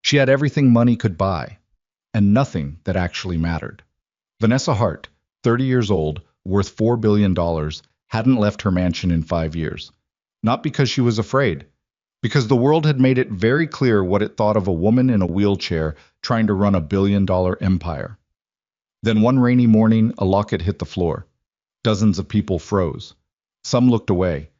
She had everything money could buy, and nothing that actually mattered. Vanessa Hart, 30 years old, worth $4 billion, hadn't left her mansion in 5 years. Not because she was afraid, because the world had made it very clear what it thought of a woman in a wheelchair trying to run a $1 billion empire. Then one rainy morning, a locket hit the floor. Dozens of people froze. Some looked away.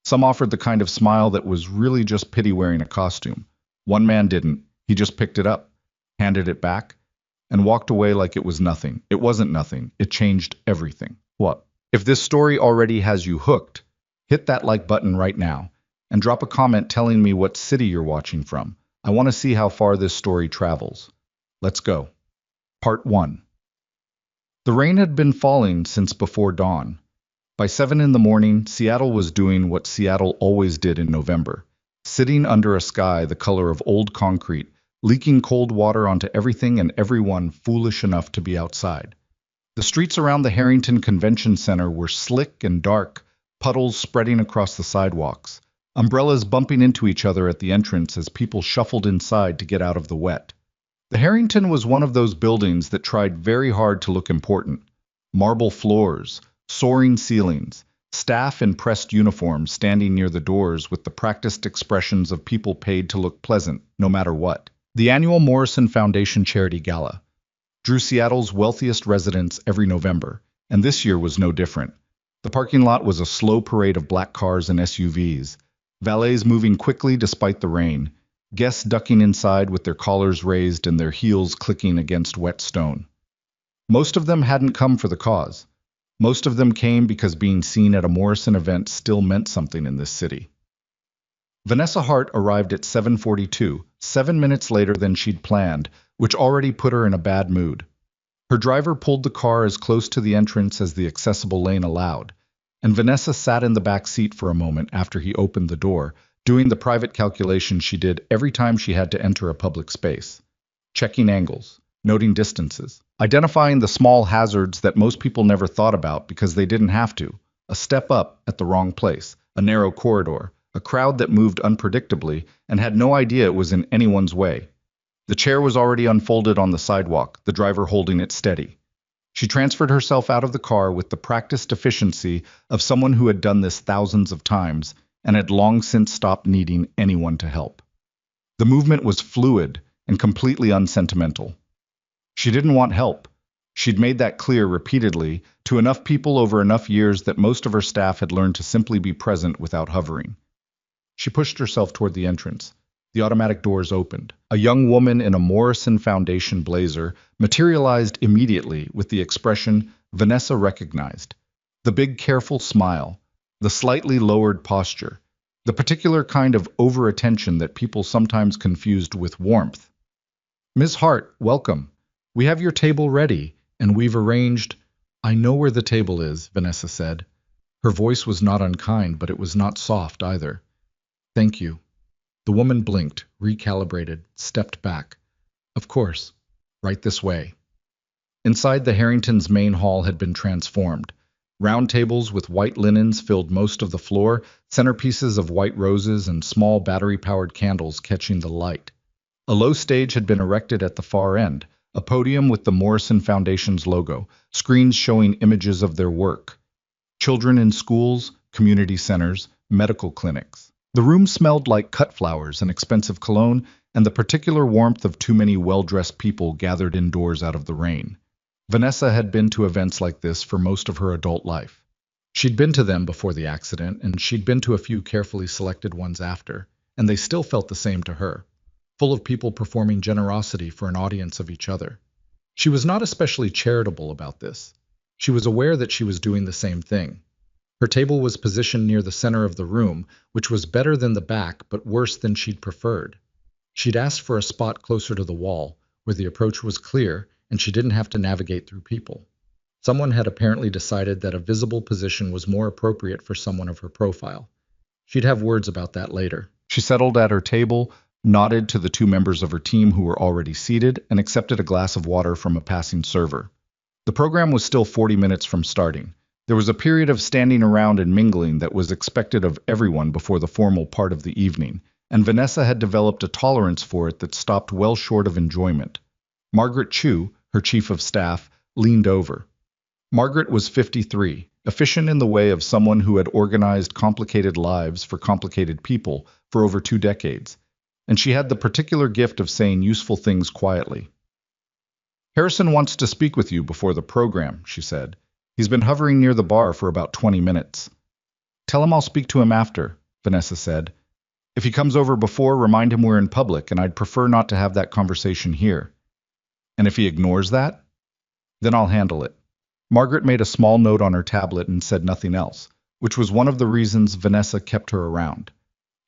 Some offered the kind of smile that was really just pity wearing a costume. One man didn't. He just picked it up, handed it back, and walked away like it was nothing. It wasn't nothing. It changed everything. What? If this story already has you hooked, hit that like button right now and drop a comment telling me what city you're watching from. I want to see how far this story travels. Let's go. Part 1. The rain had been falling since before dawn. By 7 in the morning, Seattle was doing what Seattle always did in November, sitting under a sky the color of old concrete, leaking cold water onto everything and everyone foolish enough to be outside. The streets around the Harrington Convention Center were slick and dark, puddles spreading across the sidewalks, umbrellas bumping into each other at the entrance as people shuffled inside to get out of the wet. The Harrington was one of those buildings that tried very hard to look important. Marble floors, soaring ceilings, staff in pressed uniforms standing near the doors with the practiced expressions of people paid to look pleasant, no matter what. The annual Morrison Foundation Charity Gala drew Seattle's wealthiest residents every November, and this year was no different. The parking lot was a slow parade of black cars and SUVs, valets moving quickly despite the rain, guests ducking inside with their collars raised and their heels clicking against wet stone. Most of them hadn't come for the cause. Most of them came because being seen at a Morrison event still meant something in this city. Vanessa Hart arrived at 7:42, 7 minutes later than she'd planned, which already put her in a bad mood. Her driver pulled the car as close to the entrance as the accessible lane allowed, and Vanessa sat in the back seat for a moment after he opened the door, doing the private calculation she did every time she had to enter a public space. Checking angles, noting distances, identifying the small hazards that most people never thought about because they didn't have to. A step up at the wrong place, a narrow corridor, a crowd that moved unpredictably and had no idea it was in anyone's way. The chair was already unfolded on the sidewalk, the driver holding it steady. She transferred herself out of the car with the practiced efficiency of someone who had done this thousands of times and had long since stopped needing anyone to help. The movement was fluid and completely unsentimental. She didn't want help. She'd made that clear repeatedly to enough people over enough years that most of her staff had learned to simply be present without hovering. She pushed herself toward the entrance. The automatic doors opened. A young woman in a Morrison Foundation blazer materialized immediately with the expression Vanessa recognized. The big careful smile, the slightly lowered posture, the particular kind of over-attention that people sometimes confused with warmth. "Ms. Hart, welcome. We have your table ready, and we've arranged—" "I know where the table is," Vanessa said. Her voice was not unkind, but it was not soft either. "Thank you." The woman blinked, recalibrated, stepped back. "Of course. Right this way." Inside, the Harrington's main hall had been transformed. Round tables with white linens filled most of the floor, centerpieces of white roses and small battery-powered candles catching the light. A low stage had been erected at the far end, a podium with the Morrison Foundation's logo, screens showing images of their work. Children in schools, community centers, medical clinics. The room smelled like cut flowers and expensive cologne, and the particular warmth of too many well-dressed people gathered indoors out of the rain. Vanessa had been to events like this for most of her adult life. She'd been to them before the accident, and she'd been to a few carefully selected ones after, and they still felt the same to her, full of people performing generosity for an audience of each other. She was not especially charitable about this. She was aware that she was doing the same thing. Her table was positioned near the center of the room, which was better than the back but worse than she'd preferred. She'd asked for a spot closer to the wall, where the approach was clear and she didn't have to navigate through people. Someone had apparently decided that a visible position was more appropriate for someone of her profile. She'd have words about that later. She settled at her table, nodded to the two members of her team who were already seated, and accepted a glass of water from a passing server. The program was still 40 minutes from starting. There was a period of standing around and mingling that was expected of everyone before the formal part of the evening, and Vanessa had developed a tolerance for it that stopped well short of enjoyment. Margaret Chu, her chief of staff, leaned over. Margaret was 53, efficient in the way of someone who had organized complicated lives for complicated people for over 2 decades, and she had the particular gift of saying useful things quietly. "Harrison wants to speak with you before the program," she said. "He's been hovering near the bar for about 20 minutes. "Tell him I'll speak to him after," Vanessa said. "If he comes over before, remind him we're in public, and I'd prefer not to have that conversation here. And if he ignores that, then I'll handle it." Margaret made a small note on her tablet and said nothing else, which was one of the reasons Vanessa kept her around.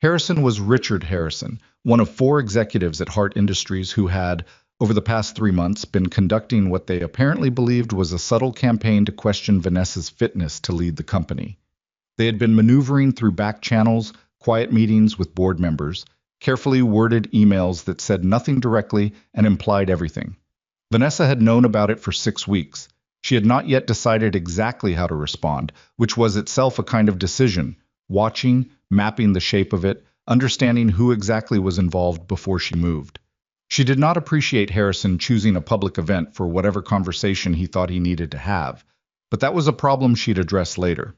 Harrison was Richard Harrison, one of 4 executives at Hart Industries who had, over the past 3 months, been conducting what they apparently believed was a subtle campaign to question Vanessa's fitness to lead the company. They had been maneuvering through back channels, quiet meetings with board members, carefully worded emails that said nothing directly and implied everything. Vanessa had known about it for 6 weeks. She had not yet decided exactly how to respond, which was itself a kind of decision, watching, mapping the shape of it, understanding who exactly was involved before she moved. She did not appreciate Harrison choosing a public event for whatever conversation he thought he needed to have, but that was a problem she'd address later.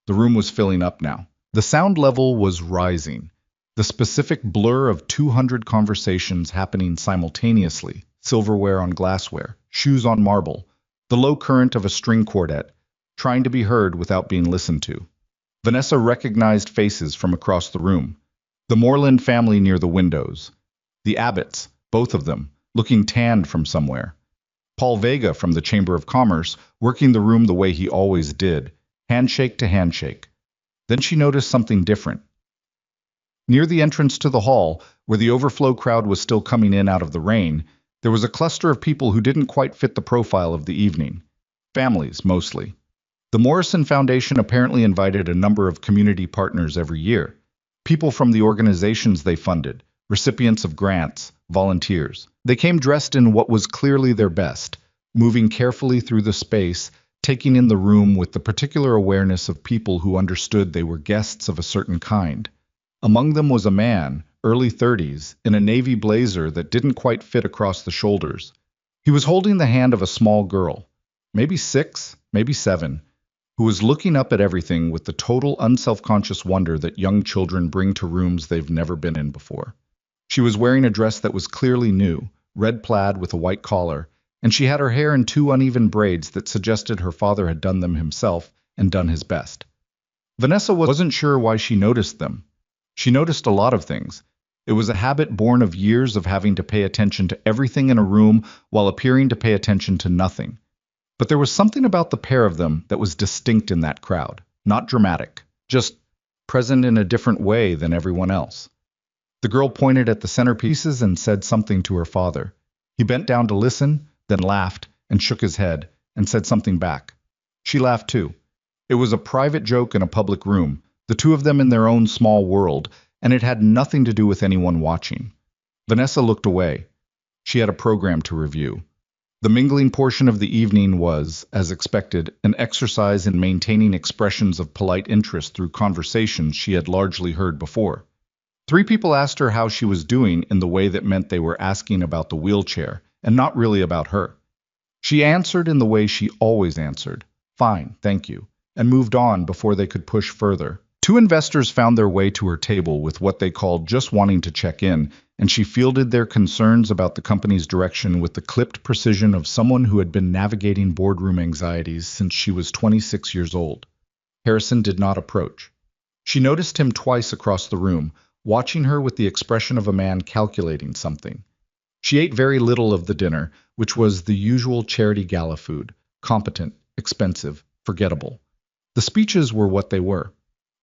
The room was filling up now. The sound level was rising. The specific blur of 200 conversations happening simultaneously, silverware on glassware, shoes on marble, the low current of a string quartet, trying to be heard without being listened to. Vanessa recognized faces from across the room. The Moreland family near the windows. The Abbotts, both of them, looking tanned from somewhere. Paul Vega from the Chamber of Commerce, working the room the way he always did, handshake to handshake. Then she noticed something different. Near the entrance to the hall, where the overflow crowd was still coming in out of the rain, there was a cluster of people who didn't quite fit the profile of the evening. Families, mostly. The Morrison Foundation apparently invited a number of community partners every year. People from the organizations they funded, recipients of grants, volunteers. They came dressed in what was clearly their best, moving carefully through the space, taking in the room with the particular awareness of people who understood they were guests of a certain kind. Among them was a man, early 30s, in a navy blazer that didn't quite fit across the shoulders. He was holding the hand of a small girl, maybe 6, maybe 7, who was looking up at everything with the total unselfconscious wonder that young children bring to rooms they've never been in before. She was wearing a dress that was clearly new, red plaid with a white collar, and she had her hair in 2 uneven braids that suggested her father had done them himself and done his best. Vanessa wasn't sure why she noticed them. She noticed a lot of things. It was a habit born of years of having to pay attention to everything in a room while appearing to pay attention to nothing. But there was something about the pair of them that was distinct in that crowd, not dramatic, just present in a different way than everyone else. The girl pointed at the centerpieces and said something to her father. He bent down to listen, then laughed and shook his head and said something back. She laughed too. It was a private joke in a public room, the two of them in their own small world, and it had nothing to do with anyone watching. Vanessa looked away. She had a program to review. The mingling portion of the evening was, as expected, an exercise in maintaining expressions of polite interest through conversations she had largely heard before. 3 people asked her how she was doing in the way that meant they were asking about the wheelchair, and not really about her. She answered in the way she always answered, "Fine, thank you," and moved on before they could push further. 2 investors found their way to her table with what they called just wanting to check in, and she fielded their concerns about the company's direction with the clipped precision of someone who had been navigating boardroom anxieties since she was 26 years old. Harrison did not approach. She noticed him twice across the room, watching her with the expression of a man calculating something. She ate very little of the dinner, which was the usual charity gala food, competent, expensive, forgettable. The speeches were what they were.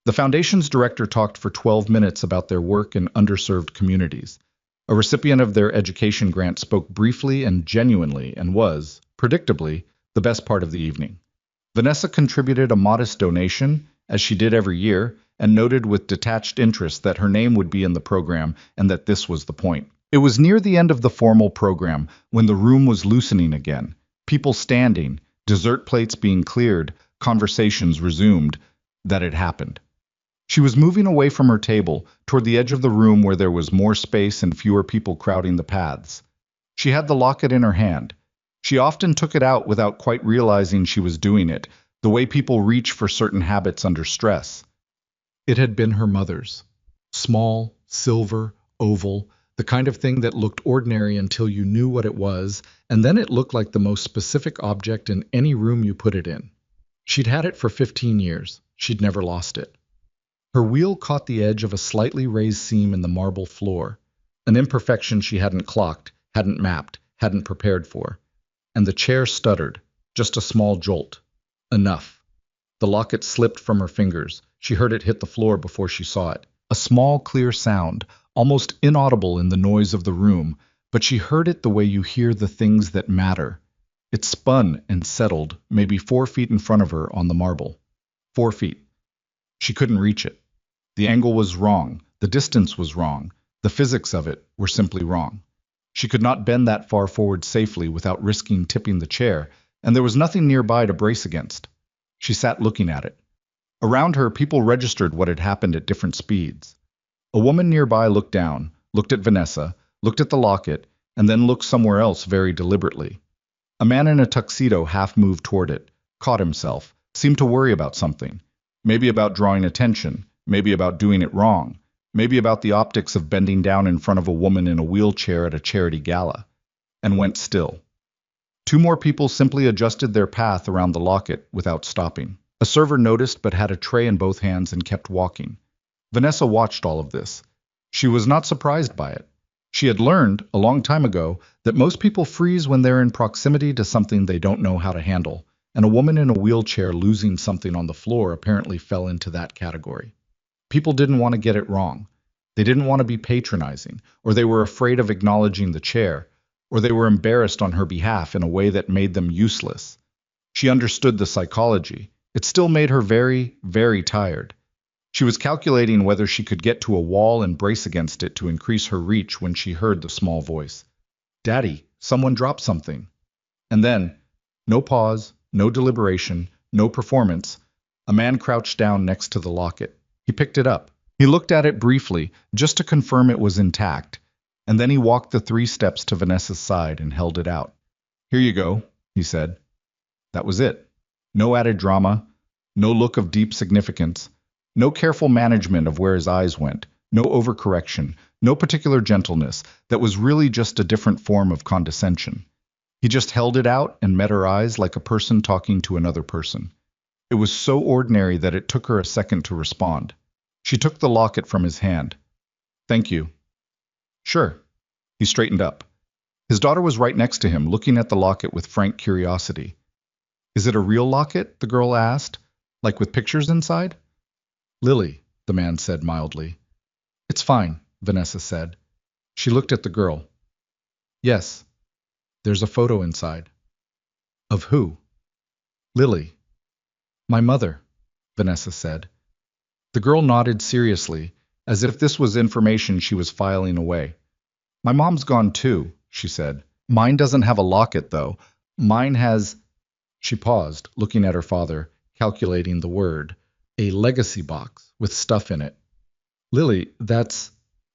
The foundation's director talked for 12 minutes about their work in underserved communities. A recipient of their education grant spoke briefly and genuinely and was, predictably, the best part of the evening. Vanessa contributed a modest donation, as she did every year, and noted with detached interest that her name would be in the program and that this was the point. It was near the end of the formal program, when the room was loosening again, people standing, dessert plates being cleared, conversations resumed, that it happened. She was moving away from her table, toward the edge of the room where there was more space and fewer people crowding the paths. She had the locket in her hand. She often took it out without quite realizing she was doing it, the way people reach for certain habits under stress. It had been her mother's. Small, silver, oval, the kind of thing that looked ordinary until you knew what it was, and then it looked like the most specific object in any room you put it in. She'd had it for 15 years. She'd never lost it. Her wheel caught the edge of a slightly raised seam in the marble floor, an imperfection she hadn't clocked, hadn't mapped, hadn't prepared for. And the chair stuttered, just a small jolt. Enough. The locket slipped from her fingers. She heard it hit the floor before she saw it. A small, clear sound, almost inaudible in the noise of the room, but she heard it the way you hear the things that matter. It spun and settled, maybe 4 feet in front of her on the marble. 4 feet. She couldn't reach it. The angle was wrong. The distance was wrong. The physics of it were simply wrong. She could not bend that far forward safely without risking tipping the chair, and there was nothing nearby to brace against. She sat looking at it. Around her, people registered what had happened at different speeds. A woman nearby looked down, looked at Vanessa, looked at the locket, and then looked somewhere else very deliberately. A man in a tuxedo half moved toward it, caught himself, seemed to worry about something. Maybe about drawing attention, maybe about doing it wrong, maybe about the optics of bending down in front of a woman in a wheelchair at a charity gala, and went still. 2 more people simply adjusted their path around the locket without stopping. A server noticed but had a tray in both hands and kept walking. Vanessa watched all of this. She was not surprised by it. She had learned, a long time ago, that most people freeze when they're in proximity to something they don't know how to handle, and a woman in a wheelchair losing something on the floor apparently fell into that category. People didn't want to get it wrong. They didn't want to be patronizing, or they were afraid of acknowledging the chair, or they were embarrassed on her behalf in a way that made them useless. She understood the psychology. It still made her very, very tired. She was calculating whether she could get to a wall and brace against it to increase her reach when she heard the small voice. "Daddy, someone dropped something." And then, no pause, no deliberation, no performance, a man crouched down next to the locket. He picked it up. He looked at it briefly, just to confirm it was intact, and then he walked the 3 steps to Vanessa's side and held it out. "Here you go," he said. That was it. No added drama, no look of deep significance, no careful management of where his eyes went, no overcorrection, no particular gentleness. That was really just a different form of condescension. He just held it out and met her eyes like a person talking to another person. It was so ordinary that it took her a second to respond. She took the locket from his hand. "Thank you." "Sure." He straightened up. His daughter was right next to him, looking at the locket with frank curiosity. "Is it a real locket?" the girl asked. "Like with pictures inside?" "Lily," the man said mildly. "It's fine," Vanessa said. She looked at the girl. "Yes. There's a photo inside." "Of who?" "Lily." "My mother," Vanessa said. The girl nodded seriously, as if this was information she was filing away. "My mom's gone too," she said. "Mine doesn't have a locket, though. Mine has—" She paused, looking at her father, calculating the word. "A legacy box with stuff in it." "Lily,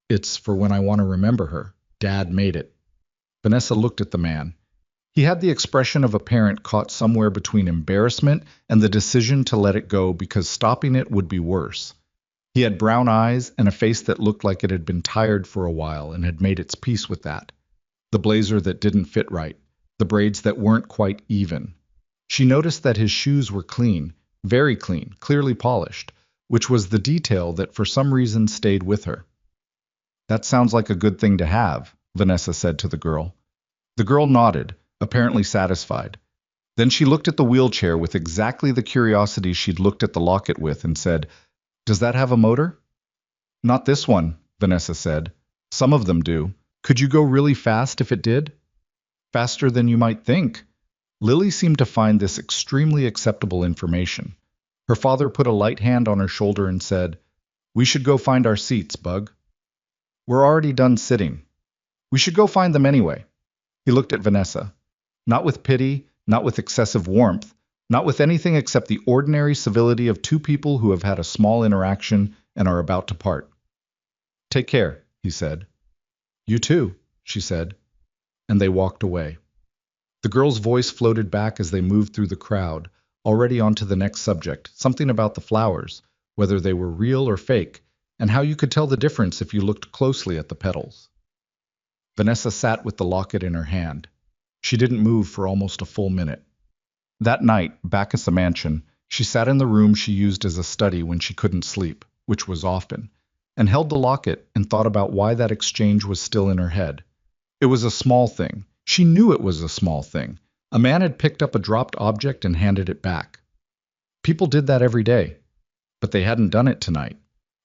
it's for when I want to remember her. Dad made it." Vanessa looked at the man. He had the expression of a parent caught somewhere between embarrassment and the decision to let it go because stopping it would be worse. He had brown eyes and a face that looked like it had been tired for a while and had made its peace with that. The blazer that didn't fit right, the braids that weren't quite even. She noticed that his shoes were clean, very clean, clearly polished, which was the detail that for some reason stayed with her. "That sounds like a good thing to have," Vanessa said to the girl. The girl nodded, apparently satisfied. Then she looked at the wheelchair with exactly the curiosity she'd looked at the locket with and said, "Does that have a motor?" "Not this one," Vanessa said. "Some of them do. Could you go really fast if it did?" "Faster than you might think." Lily seemed to find this extremely acceptable information. Her father put a light hand on her shoulder and said, "We should go find our seats, Bug. We're already done sitting. We should go find them anyway." He looked at Vanessa. Not with pity, not with excessive warmth, Not with anything except the ordinary civility of two people who have had a small interaction and are about to part. Take care, he said. You too, she said, and they walked away. The girl's voice floated back as they moved through the crowd, already on to the next subject, something about the flowers, whether they were real or fake, and how you could tell the difference if you looked closely at the petals. Vanessa sat with the locket in her hand. She didn't move for almost a full minute. That night, back at the mansion, she sat in the room she used as a study when she couldn't sleep, which was often, and held the locket and thought about why that exchange was still in her head. It was a small thing. She knew it was a small thing. A man had picked up a dropped object and handed it back. People did that every day, but they hadn't done it tonight.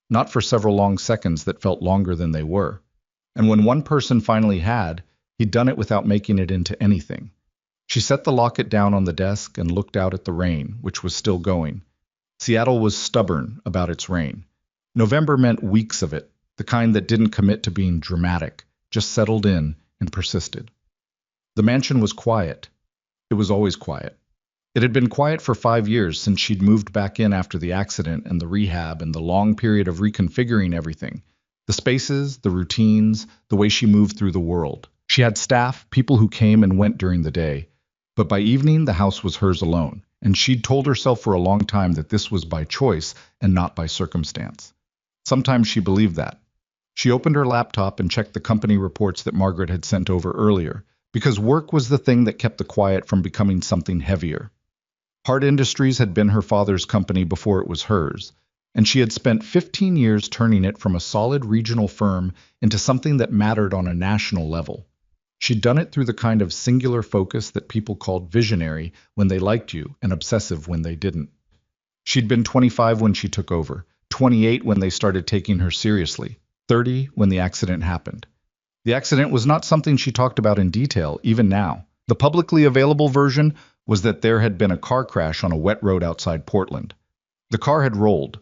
Not for several long seconds that felt longer than they were. And when one person finally had, he'd done it without making it into anything. She set the locket down on the desk and looked out at the rain, which was still going. Seattle was stubborn about its rain. November meant weeks of it, the kind that didn't commit to being dramatic, just settled in and persisted. The mansion was quiet. It was always quiet. It had been quiet for 5 years since she'd moved back in after the accident and the rehab and the long period of reconfiguring everything. The spaces, the routines, the way she moved through the world. She had staff, people who came and went during the day. But by evening, the house was hers alone, and she'd told herself for a long time that this was by choice and not by circumstance. Sometimes she believed that. She opened her laptop and checked the company reports that Margaret had sent over earlier, because work was the thing that kept the quiet from becoming something heavier. Hart Industries had been her father's company before it was hers, and she had spent 15 years turning it from a solid regional firm into something that mattered on a national level. She'd done it through the kind of singular focus that people called visionary when they liked you and obsessive when they didn't. She'd been 25 when she took over, 28 when they started taking her seriously, 30 when the accident happened. The accident was not something she talked about in detail, even now. The publicly available version was that there had been a car crash on a wet road outside Portland. The car had rolled.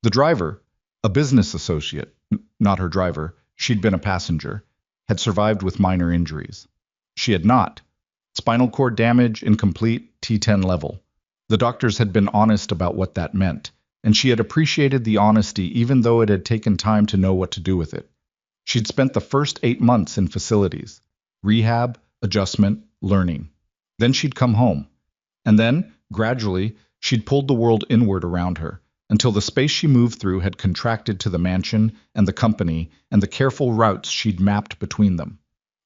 The driver, a business associate, not her driver, she'd been a passenger, had survived with minor injuries. She had not. Spinal cord damage, incomplete, T10 level. The doctors had been honest about what that meant, and she had appreciated the honesty even though it had taken time to know what to do with it. She'd spent the first 8 months in facilities, rehab, adjustment, learning. Then she'd come home. And then, gradually, she'd pulled the world inward around her, until the space she moved through had contracted to the mansion and the company and the careful routes she'd mapped between them.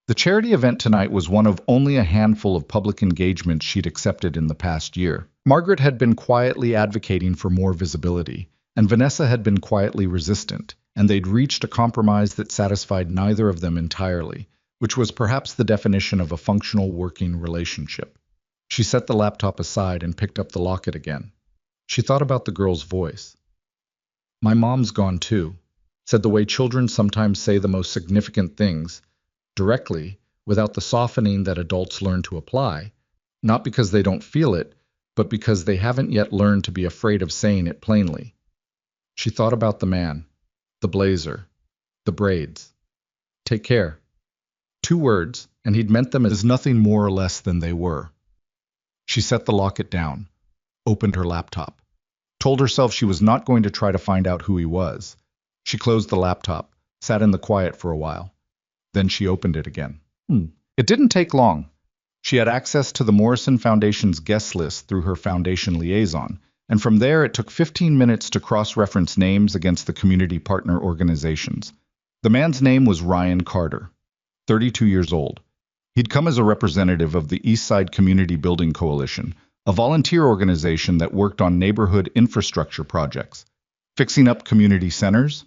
The charity event tonight was one of only a handful of public engagements she'd accepted in the past year. Margaret had been quietly advocating for more visibility, and Vanessa had been quietly resistant, and they'd reached a compromise that satisfied neither of them entirely, which was perhaps the definition of a functional working relationship. She set the laptop aside and picked up the locket again. She thought about the girl's voice. My mom's gone too, said the way children sometimes say the most significant things, directly, without the softening that adults learn to apply, not because they don't feel it, but because they haven't yet learned to be afraid of saying it plainly. She thought about the man, the blazer, the braids. Take care. 2 words, and he'd meant them as nothing more or less than they were. She set the locket down, opened her laptop, told herself she was not going to try to find out who he was. She closed the laptop, sat in the quiet for a while. Then she opened it again. It didn't take long. She had access to the Morrison Foundation's guest list through her foundation liaison, and from there it took 15 minutes to cross-reference names against the community partner organizations. The man's name was Ryan Carter, 32 years old. He'd come as a representative of the Eastside Community Building Coalition, a volunteer organization that worked on neighborhood infrastructure projects, fixing up community centers,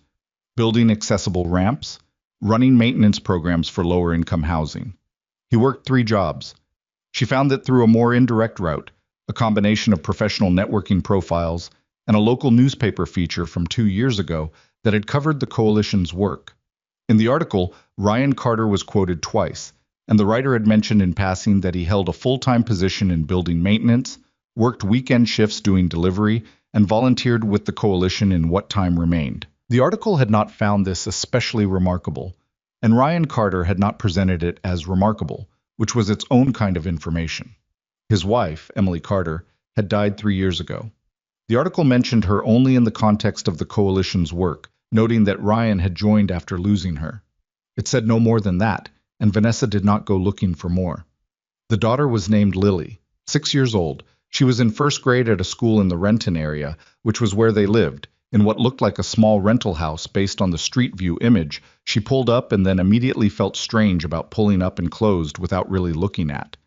building accessible ramps, running maintenance programs for lower-income housing. He worked 3 jobs. She found that through a more indirect route, a combination of professional networking profiles and a local newspaper feature from 2 years ago that had covered the coalition's work. In the article, Ryan Carter was quoted twice, and the writer had mentioned in passing that he held a full-time position in building maintenance, worked weekend shifts doing delivery, and volunteered with the coalition in what time remained. The article had not found this especially remarkable, and Ryan Carter had not presented it as remarkable, which was its own kind of information. His wife, Emily Carter, had died 3 years ago. The article mentioned her only in the context of the coalition's work, noting that Ryan had joined after losing her. It said no more than that, and Vanessa did not go looking for more. The daughter was named Lily, 6 years old. She was in first grade at a school in the Renton area, which was where they lived. In what looked like a small rental house based on the Street View image, she pulled up and then immediately felt strange about pulling up and closed without really looking at.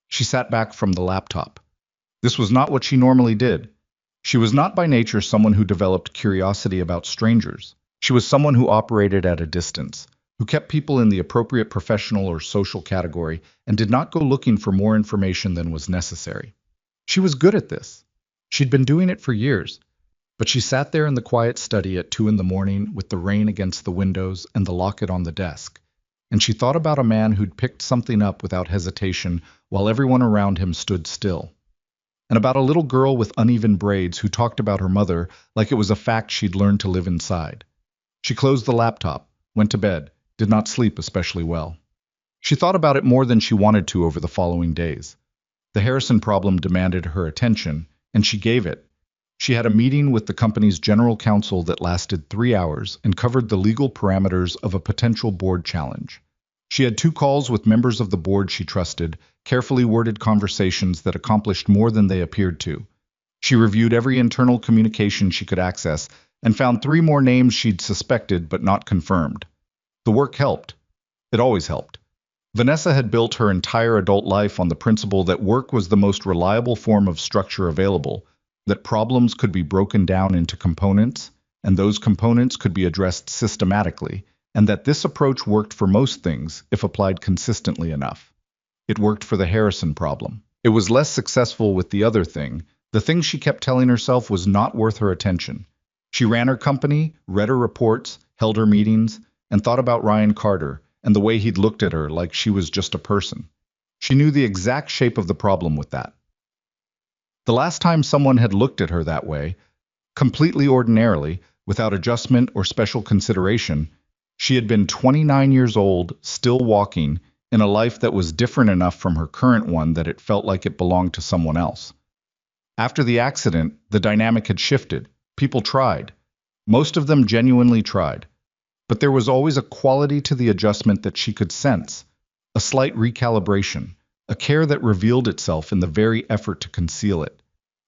She sat back from the laptop. This was not what she normally did. She was not by nature someone who developed curiosity about strangers. She was someone who operated at a distance, who kept people in the appropriate professional or social category and did not go looking for more information than was necessary. She was good at this. She'd been doing it for years. But she sat there in the quiet study at 2 in the morning with the rain against the windows and the locket on the desk. And she thought about a man who'd picked something up without hesitation while everyone around him stood still. And about a little girl with uneven braids who talked about her mother like it was a fact she'd learned to live inside. She closed the laptop, went to bed, did not sleep especially well. She thought about it more than she wanted to over the following days. The Harrison problem demanded her attention, and she gave it. She had a meeting with the company's general counsel that lasted 3 hours and covered the legal parameters of a potential board challenge. She had 2 calls with members of the board she trusted, carefully worded conversations that accomplished more than they appeared to. She reviewed every internal communication she could access and found 3 more names she'd suspected but not confirmed. The work helped. It always helped. Vanessa had built her entire adult life on the principle that work was the most reliable form of structure available, that problems could be broken down into components, and those components could be addressed systematically, and that this approach worked for most things if applied consistently enough. It worked for the Harrison problem. It was less successful with the other thing. The thing she kept telling herself was not worth her attention. She ran her company, read her reports, held her meetings, and thought about Ryan Carter and the way he'd looked at her like she was just a person. She knew the exact shape of the problem with that. The last time someone had looked at her that way, completely ordinarily, without adjustment or special consideration, she had been 29 years old, still walking, in a life that was different enough from her current one that it felt like it belonged to someone else. After the accident, the dynamic had shifted. People tried. Most of them genuinely tried. But there was always a quality to the adjustment that she could sense, a slight recalibration, a care that revealed itself in the very effort to conceal it.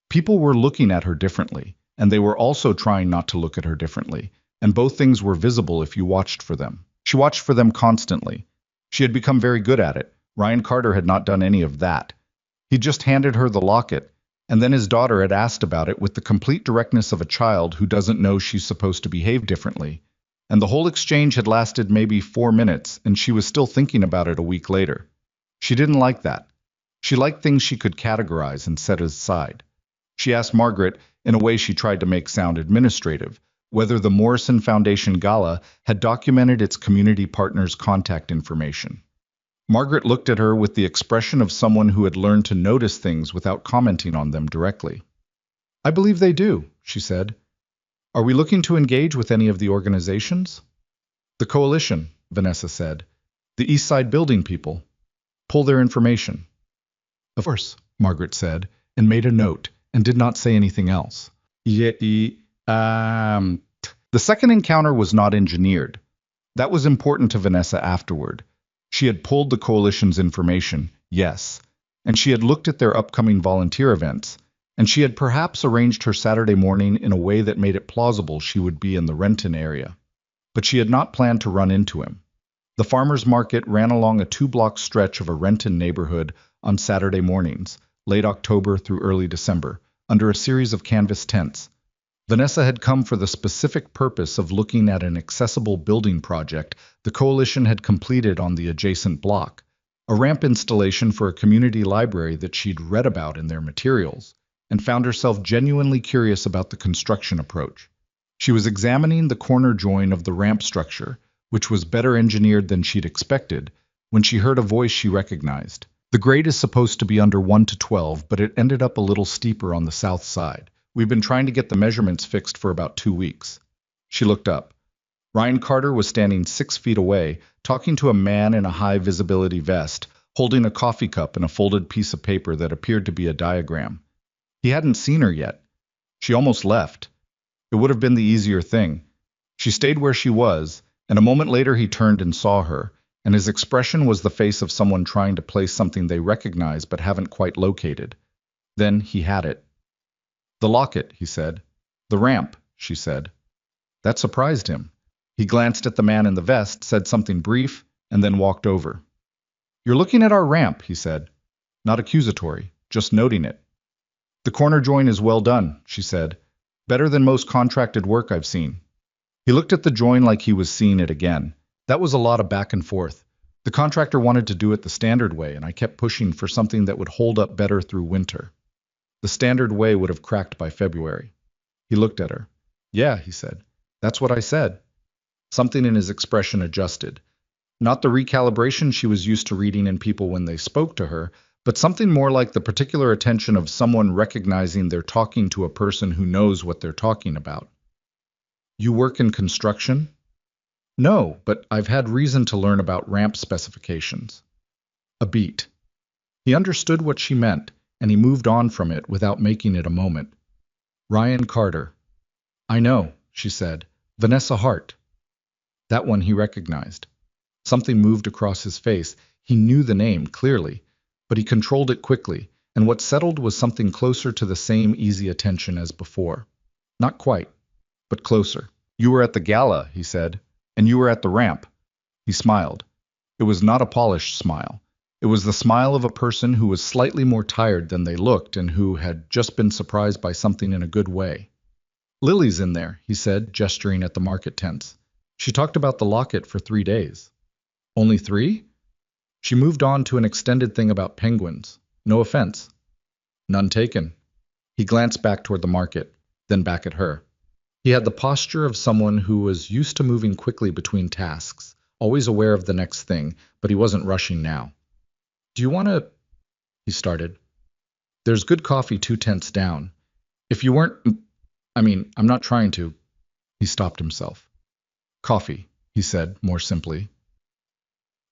People were looking at her differently, and they were also trying not to look at her differently, and both things were visible if you watched for them. She watched for them constantly. She had become very good at it. Ryan Carter had not done any of that. He just handed her the locket, and then his daughter had asked about it with the complete directness of a child who doesn't know she's supposed to behave differently. And the whole exchange had lasted maybe 4 minutes, and she was still thinking about it a week later. She didn't like that. She liked things she could categorize and set aside. She asked Margaret, in a way she tried to make sound administrative, whether the Morrison Foundation Gala had documented its community partners' contact information. Margaret looked at her with the expression of someone who had learned to notice things without commenting on them directly. "I believe they do," she said. "Are we looking to engage with any of the organizations?" "The coalition," Vanessa said. "The East Side building people. Pull their information." "Of course," Margaret said, and made a note, and did not say anything else. The second encounter was not engineered. That was important to Vanessa afterward. She had pulled the coalition's information, yes, and she had looked at their upcoming volunteer events, and she had perhaps arranged her Saturday morning in a way that made it plausible she would be in the Renton area. But she had not planned to run into him. The farmers' market ran along a 2-block stretch of a Renton neighborhood on Saturday mornings, late October through early December, under a series of canvas tents. Vanessa had come for the specific purpose of looking at an accessible building project the coalition had completed on the adjacent block, a ramp installation for a community library that she'd read about in their materials, and found herself genuinely curious about the construction approach. She was examining the corner join of the ramp structure, which was better engineered than she'd expected, when she heard a voice she recognized. The grade is supposed to be under 1 to 12, but it ended up a little steeper on the south side. We've been trying to get the measurements fixed for about 2 weeks. She looked up. Ryan Carter was standing 6 feet away, talking to a man in a high-visibility vest, holding a coffee cup and a folded piece of paper that appeared to be a diagram. He hadn't seen her yet. She almost left. It would have been the easier thing. She stayed where she was, and a moment later he turned and saw her, and his expression was the face of someone trying to place something they recognize but haven't quite located. Then he had it. "The locket," he said. "The ramp," she said. That surprised him. He glanced at the man in the vest, said something brief, and then walked over. "You're looking at our ramp," he said. Not accusatory, just noting it. "The corner join is well done," she said. "Better than most contracted work I've seen." He looked at the join like he was seeing it again. That was a lot of back and forth. The contractor wanted to do it the standard way, and I kept pushing for something that would hold up better through winter. The standard way would have cracked by February. He looked at her. "Yeah," he said. "That's what I said." Something in his expression adjusted. Not the recalibration she was used to reading in people when they spoke to her, but something more like the particular attention of someone recognizing they're talking to a person who knows what they're talking about. "You work in construction?" "No, but I've had reason to learn about ramp specifications." A beat. He understood what she meant, and he moved on from it without making it a moment. "Ryan Carter." "I know," she said. "Vanessa Hart." That one he recognized. Something moved across his face. He knew the name clearly, but he controlled it quickly, and what settled was something closer to the same easy attention as before. Not quite, but closer. "You were at the gala," he said, "and you were at the ramp." He smiled. It was not a polished smile. It was the smile of a person who was slightly more tired than they looked and who had just been surprised by something in a good way. "Lily's in there," he said, gesturing at the market tents. "She talked about the locket for 3 days." "Only 3?" She moved on to an extended thing about penguins. "No offense." "None taken." He glanced back toward the market, then back at her. He had the posture of someone who was used to moving quickly between tasks, always aware of the next thing, but he wasn't rushing now. "Do you want to—" he started. "There's good coffee 2 tents down. If you weren't— I'm not trying to—" He stopped himself. "Coffee," he said, more simply.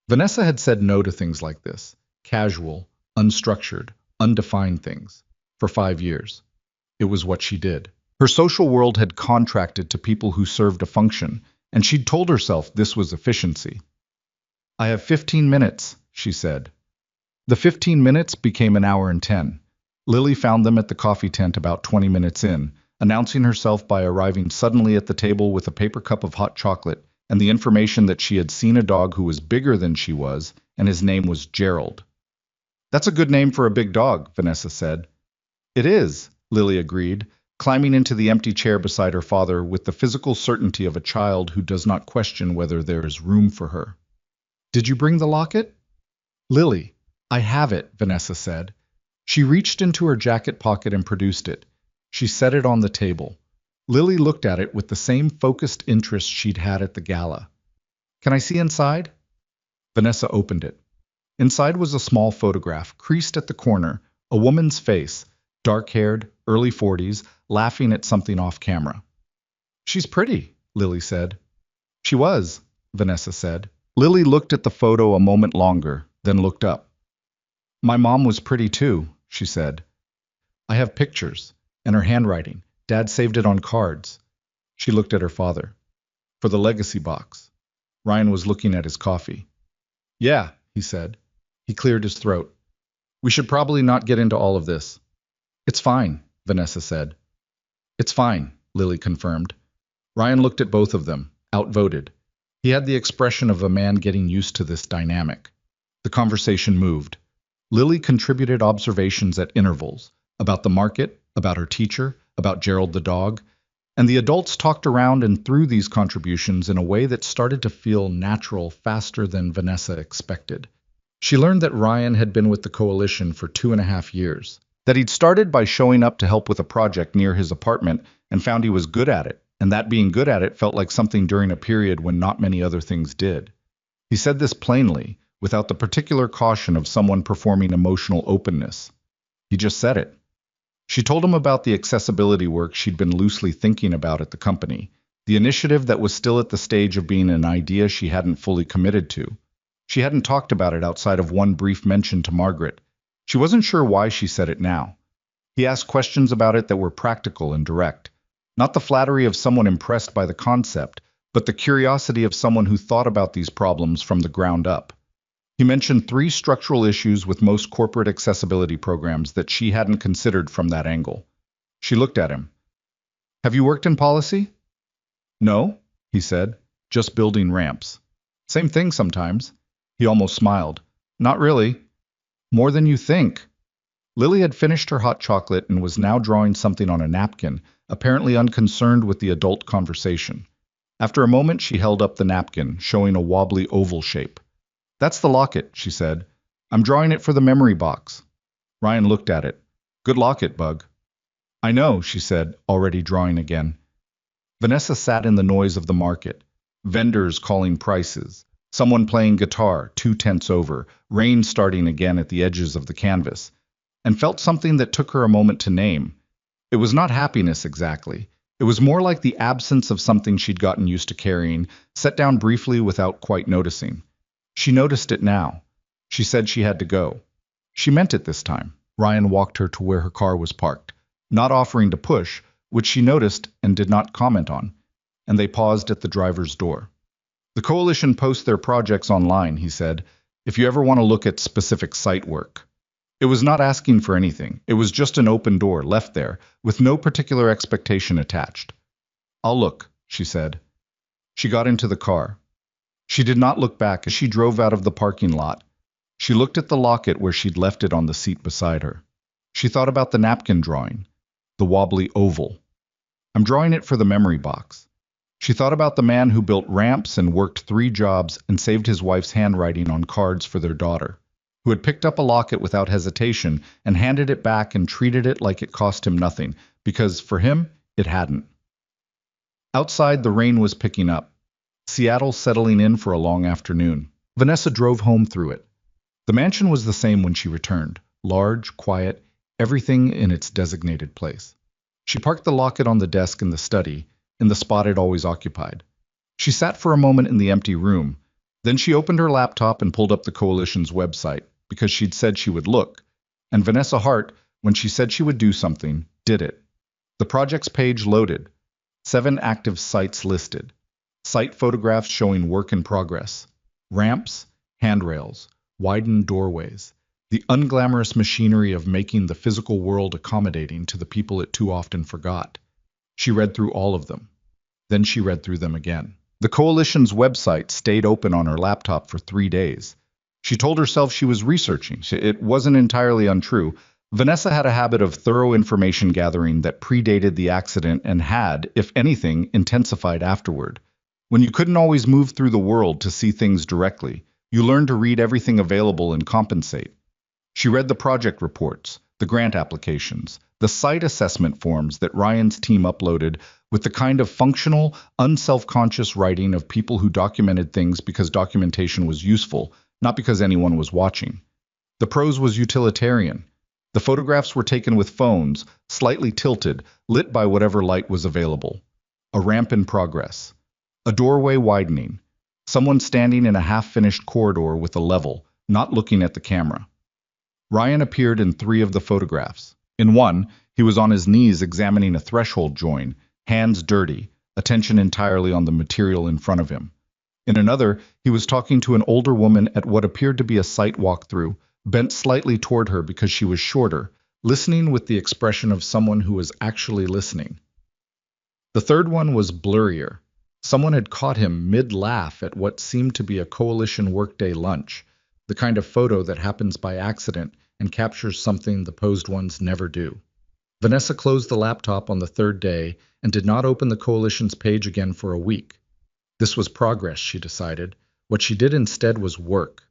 Vanessa had said no to things like this, casual, unstructured, undefined things, for 5 years. It was what she did. Her social world had contracted to people who served a function, and she'd told herself this was efficiency. "I have 15 minutes, she said. The 15 minutes became an hour and 10. Lily found them at the coffee tent about 20 minutes in, announcing herself by arriving suddenly at the table with a paper cup of hot chocolate and the information that she had seen a dog who was bigger than she was, and his name was Gerald. "That's a good name for a big dog," Vanessa said. "It is," Lily agreed, climbing into the empty chair beside her father with the physical certainty of a child who does not question whether there is room for her. "Did you bring the locket?" "Lily, I have it," Vanessa said. She reached into her jacket pocket and produced it. She set it on the table. Lily looked at it with the same focused interest she'd had at the gala. "Can I see inside?" Vanessa opened it. Inside was a small photograph, creased at the corner, a woman's face, dark-haired, early 40s, laughing at something off camera. "She's pretty," Lily said. "She was," Vanessa said. Lily looked at the photo a moment longer, then looked up. "My mom was pretty too," she said. "I have pictures, and her handwriting. Dad saved it on cards." She looked at her father. "For the legacy box." Ryan was looking at his coffee. "Yeah," he said. He cleared his throat. "We should probably not get into all of this." "It's fine," Vanessa said. "It's fine," Lily confirmed. Ryan looked at both of them, outvoted. He had the expression of a man getting used to this dynamic. The conversation moved. Lily contributed observations at intervals, about the market, about her teacher, about Gerald the dog, and the adults talked around and through these contributions in a way that started to feel natural faster than Vanessa expected. She learned that Ryan had been with the coalition for 2.5 years, that he'd started by showing up to help with a project near his apartment and found he was good at it, and that being good at it felt like something during a period when not many other things did. He said this plainly, without the particular caution of someone performing emotional openness. He just said it. She told him about the accessibility work she'd been loosely thinking about at the company, the initiative that was still at the stage of being an idea she hadn't fully committed to. She hadn't talked about it outside of one brief mention to Margaret. She wasn't sure why she said it now. He asked questions about it that were practical and direct. Not the flattery of someone impressed by the concept, but the curiosity of someone who thought about these problems from the ground up. He mentioned three structural issues with most corporate accessibility programs that she hadn't considered from that angle. She looked at him. Have you worked in policy? No, he said, just building ramps. Same thing sometimes. He almost smiled. Not really. More than you think. Lily had finished her hot chocolate and was now drawing something on a napkin, apparently unconcerned with the adult conversation. After a moment, she held up the napkin, showing a wobbly oval shape. That's the locket, she said. I'm drawing it for the memory box. Ryan looked at it. Good locket, Bug. I know, she said, already drawing again. Vanessa sat in the noise of the market. Vendors calling prices. Someone playing guitar, 2 tenths over, rain starting again at the edges of the canvas, and felt something that took her a moment to name. It was not happiness exactly. It was more like the absence of something she'd gotten used to carrying, set down briefly without quite noticing. She noticed it now. She said she had to go. She meant it this time. Ryan walked her to where her car was parked, not offering to push, which she noticed and did not comment on, and they paused at the driver's door. The coalition posts their projects online, he said, if you ever want to look at specific site work. It was not asking for anything. It was just an open door left there, with no particular expectation attached. I'll look, she said. She got into the car. She did not look back as she drove out of the parking lot. She looked at the locket where she'd left it on the seat beside her. She thought about the napkin drawing, the wobbly oval. I'm drawing it for the memory box. She thought about the man who built ramps and worked 3 jobs and saved his wife's handwriting on cards for their daughter, who had picked up a locket without hesitation and handed it back and treated it like it cost him nothing, because for him, it hadn't. Outside, the rain was picking up. Seattle settling in for a long afternoon. Vanessa drove home through it. The mansion was the same when she returned, large, quiet, everything in its designated place. She parked the locket on the desk in the study, in the spot it always occupied. She sat for a moment in the empty room. Then she opened her laptop and pulled up the coalition's website, because she'd said she would look. And Vanessa Hart, when she said she would do something, did it. The project's page loaded. 7 active sites listed. Site photographs showing work in progress. Ramps, handrails, widened doorways. The unglamorous machinery of making the physical world accommodating to the people it too often forgot. She read through all of them. Then she read through them again. The coalition's website stayed open on her laptop for 3 days. She told herself she was researching. It wasn't entirely untrue. Vanessa had a habit of thorough information gathering that predated the accident and had, if anything, intensified afterward. When you couldn't always move through the world to see things directly, you learned to read everything available and compensate. She read the project reports, the grant applications, the site assessment forms that Ryan's team uploaded with the kind of functional, unself-conscious writing of people who documented things because documentation was useful, not because anyone was watching. The prose was utilitarian. The photographs were taken with phones, slightly tilted, lit by whatever light was available. A ramp in progress. A doorway widening. Someone standing in a half-finished corridor with a level, not looking at the camera. Ryan appeared in 3 of the photographs. In one, he was on his knees examining a threshold join, hands dirty, attention entirely on the material in front of him. In another, he was talking to an older woman at what appeared to be a site walkthrough, bent slightly toward her because she was shorter, listening with the expression of someone who was actually listening. The third one was blurrier. Someone had caught him mid-laugh at what seemed to be a coalition workday lunch, the kind of photo that happens by accident and captures something the posed ones never do. Vanessa closed the laptop on the 3rd day and did not open the coalition's page again for a week. This was progress, she decided. What she did instead was work.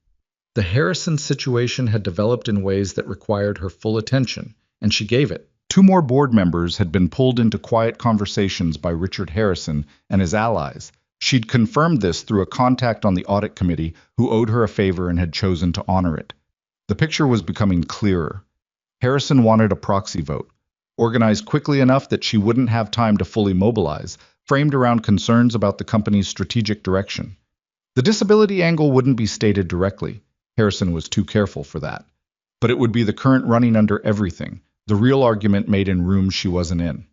The Harrison situation had developed in ways that required her full attention, and she gave it. 2 more board members had been pulled into quiet conversations by Richard Harrison and his allies. She'd confirmed this through a contact on the audit committee who owed her a favor and had chosen to honor it. The picture was becoming clearer. Harrison wanted a proxy vote, organized quickly enough that she wouldn't have time to fully mobilize, framed around concerns about the company's strategic direction. The disability angle wouldn't be stated directly. Harrison was too careful for that. But it would be the current running under everything, The real argument made in rooms she wasn't in.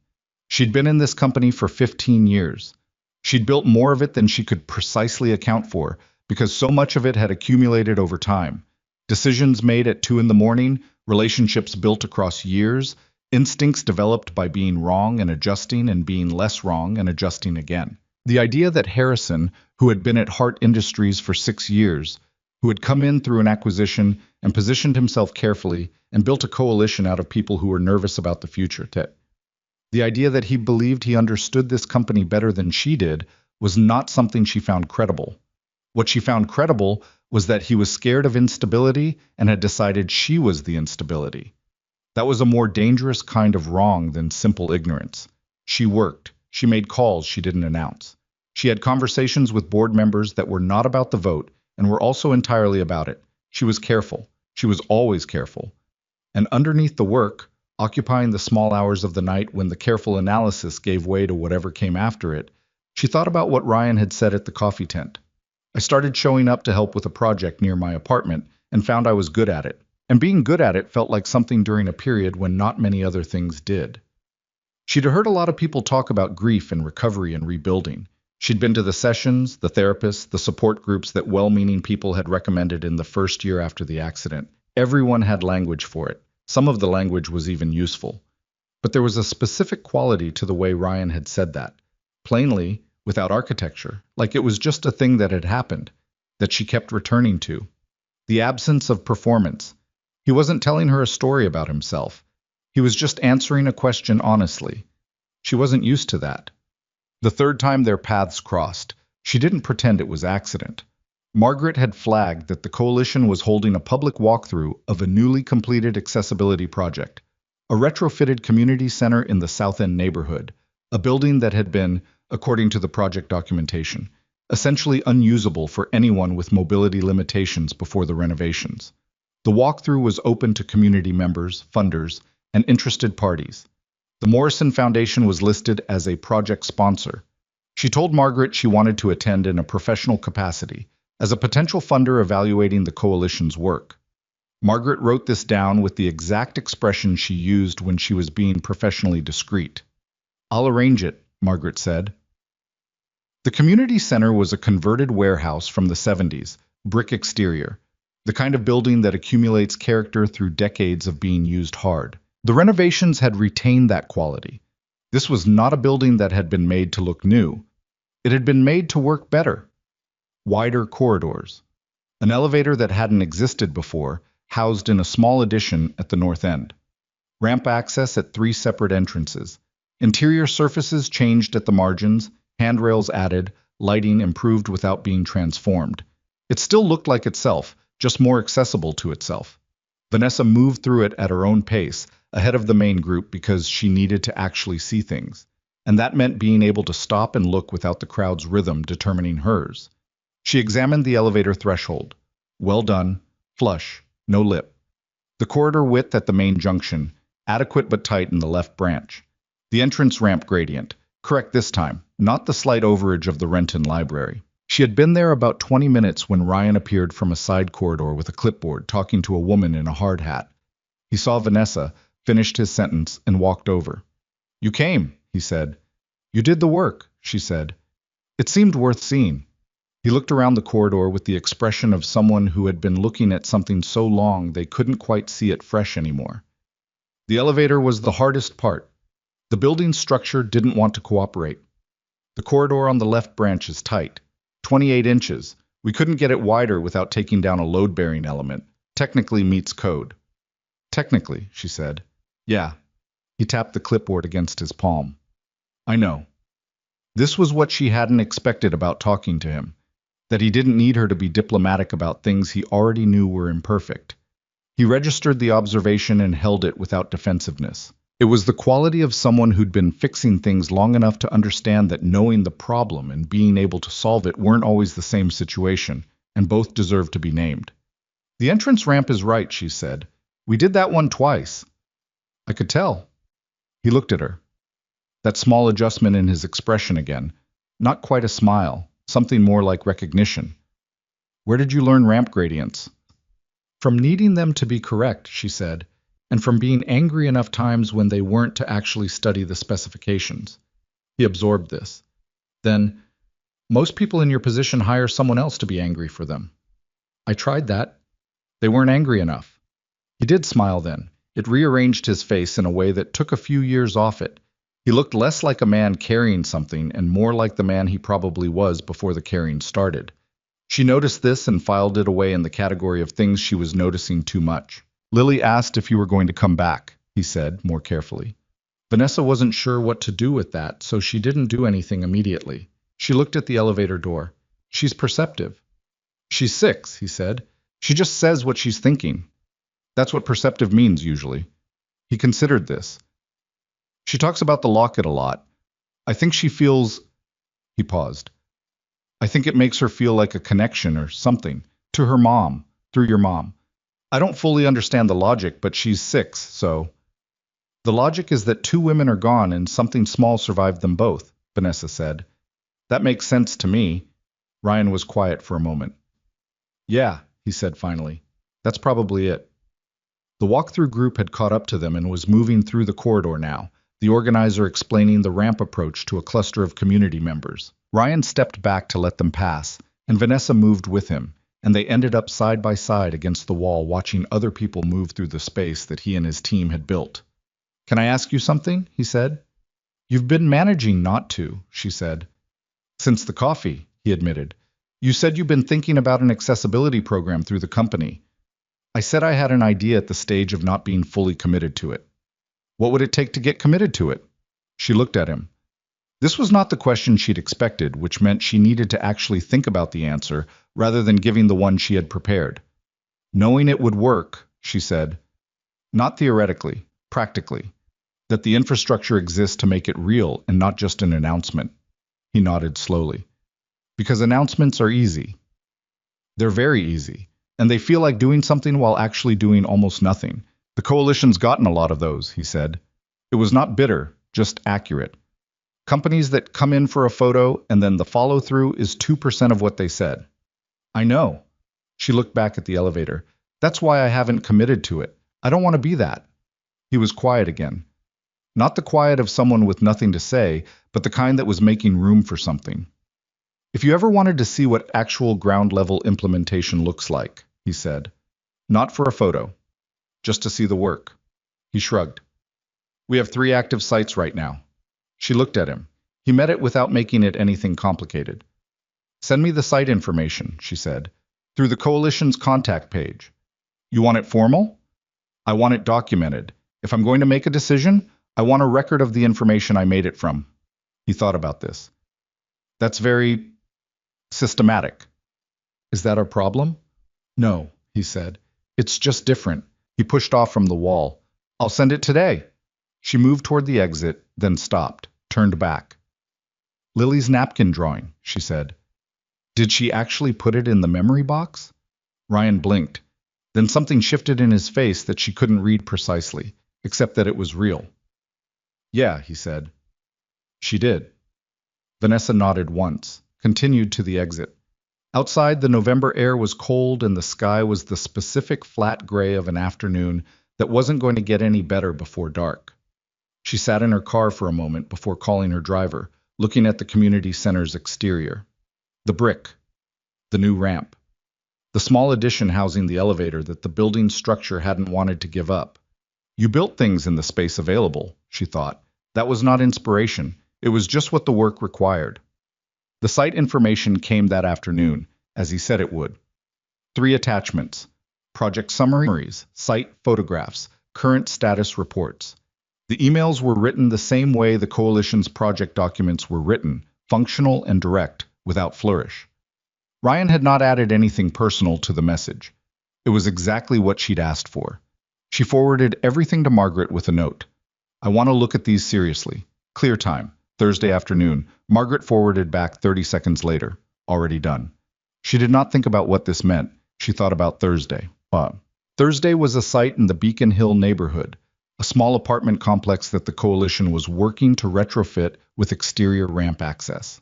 She'd been in this company for 15 years. She'd built more of it than she could precisely account for, because so much of it had accumulated over time. Decisions made at 2 in the morning, relationships built across years, instincts developed by being wrong and adjusting and being less wrong and adjusting again. The idea that Harrison, who had been at Hart Industries for 6 years, who had come in through an acquisition and positioned himself carefully and built a coalition out of people who were nervous about the future, the idea that he believed he understood this company better than she did was not something she found credible. What she found credible was that he was scared of instability and had decided she was the instability. That was a more dangerous kind of wrong than simple ignorance. She worked. She made calls she didn't announce. She had conversations with board members that were not about the vote and were also entirely about it. She was careful. She was always careful. And underneath the work, occupying the small hours of the night when the careful analysis gave way to whatever came after it, she thought about what Ryan had said at the coffee tent. I started showing up to help with a project near my apartment and found I was good at it. And being good at it felt like something during a period when not many other things did. She'd heard a lot of people talk about grief and recovery and rebuilding. She'd been to the sessions, the therapists, the support groups that well-meaning people had recommended in the first year after the accident. Everyone had language for it. Some of the language was even useful. But there was a specific quality to the way Ryan had said that. Plainly, without architecture, like it was just a thing that had happened, that she kept returning to. The absence of performance. He wasn't telling her a story about himself. He was just answering a question honestly. She wasn't used to that. The third time their paths crossed, she didn't pretend it was accident. Margaret had flagged that the coalition was holding a public walkthrough of a newly completed accessibility project, a retrofitted community center in the South End neighborhood, a building that had been, according to the project documentation, essentially unusable for anyone with mobility limitations before the renovations. The walkthrough was open to community members, funders, and interested parties. The Morrison Foundation was listed as a project sponsor. She told Margaret she wanted to attend in a professional capacity, as a potential funder evaluating the coalition's work. Margaret wrote this down with the exact expression she used when she was being professionally discreet. "I'll arrange it," Margaret said. The community center was a converted warehouse from the 70s, brick exterior, the kind of building that accumulates character through decades of being used hard. The renovations had retained that quality. This was not a building that had been made to look new. It had been made to work better. Wider corridors. An elevator that hadn't existed before, housed in a small addition at the north end. Ramp access at 3 separate entrances. Interior surfaces changed at the margins, handrails added, lighting improved without being transformed. It still looked like itself, just more accessible to itself. Vanessa moved through it at her own pace, ahead of the main group because she needed to actually see things. And that meant being able to stop and look without the crowd's rhythm determining hers. She examined the elevator threshold. Well done, flush, no lip. The corridor width at the main junction, adequate but tight in the left branch. The entrance ramp gradient, correct this time, not the slight overage of the Renton Library. She had been there about 20 minutes when Ryan appeared from a side corridor with a clipboard talking to a woman in a hard hat. He saw Vanessa, finished his sentence, and walked over. "You came," he said. "You did the work," she said. It seemed worth seeing. He looked around the corridor with the expression of someone who had been looking at something so long they couldn't quite see it fresh anymore. The elevator was the hardest part. The building's structure didn't want to cooperate. The corridor on the left branch is tight. 28 inches. We couldn't get it wider without taking down a load-bearing element. Technically meets code. "Technically," she said. "Yeah." He tapped the clipboard against his palm. "I know." This was what she hadn't expected about talking to him. That he didn't need her to be diplomatic about things he already knew were imperfect. He registered the observation and held it without defensiveness. It was the quality of someone who'd been fixing things long enough to understand that knowing the problem and being able to solve it weren't always the same situation, and both deserved to be named. "The entrance ramp is right," she said. "We did that one twice." "I could tell." He looked at her. That small adjustment in his expression again. Not quite a smile, something more like recognition. "Where did you learn ramp gradients?" "From needing them to be correct," she said. and from being angry enough times when they weren't to actually study the specifications. He absorbed this. Then, most people in your position hire someone else to be angry for them. I tried that. They weren't angry enough. He did smile then. It rearranged his face in a way that took a few years off it. He looked less like a man carrying something and more like the man he probably was before the carrying started. She noticed this and filed it away in the category of things she was noticing too much. Lily asked if you were going to come back, he said, more carefully. Vanessa wasn't sure what to do with that, so she didn't do anything immediately. She looked at the elevator door. She's perceptive. She's 6, he said. She just says what she's thinking. That's what perceptive means, usually. He considered this. She talks about the locket a lot. I think she feels... He paused. I think it makes her feel like a connection or something, to her mom, through your mom. I don't fully understand the logic, but she's 6, so... The logic is that 2 women are gone and something small survived them both, Vanessa said. That makes sense to me. Ryan was quiet for a moment. Yeah, he said finally. That's probably it. The walkthrough group had caught up to them and was moving through the corridor now, the organizer explaining the ramp approach to a cluster of community members. Ryan stepped back to let them pass, and Vanessa moved with him, and they ended up side by side against the wall watching other people move through the space that he and his team had built. Can I ask you something? He said. You've been managing not to, she said. Since the coffee, he admitted. You said you've been thinking about an accessibility program through the company. I said I had an idea at the stage of not being fully committed to it. What would it take to get committed to it? She looked at him. This was not the question she'd expected, which meant she needed to actually think about the answer rather than giving the one she had prepared. Knowing it would work, she said. Not theoretically, practically. That the infrastructure exists to make it real and not just an announcement. He nodded slowly. Because announcements are easy. They're very easy, and they feel like doing something while actually doing almost nothing. The coalition's gotten a lot of those, he said. It was not bitter, just accurate. Companies that come in for a photo and then the follow-through is 2% of what they said. I know. She looked back at the elevator. That's why I haven't committed to it. I don't want to be that. He was quiet again. Not the quiet of someone with nothing to say, but the kind that was making room for something. If you ever wanted to see what actual ground-level implementation looks like, he said. Not for a photo. Just to see the work. He shrugged. We have 3 active sites right now. She looked at him. He met it without making it anything complicated. Send me the site information, she said, through the coalition's contact page. You want it formal? I want it documented. If I'm going to make a decision, I want a record of the information I made it from. He thought about this. That's very systematic. Is that a problem? No, he said. It's just different. He pushed off from the wall. I'll send it today. She moved toward the exit, then stopped, turned back. Lily's napkin drawing, she said. Did she actually put it in the memory box? Ryan blinked. Then something shifted in his face that she couldn't read precisely, except that it was real. Yeah, he said. She did. Vanessa nodded once, continued to the exit. Outside, the November air was cold and the sky was the specific flat gray of an afternoon that wasn't going to get any better before dark. She sat in her car for a moment before calling her driver, looking at the community center's exterior. The brick. The new ramp. The small addition housing the elevator that the building structure hadn't wanted to give up. You built things in the space available, she thought. That was not inspiration. It was just what the work required. The site information came that afternoon, as he said it would. 3 attachments. Project summaries, site photographs, current status reports. The emails were written the same way the coalition's project documents were written, functional and direct, without flourish. Ryan had not added anything personal to the message. It was exactly what she'd asked for. She forwarded everything to Margaret with a note. I want to look at these seriously. Clear time, Thursday afternoon. Margaret forwarded back 30 seconds later. Already done. She did not think about what this meant. She thought about Thursday. Thursday was a site in the Beacon Hill neighborhood, a small apartment complex that the coalition was working to retrofit with exterior ramp access.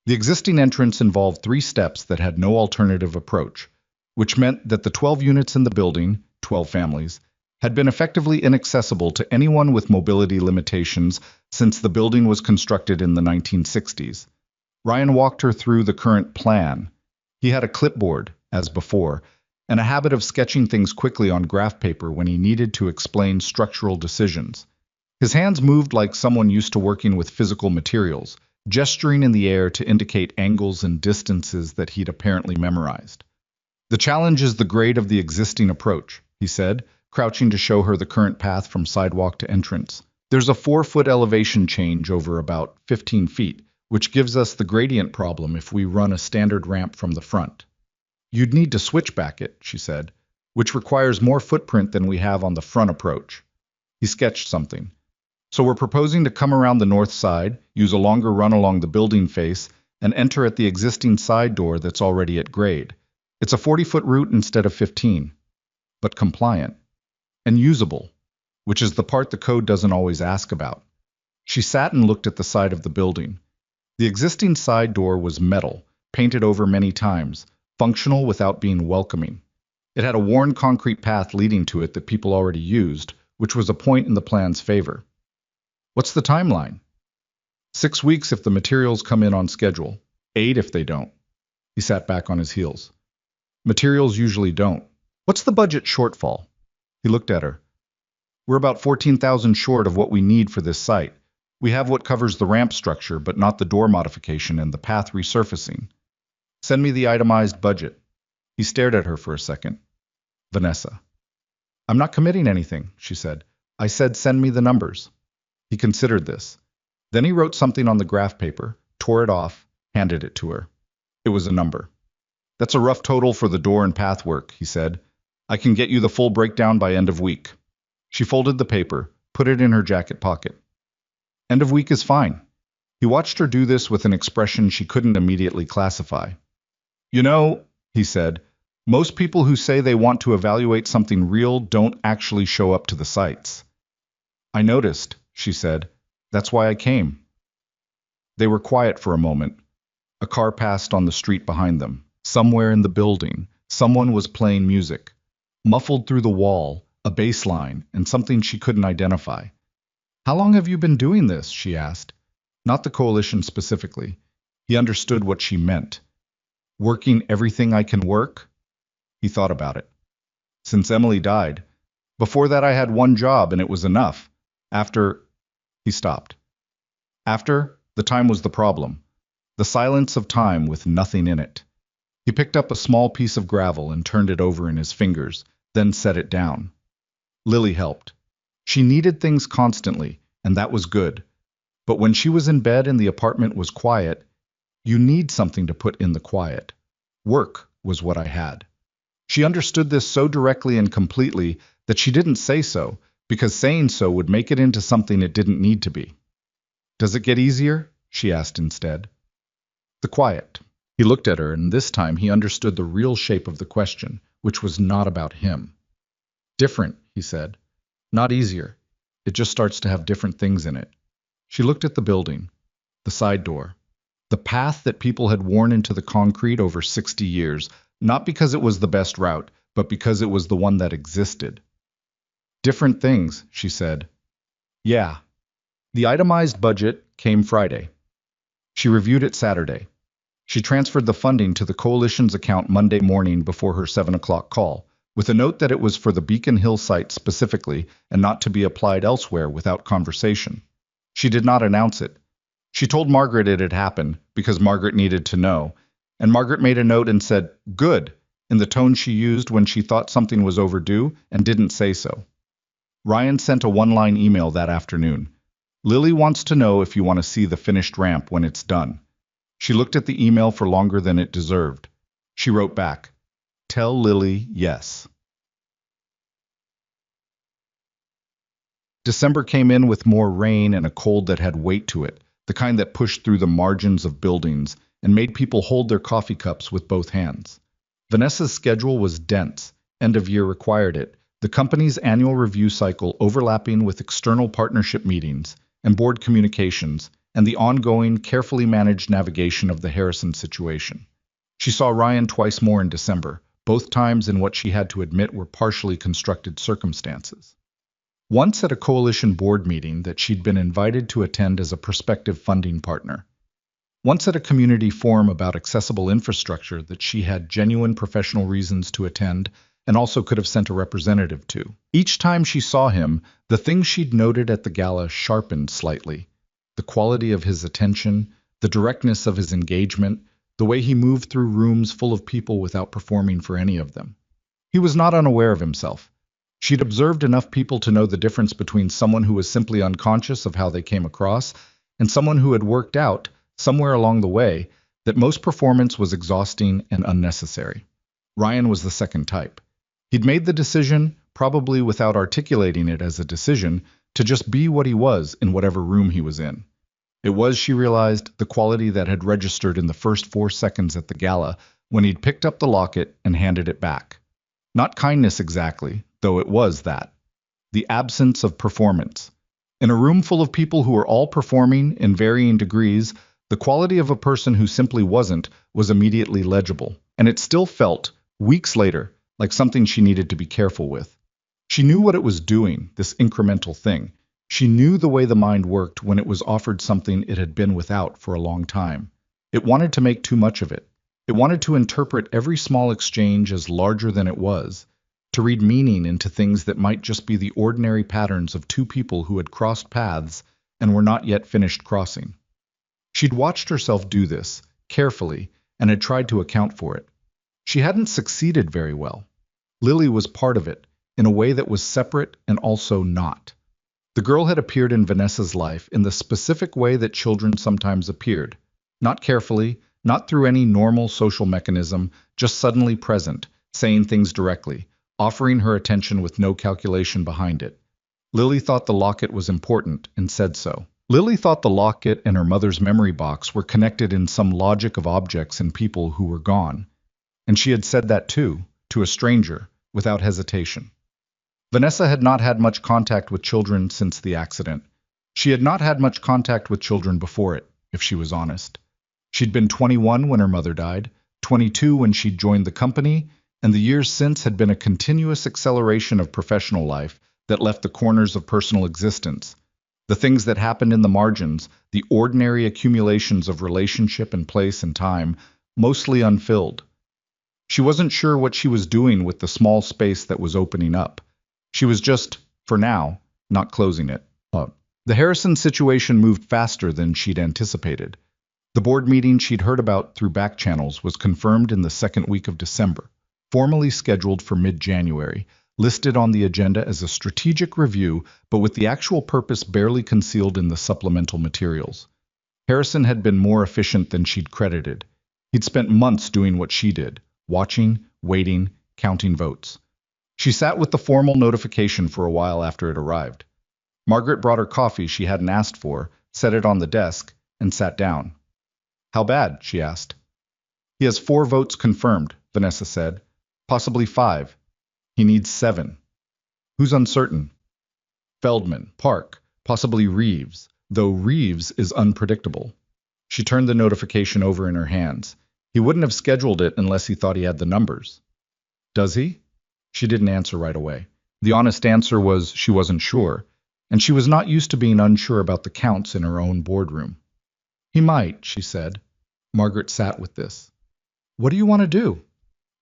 The existing entrance involved 3 steps that had no alternative approach, which meant that the 12 units in the building, 12 families, had been effectively inaccessible to anyone with mobility limitations since the building was constructed in the 1960s. Ryan walked her through the current plan. He had a clipboard, as before, and a habit of sketching things quickly on graph paper when he needed to explain structural decisions. His hands moved like someone used to working with physical materials, gesturing in the air to indicate angles and distances that he'd apparently memorized. "The challenge is the grade of the existing approach," he said, crouching to show her the current path from sidewalk to entrance. "There's a 4-foot elevation change over about 15 feet, which gives us the gradient problem if we run a standard ramp from the front. You'd need to switchback it," she said, "which requires more footprint than we have on the front approach." He sketched something. "So we're proposing to come around the north side, use a longer run along the building face, and enter at the existing side door that's already at grade. It's a 40-foot route instead of 15, but compliant. And usable, which is the part the code doesn't always ask about." She sat and looked at the side of the building. The existing side door was metal, painted over many times, functional without being welcoming. It had a worn concrete path leading to it that people already used, which was a point in the plan's favor. "What's the timeline?" 6 weeks if the materials come in on schedule. 8 if they don't." He sat back on his heels. "Materials usually don't." "What's the budget shortfall?" He looked at her. "We're about 14,000 short of what we need for this site. We have what covers the ramp structure, but not the door modification and the path resurfacing. Send me the itemized budget." He stared at her for a second. "Vanessa." "I'm not committing anything," she said. "I said send me the numbers." He considered this. Then he wrote something on the graph paper, tore it off, handed it to her. It was a number. "That's a rough total for the door and path work," he said. "I can get you the full breakdown by end of week." She folded the paper, put it in her jacket pocket. "End of week is fine." He watched her do this with an expression she couldn't immediately classify. "You know," he said, "most people who say they want to evaluate something real don't actually show up to the sites." "I noticed," she said. "That's why I came." They were quiet for a moment. A car passed on the street behind them. Somewhere in the building, someone was playing music. Muffled through the wall, a bass line, and something she couldn't identify. "How long have you been doing this?" she asked. Not the coalition specifically. He understood what she meant. "Working everything I can work?" He thought about it. "Since Emily died. Before that I had one job and it was enough. After—" He stopped. "After, the time was the problem. The silence of time with nothing in it." He picked up a small piece of gravel and turned it over in his fingers, then set it down. Lily helped. She needed things constantly, and that was good. But when she was in bed and the apartment was quiet, you need something to put in the quiet. Work was what I had. She understood this so directly and completely that she didn't say so, because saying so would make it into something it didn't need to be. "Does it get easier?" she asked instead. "The quiet." He looked at her, and this time he understood the real shape of the question, which was not about him. "Different," he said. "Not easier. It just starts to have different things in it." She looked at the building, the side door, the path that people had worn into the concrete over 60 years, not because it was the best route, but because it was the one that existed. "Different things," she said. "Yeah." The itemized budget came Friday. She reviewed it Saturday. She transferred the funding to the coalition's account Monday morning before her 7 o'clock call, with a note that it was for the Beacon Hill site specifically and not to be applied elsewhere without conversation. She did not announce it. She told Margaret it had happened because Margaret needed to know, and Margaret made a note and said, "Good," in the tone she used when she thought something was overdue and didn't say so. Ryan sent a one-line email that afternoon. "Lily wants to know if you want to see the finished ramp when it's done." She looked at the email for longer than it deserved. She wrote back, "Tell Lily yes." December came in with more rain and a cold that had weight to it, the kind that pushed through the margins of buildings and made people hold their coffee cups with both hands. Vanessa's schedule was dense. End of year required it. The company's annual review cycle overlapping with external partnership meetings and board communications and the ongoing, carefully managed navigation of the Harrison situation. She saw Ryan twice more in December, both times in what she had to admit were partially constructed circumstances. Once at a coalition board meeting that she'd been invited to attend as a prospective funding partner. Once at a community forum about accessible infrastructure that she had genuine professional reasons to attend and also could have sent a representative to. Each time she saw him, the things she'd noted at the gala sharpened slightly. The quality of his attention, the directness of his engagement, the way he moved through rooms full of people without performing for any of them. He was not unaware of himself. She'd observed enough people to know the difference between someone who was simply unconscious of how they came across and someone who had worked out, somewhere along the way, that most performance was exhausting and unnecessary. Ryan was the second type. He'd made the decision, probably without articulating it as a decision, to just be what he was in whatever room he was in. It was, she realized, the quality that had registered in the first 4 seconds at the gala when he'd picked up the locket and handed it back. Not kindness exactly, though it was that. The absence of performance. In a room full of people who were all performing in varying degrees, the quality of a person who simply wasn't was immediately legible, and it still felt, weeks later, like something she needed to be careful with. She knew what it was doing, this incremental thing. She knew the way the mind worked when it was offered something it had been without for a long time. It wanted to make too much of it. It wanted to interpret every small exchange as larger than it was, to read meaning into things that might just be the ordinary patterns of two people who had crossed paths and were not yet finished crossing. She'd watched herself do this, carefully, and had tried to account for it. She hadn't succeeded very well. Lily was part of it, in a way that was separate and also not. The girl had appeared in Vanessa's life in the specific way that children sometimes appeared, not carefully, not through any normal social mechanism, just suddenly present, saying things directly, offering her attention with no calculation behind it. Lily thought the locket was important and said so. Lily thought the locket and her mother's memory box were connected in some logic of objects and people who were gone. And she had said that too, to a stranger, without hesitation. Vanessa had not had much contact with children since the accident. She had not had much contact with children before it, if she was honest. She'd been 21 when her mother died, 22 when she'd joined the company, and the years since had been a continuous acceleration of professional life that left the corners of personal existence, the things that happened in the margins, the ordinary accumulations of relationship and place and time, mostly unfilled. She wasn't sure what she was doing with the small space that was opening up. She was just, for now, not closing it up. The Harrison situation moved faster than she'd anticipated. The board meeting she'd heard about through back channels was confirmed in the second week of December, formally scheduled for mid-January, listed on the agenda as a strategic review, but with the actual purpose barely concealed in the supplemental materials. Harrison had been more efficient than she'd credited. He'd spent months doing what she did, watching, waiting, counting votes. She sat with the formal notification for a while after it arrived. Margaret brought her coffee she hadn't asked for, set it on the desk, and sat down. "How bad?" she asked. "He has 4 votes confirmed," Vanessa said. "Possibly 5. He needs 7. "Who's uncertain?" "Feldman, Park, possibly Reeves, though Reeves is unpredictable." She turned the notification over in her hands. He wouldn't have scheduled it unless he thought he had the numbers. "Does he?" She didn't answer right away. The honest answer was she wasn't sure, and she was not used to being unsure about the counts in her own boardroom. "He might," she said. Margaret sat with this. "What do you want to do?"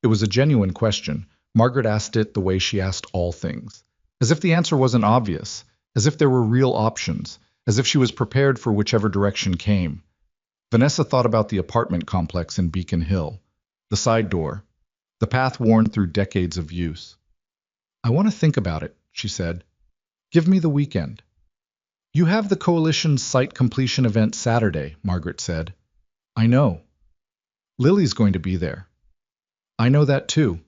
It was a genuine question. Margaret asked it the way she asked all things, as if the answer wasn't obvious, as if there were real options, as if she was prepared for whichever direction came. Vanessa thought about the apartment complex in Beacon Hill, the side door, the path worn through decades of use. "I want to think about it," she said. "Give me the weekend." "You have the Coalition's site completion event Saturday," Margaret said. "I know. Lily's going to be there." "I know that too."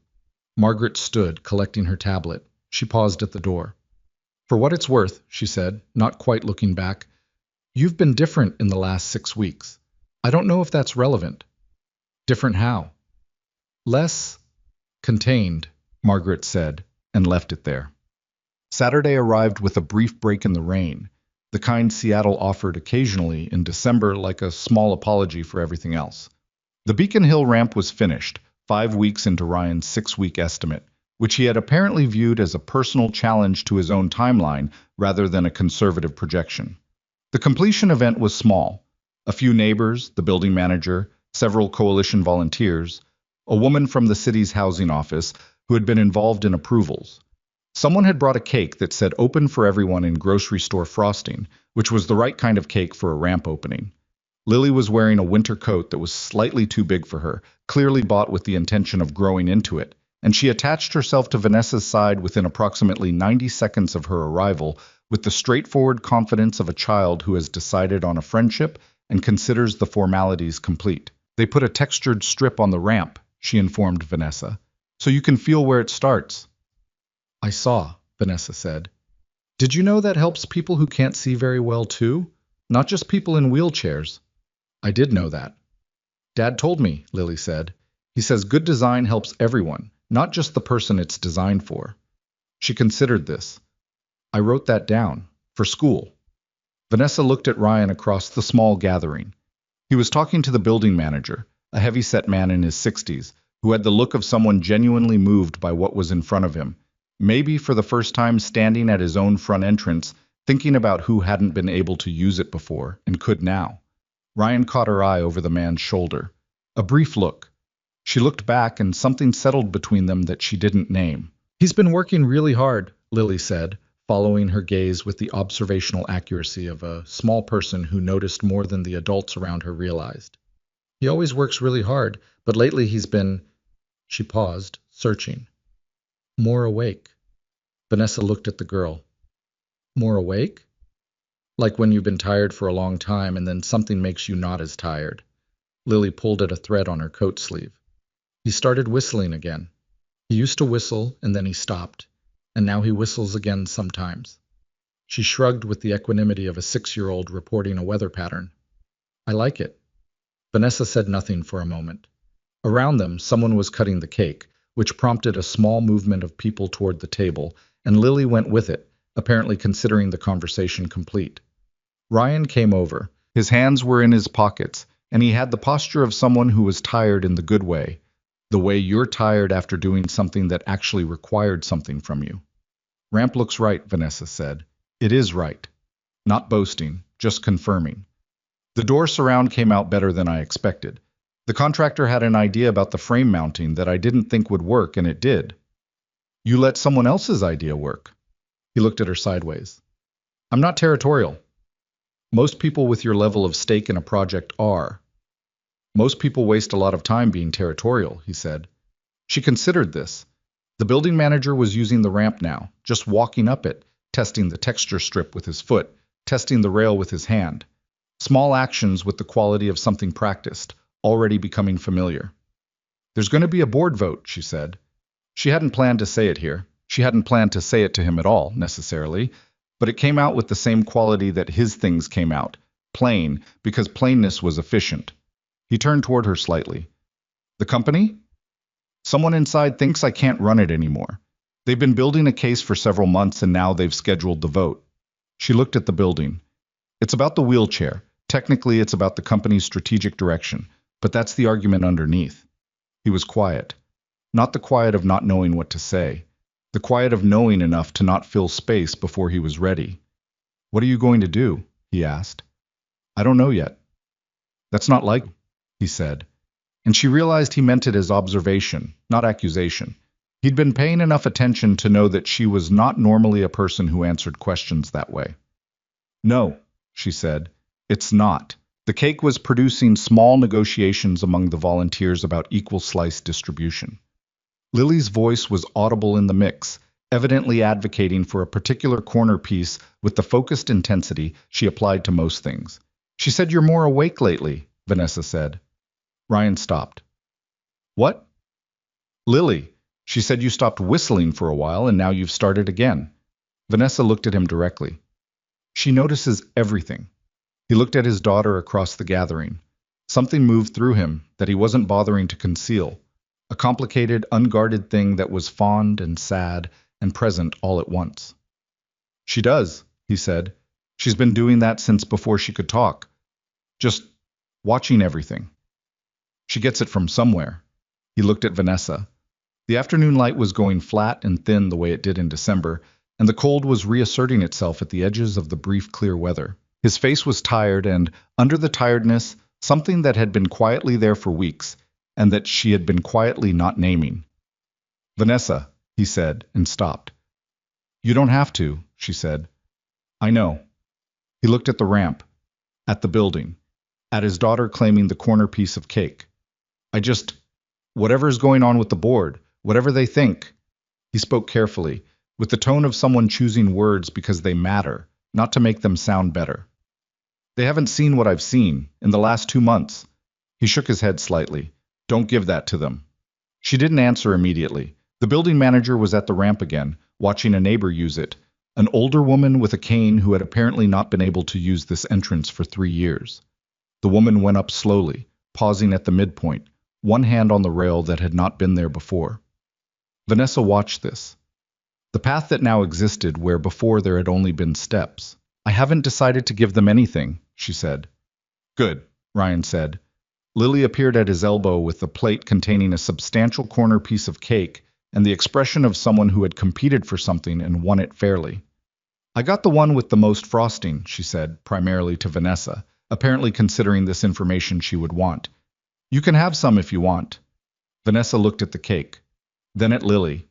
Margaret stood, collecting her tablet. She paused at the door. "For what it's worth," she said, not quite looking back, "you've been different in the last 6 weeks. I don't know if that's relevant." "Different how?" "Less contained," Margaret said, and left it there. Saturday arrived with a brief break in the rain, the kind Seattle offered occasionally in December like a small apology for everything else. The Beacon Hill ramp was finished, 5 weeks into Ryan's 6-week estimate, which he had apparently viewed as a personal challenge to his own timeline rather than a conservative projection. The completion event was small. A few neighbors, the building manager, several coalition volunteers, a woman from the city's housing office who had been involved in approvals. Someone had brought a cake that said open for everyone in grocery store frosting, which was the right kind of cake for a ramp opening. Lily was wearing a winter coat that was slightly too big for her, clearly bought with the intention of growing into it, and she attached herself to Vanessa's side within approximately 90 seconds of her arrival with the straightforward confidence of a child who has decided on a friendship and considers the formalities complete. They put a textured strip on the ramp, she informed Vanessa, so you can feel where it starts. I saw, Vanessa said. Did you know that helps people who can't see very well too? Not just people in wheelchairs. I did know that. Dad told me, Lily said. He says good design helps everyone, not just the person it's designed for. She considered this. I wrote that down. For school. Vanessa looked at Ryan across the small gathering. He was talking to the building manager, a heavy-set man in his 60s, who had the look of someone genuinely moved by what was in front of him, maybe for the first time standing at his own front entrance, thinking about who hadn't been able to use it before and could now. Ryan caught her eye over the man's shoulder. A brief look. She looked back and something settled between them that she didn't name. He's been working really hard, Lily said, following her gaze with the observational accuracy of a small person who noticed more than the adults around her realized. He always works really hard, but lately he's been... She paused, searching. More awake. Vanessa looked at the girl. More awake? Like when you've been tired for a long time and then something makes you not as tired. Lily pulled at a thread on her coat sleeve. He started whistling again. He used to whistle and then he stopped, and now he whistles again sometimes. She shrugged with the equanimity of a 6-year-old reporting a weather pattern. I like it. Vanessa said nothing for a moment. Around them, someone was cutting the cake, which prompted a small movement of people toward the table, and Lily went with it, apparently considering the conversation complete. Ryan came over. His hands were in his pockets, and he had the posture of someone who was tired in the good way, the way you're tired after doing something that actually required something from you. Ramp looks right, Vanessa said. It is right. Not boasting, just confirming. The door surround came out better than I expected. The contractor had an idea about the frame mounting that I didn't think would work, and it did. You let someone else's idea work. He looked at her sideways. I'm not territorial. Most people with your level of stake in a project are. Most people waste a lot of time being territorial, he said. She considered this. The building manager was using the ramp now, just walking up it, testing the texture strip with his foot, testing the rail with his hand. Small actions with the quality of something practiced, already becoming familiar. There's going to be a board vote, she said. She hadn't planned to say it here. She hadn't planned to say it to him at all, necessarily, but it came out with the same quality that his things came out, plain, because plainness was efficient. He turned toward her slightly. The company? Someone inside thinks I can't run it anymore. They've been building a case for several months and now they've scheduled the vote. She looked at the building. It's about the wheelchair. Technically, it's about the company's strategic direction, but that's the argument underneath. He was quiet. Not the quiet of not knowing what to say. The quiet of knowing enough to not fill space before he was ready. What are you going to do? He asked. I don't know yet. That's not like, he said. And she realized he meant it as observation, not accusation. He'd been paying enough attention to know that she was not normally a person who answered questions that way. No, she said, it's not. The cake was producing small negotiations among the volunteers about equal slice distribution. Lily's voice was audible in the mix, evidently advocating for a particular corner piece with the focused intensity she applied to most things. She said, "You're more awake lately," Vanessa said. Ryan stopped. What? Lily, she said you stopped whistling for a while and now you've started again. Vanessa looked at him directly. She notices everything. He looked at his daughter across the gathering. Something moved through him that he wasn't bothering to conceal. A complicated, unguarded thing that was fond and sad and present all at once. She does, he said. She's been doing that since before she could talk. Just watching everything. She gets it from somewhere. He looked at Vanessa. The afternoon light was going flat and thin the way it did in December, and the cold was reasserting itself at the edges of the brief clear weather. His face was tired, and under the tiredness, something that had been quietly there for weeks, and that she had been quietly not naming. "Vanessa," he said, and stopped. "You don't have to," she said. "I know." He looked at the ramp, at the building, at his daughter claiming the corner piece of cake. Whatever's going on with the board, whatever they think." He spoke carefully, with the tone of someone choosing words because they matter, not to make them sound better. "They haven't seen what I've seen in the last 2 months." He shook his head slightly. "Don't give that to them." She didn't answer immediately. The building manager was at the ramp again, watching a neighbor use it, an older woman with a cane who had apparently not been able to use this entrance for 3 years. The woman went up slowly, pausing at the midpoint, one hand on the rail that had not been there before. Vanessa watched this. The path that now existed where before there had only been steps. "I haven't decided to give them anything," she said. "Good," Ryan said. Lily appeared at his elbow with a plate containing a substantial corner piece of cake and the expression of someone who had competed for something and won it fairly. "I got the one with the most frosting," she said, primarily to Vanessa, apparently considering this information she would want. "You can have some if you want." Vanessa looked at the cake, then at Lily.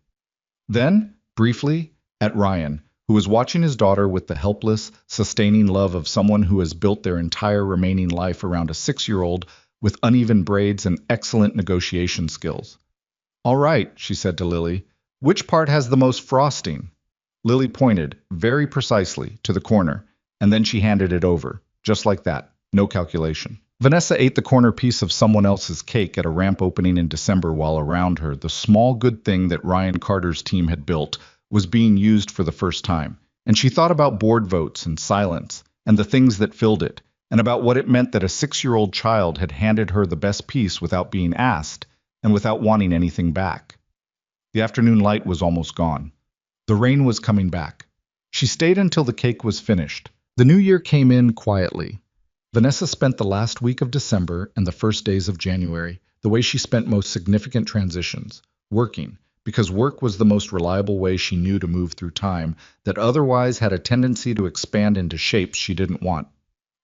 Then, briefly, at Ryan, who was watching his daughter with the helpless, sustaining love of someone who has built their entire remaining life around a 6-year-old with uneven braids and excellent negotiation skills. "All right," she said to Lily. "Which part has the most frosting?" Lily pointed, very precisely, to the corner, and then she handed it over, just like that, no calculation. Vanessa ate the corner piece of someone else's cake at a ramp opening in December while around her the small good thing that Ryan Carter's team had built was being used for the first time, and she thought about board votes and silence, and the things that filled it, and about what it meant that a 6-year-old child had handed her the best piece without being asked, and without wanting anything back. The afternoon light was almost gone. The rain was coming back. She stayed until the cake was finished. The new year came in quietly. Vanessa spent the last week of December and the first days of January the way she spent most significant transitions, working, because work was the most reliable way she knew to move through time that otherwise had a tendency to expand into shapes she didn't want.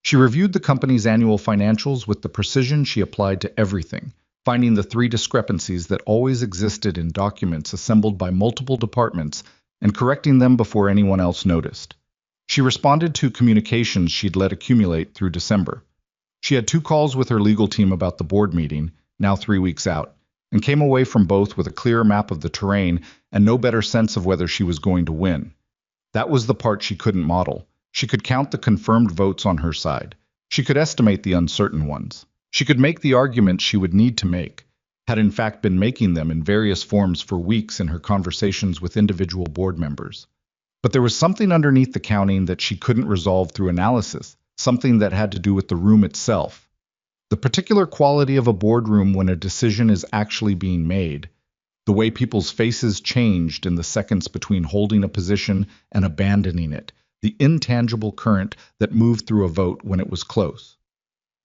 She reviewed the company's annual financials with the precision she applied to everything, finding the 3 discrepancies that always existed in documents assembled by multiple departments and correcting them before anyone else noticed. She responded to communications she'd let accumulate through December. She had 2 calls with her legal team about the board meeting, now 3 weeks out, and came away from both with a clearer map of the terrain and no better sense of whether she was going to win. That was the part she couldn't model. She could count the confirmed votes on her side. She could estimate the uncertain ones. She could make the arguments she would need to make, had in fact been making them in various forms for weeks in her conversations with individual board members. But there was something underneath the counting that she couldn't resolve through analysis, something that had to do with the room itself. The particular quality of a boardroom when a decision is actually being made, the way people's faces changed in the seconds between holding a position and abandoning it, the intangible current that moved through a vote when it was close.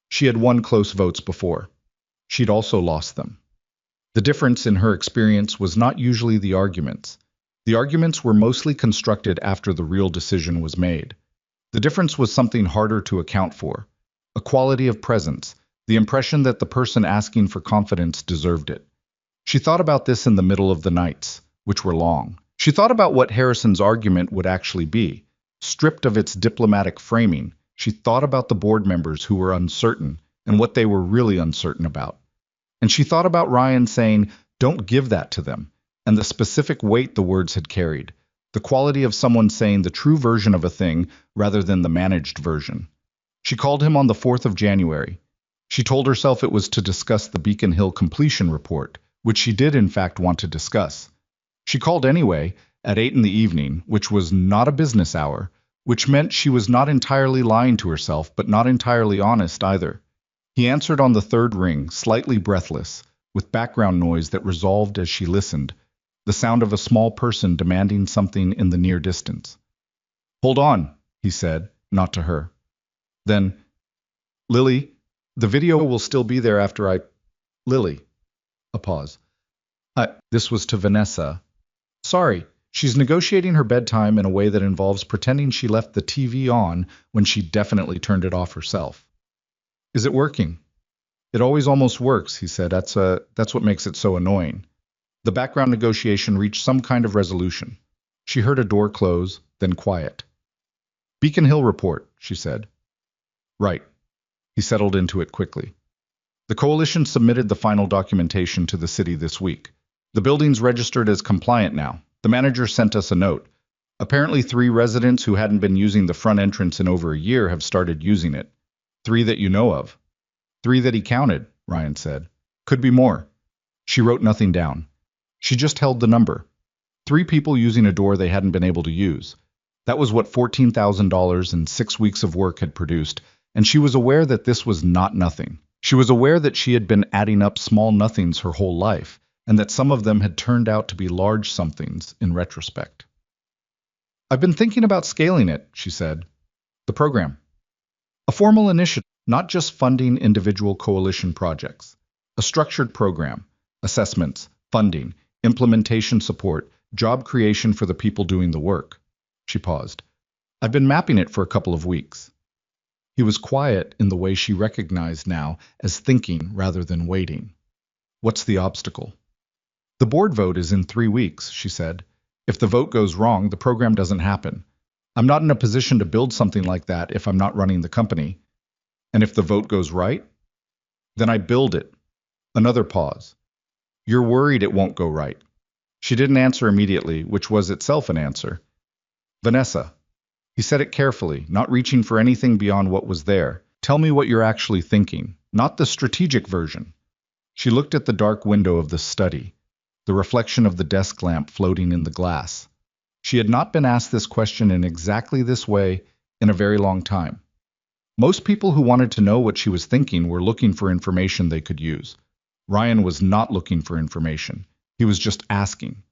She had won close votes before. She'd also lost them. The difference in her experience was not usually the arguments. The arguments were mostly constructed after the real decision was made. The difference was something harder to account for, a quality of presence, the impression that the person asking for confidence deserved it. She thought about this in the middle of the nights, which were long. She thought about what Harrison's argument would actually be. Stripped of its diplomatic framing, she thought about the board members who were uncertain and what they were really uncertain about. And she thought about Ryan saying, "Don't give that to them," and the specific weight the words had carried, the quality of someone saying the true version of a thing rather than the managed version. She called him on the 4th of January. She told herself it was to discuss the Beacon Hill completion report, which she did in fact want to discuss. She called anyway, at 8 in the evening, which was not a business hour, which meant she was not entirely lying to herself, but not entirely honest either. He answered on the 3rd ring, slightly breathless, with background noise that resolved as she listened, the sound of a small person demanding something in the near distance. "Hold on," he said, not to her. Then, "Lily, the video will still be there after I—" Lily. A pause. This was to Vanessa. Sorry, she's negotiating her bedtime in a way that involves pretending she left the TV on when she definitely turned it off herself. Is it working? It always almost works, he said. That's what makes it so annoying. The background negotiation reached some kind of resolution. She heard a door close, then quiet. Beacon Hill report, she said. Right. He settled into it quickly. The coalition submitted the final documentation to the city this week. The building's registered as compliant now. The manager sent us a note. Apparently 3 residents who hadn't been using the front entrance in over a year have started using it. 3 that you know of. 3 that he counted, Ryan said. Could be more. She wrote nothing down. She just held the number. 3 people using a door they hadn't been able to use. That was what $14,000 and 6 weeks of work had produced, and she was aware that this was not nothing. She was aware that she had been adding up small nothings her whole life, and that some of them had turned out to be large somethings in retrospect. I've been thinking about scaling it, she said. The program. A formal initiative, not just funding individual coalition projects. A structured program. Assessments, funding, implementation support, job creation for the people doing the work. She paused. I've been mapping it for a couple of weeks. He was quiet in the way she recognized now as thinking rather than waiting. What's the obstacle? The board vote is in 3 weeks, she said. If the vote goes wrong, the program doesn't happen. I'm not in a position to build something like that if I'm not running the company. And if the vote goes right, then I build it. Another pause. You're worried it won't go right. She didn't answer immediately, which was itself an answer. Vanessa. He said it carefully, not reaching for anything beyond what was there. Tell me what you're actually thinking, not the strategic version. She looked at the dark window of the study, the reflection of the desk lamp floating in the glass. She had not been asked this question in exactly this way in a very long time. Most people who wanted to know what she was thinking were looking for information they could use. Ryan was not looking for information. He was just asking.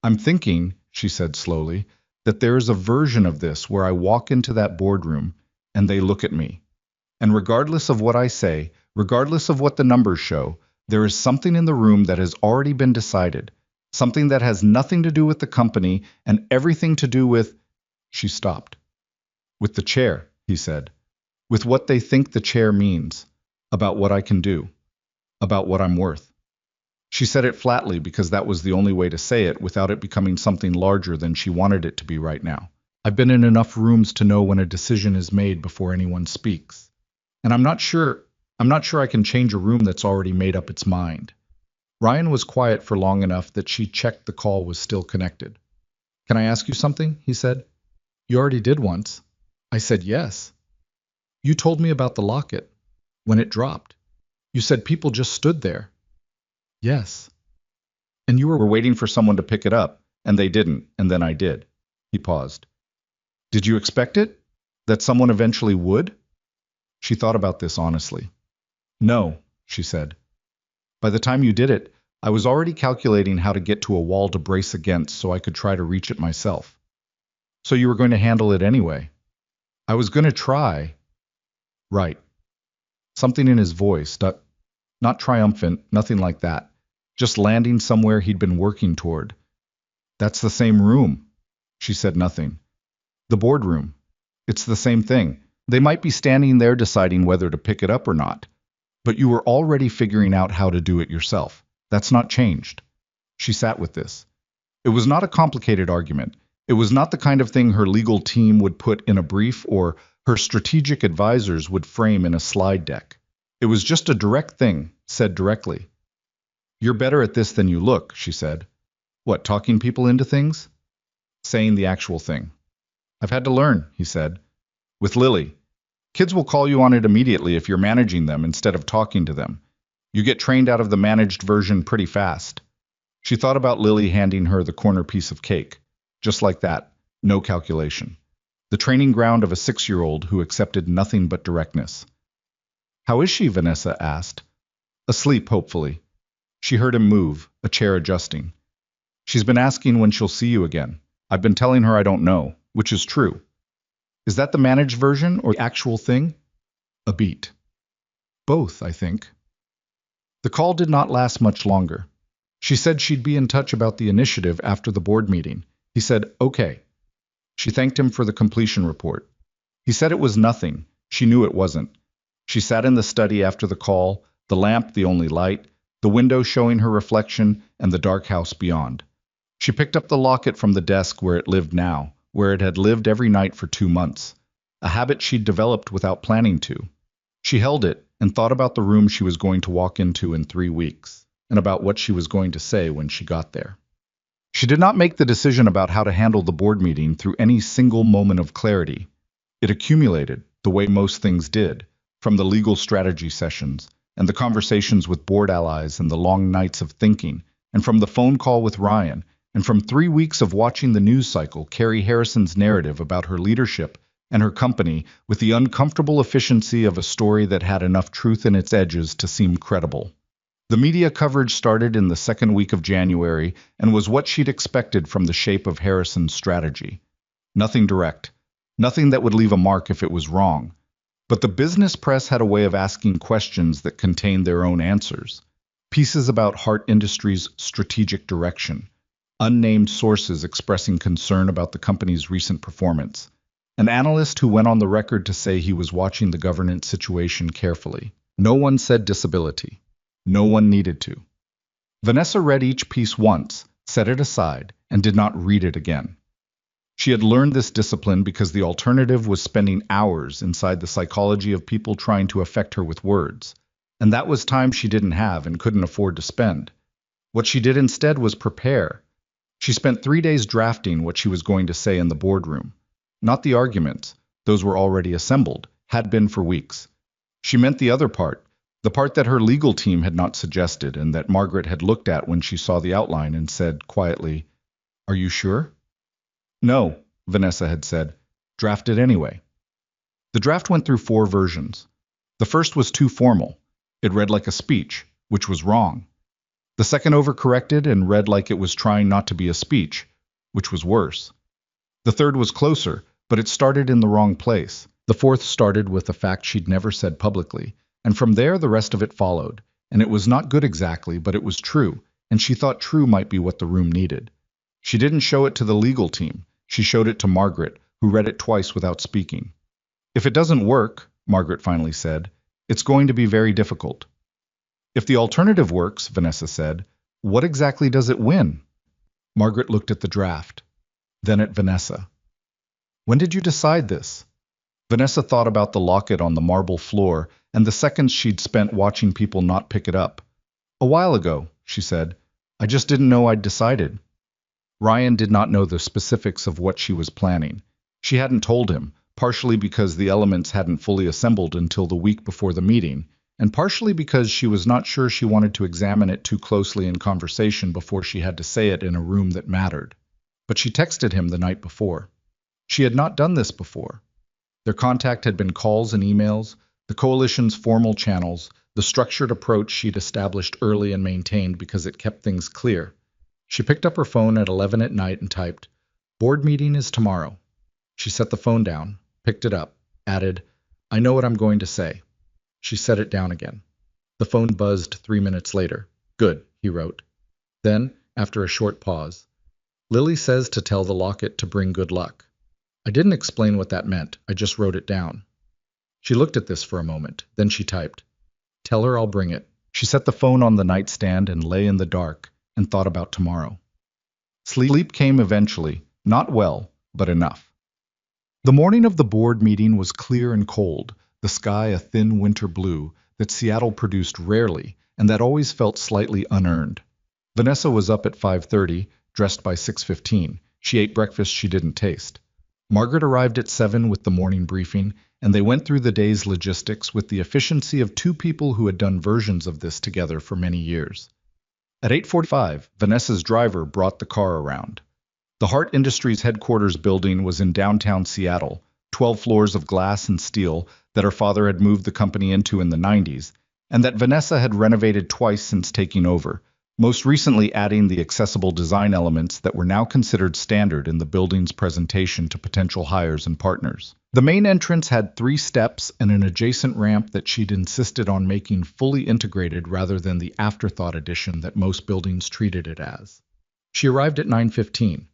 I'm thinking, she said slowly, that there is a version of this where I walk into that boardroom and they look at me. And regardless of what I say, regardless of what the numbers show, there is something in the room that has already been decided, something that has nothing to do with the company and everything to do with... She stopped. With the chair, he said. With what they think the chair means, about what I can do, about what I'm worth. She said it flatly because that was the only way to say it without it becoming something larger than she wanted it to be right now. I've been in enough rooms to know when a decision is made before anyone speaks. And I'm not sure I can change a room that's already made up its mind. Ryan was quiet for long enough that she checked the call was still connected. Can I ask you something? He said. You already did once. I said yes. You told me about the locket when it dropped. You said people just stood there. Yes. And you were waiting for someone to pick it up, and they didn't, and then I did. He paused. Did you expect it? That someone eventually would? She thought about this honestly. No, she said. By the time you did it, I was already calculating how to get to a wall to brace against so I could try to reach it myself. So you were going to handle it anyway? I was going to try. Right. Something in his voice, not triumphant, nothing like that. Just landing somewhere he'd been working toward. That's the same room. She said nothing. The boardroom. It's the same thing. They might be standing there deciding whether to pick it up or not. But you were already figuring out how to do it yourself. That's not changed. She sat with this. It was not a complicated argument. It was not the kind of thing her legal team would put in a brief or her strategic advisors would frame in a slide deck. It was just a direct thing, said directly. You're better at this than you look, she said. What, talking people into things? Saying the actual thing. I've had to learn, he said. With Lily. Kids will call you on it immediately if you're managing them instead of talking to them. You get trained out of the managed version pretty fast. She thought about Lily handing her the corner piece of cake. Just like that, no calculation. The training ground of a 6-year-old who accepted nothing but directness. How is she? Vanessa asked. Asleep, hopefully. She heard him move, a chair adjusting. She's been asking when she'll see you again. I've been telling her I don't know, which is true. Is that the managed version or the actual thing? A beat. Both, I think. The call did not last much longer. She said she'd be in touch about the initiative after the board meeting. He said, okay. She thanked him for the completion report. He said it was nothing. She knew it wasn't. She sat in the study after the call, the lamp the only light, the window showing her reflection, and the dark house beyond. She picked up the locket from the desk where it lived now, where it had lived every night for 2 months, a habit she'd developed without planning to. She held it and thought about the room she was going to walk into in 3 weeks, and about what she was going to say when she got there. She did not make the decision about how to handle the board meeting through any single moment of clarity. It accumulated, the way most things did, from the legal strategy sessions, and the conversations with board allies and the long nights of thinking, and from the phone call with Ryan, and from 3 weeks of watching the news cycle carry Harrison's narrative about her leadership and her company with the uncomfortable efficiency of a story that had enough truth in its edges to seem credible. The media coverage started in the second week of January and was what she'd expected from the shape of Harrison's strategy. Nothing direct, nothing that would leave a mark if it was wrong. But the business press had a way of asking questions that contained their own answers. Pieces about Hart Industries' strategic direction, unnamed sources expressing concern about the company's recent performance, an analyst who went on the record to say he was watching the governance situation carefully. No one said disability. No one needed to. Vanessa read each piece once, set it aside, and did not read it again. She had learned this discipline because the alternative was spending hours inside the psychology of people trying to affect her with words, and that was time she didn't have and couldn't afford to spend. What she did instead was prepare. She spent 3 days drafting what she was going to say in the boardroom. Not the arguments, those were already assembled, had been for weeks. She meant the other part, the part that her legal team had not suggested and that Margaret had looked at when she saw the outline and said quietly, "Are you sure?" "No," Vanessa had said. "Draft it anyway." The draft went through 4 versions. The first was too formal. It read like a speech, which was wrong. The second overcorrected and read like it was trying not to be a speech, which was worse. The third was closer, but it started in the wrong place. The fourth started with a fact she'd never said publicly, and from there the rest of it followed. And it was not good exactly, but it was true, and she thought true might be what the room needed. She didn't show it to the legal team. She showed it to Margaret, who read it twice without speaking. "If it doesn't work," Margaret finally said, "it's going to be very difficult." "If the alternative works," Vanessa said, "what exactly does it win?" Margaret looked at the draft, then at Vanessa. "When did you decide this?" Vanessa thought about the locket on the marble floor and the seconds she'd spent watching people not pick it up. "A while ago," she said. "I just didn't know I'd decided." Ryan did not know the specifics of what she was planning. She hadn't told him, partially because the elements hadn't fully assembled until the week before the meeting, and partially because she was not sure she wanted to examine it too closely in conversation before she had to say it in a room that mattered. But she texted him the night before. She had not done this before. Their contact had been calls and emails, the coalition's formal channels, the structured approach she'd established early and maintained because it kept things clear. She picked up her phone at 11 at night and typed, "Board meeting is tomorrow." She set the phone down, picked it up, added, "I know what I'm going to say." She set it down again. The phone buzzed 3 minutes later. "Good," he wrote. Then, after a short pause, "Lily says to tell the Locket to bring good luck." I didn't explain what that meant. I just wrote it down. She looked at this for a moment. Then she typed, "Tell her I'll bring it." She set the phone on the nightstand and lay in the dark and thought about tomorrow. Sleep came eventually, not well, but enough. The morning of the board meeting was clear and cold, the sky a thin winter blue that Seattle produced rarely and that always felt slightly unearned. Vanessa was up at 5:30, dressed by 6:15. She ate breakfast she didn't taste. Margaret arrived at 7 with the morning briefing, and they went through the day's logistics with the efficiency of 2 people who had done versions of this together for many years. At 8:45, Vanessa's driver brought the car around. The Hart Industries headquarters building was in downtown Seattle, 12 floors of glass and steel that her father had moved the company into in the 90s, and that Vanessa had renovated twice since taking over, most recently adding the accessible design elements that were now considered standard in the building's presentation to potential hires and partners. The main entrance had 3 steps and an adjacent ramp that she'd insisted on making fully integrated rather than the afterthought edition that most buildings treated it as. She arrived at 9:15.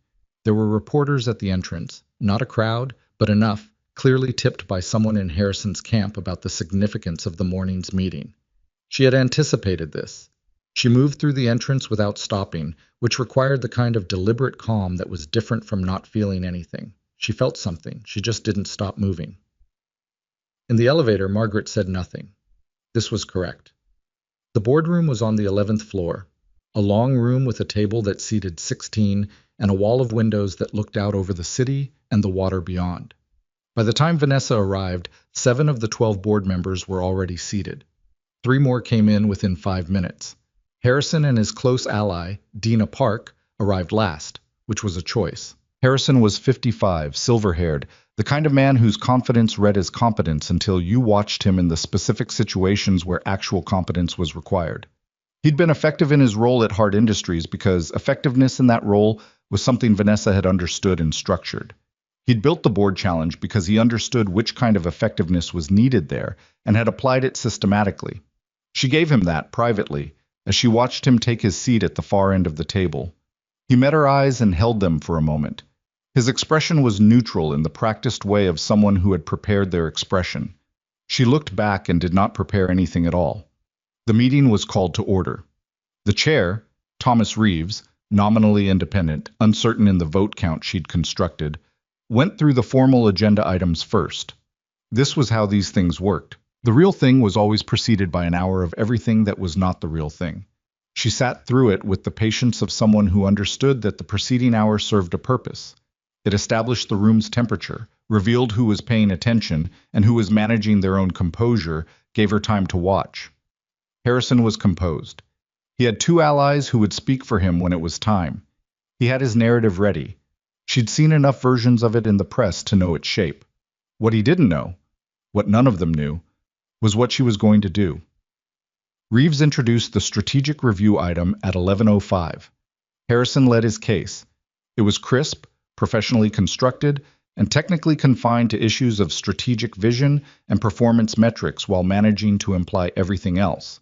There were reporters at the entrance, not a crowd, but enough, clearly tipped by someone in Harrison's camp about the significance of the morning's meeting. She had anticipated this. She moved through the entrance without stopping, which required the kind of deliberate calm that was different from not feeling anything. She felt something, she just didn't stop moving. In the elevator, Margaret said nothing. This was correct. The boardroom was on the 11th floor, a long room with a table that seated 16 and a wall of windows that looked out over the city and the water beyond. By the time Vanessa arrived, 7 of the 12 board members were already seated. 3 more came in within 5 minutes. Harrison and his close ally, Dina Park, arrived last, which was a choice. Harrison was 55, silver-haired, the kind of man whose confidence read as competence until you watched him in the specific situations where actual competence was required. He'd been effective in his role at Hard Industries because effectiveness in that role was something Vanessa had understood and structured. He'd built the board challenge because he understood which kind of effectiveness was needed there and had applied it systematically. She gave him that privately as she watched him take his seat at the far end of the table. He met her eyes and held them for a moment. His expression was neutral in the practiced way of someone who had prepared their expression. She looked back and did not prepare anything at all. The meeting was called to order. The chair, Thomas Reeves, nominally independent, uncertain in the vote count she'd constructed, went through the formal agenda items first. This was how these things worked. The real thing was always preceded by an hour of everything that was not the real thing. She sat through it with the patience of someone who understood that the preceding hour served a purpose. It established the room's temperature, revealed who was paying attention and who was managing their own composure, gave her time to watch. Harrison was composed. He had 2 allies who would speak for him when it was time. He had his narrative ready. She'd seen enough versions of it in the press to know its shape. What he didn't know, what none of them knew, was what she was going to do. Reeves introduced the strategic review item at 11:05. Harrison led his case. It was crisp, professionally constructed, and technically confined to issues of strategic vision and performance metrics while managing to imply everything else.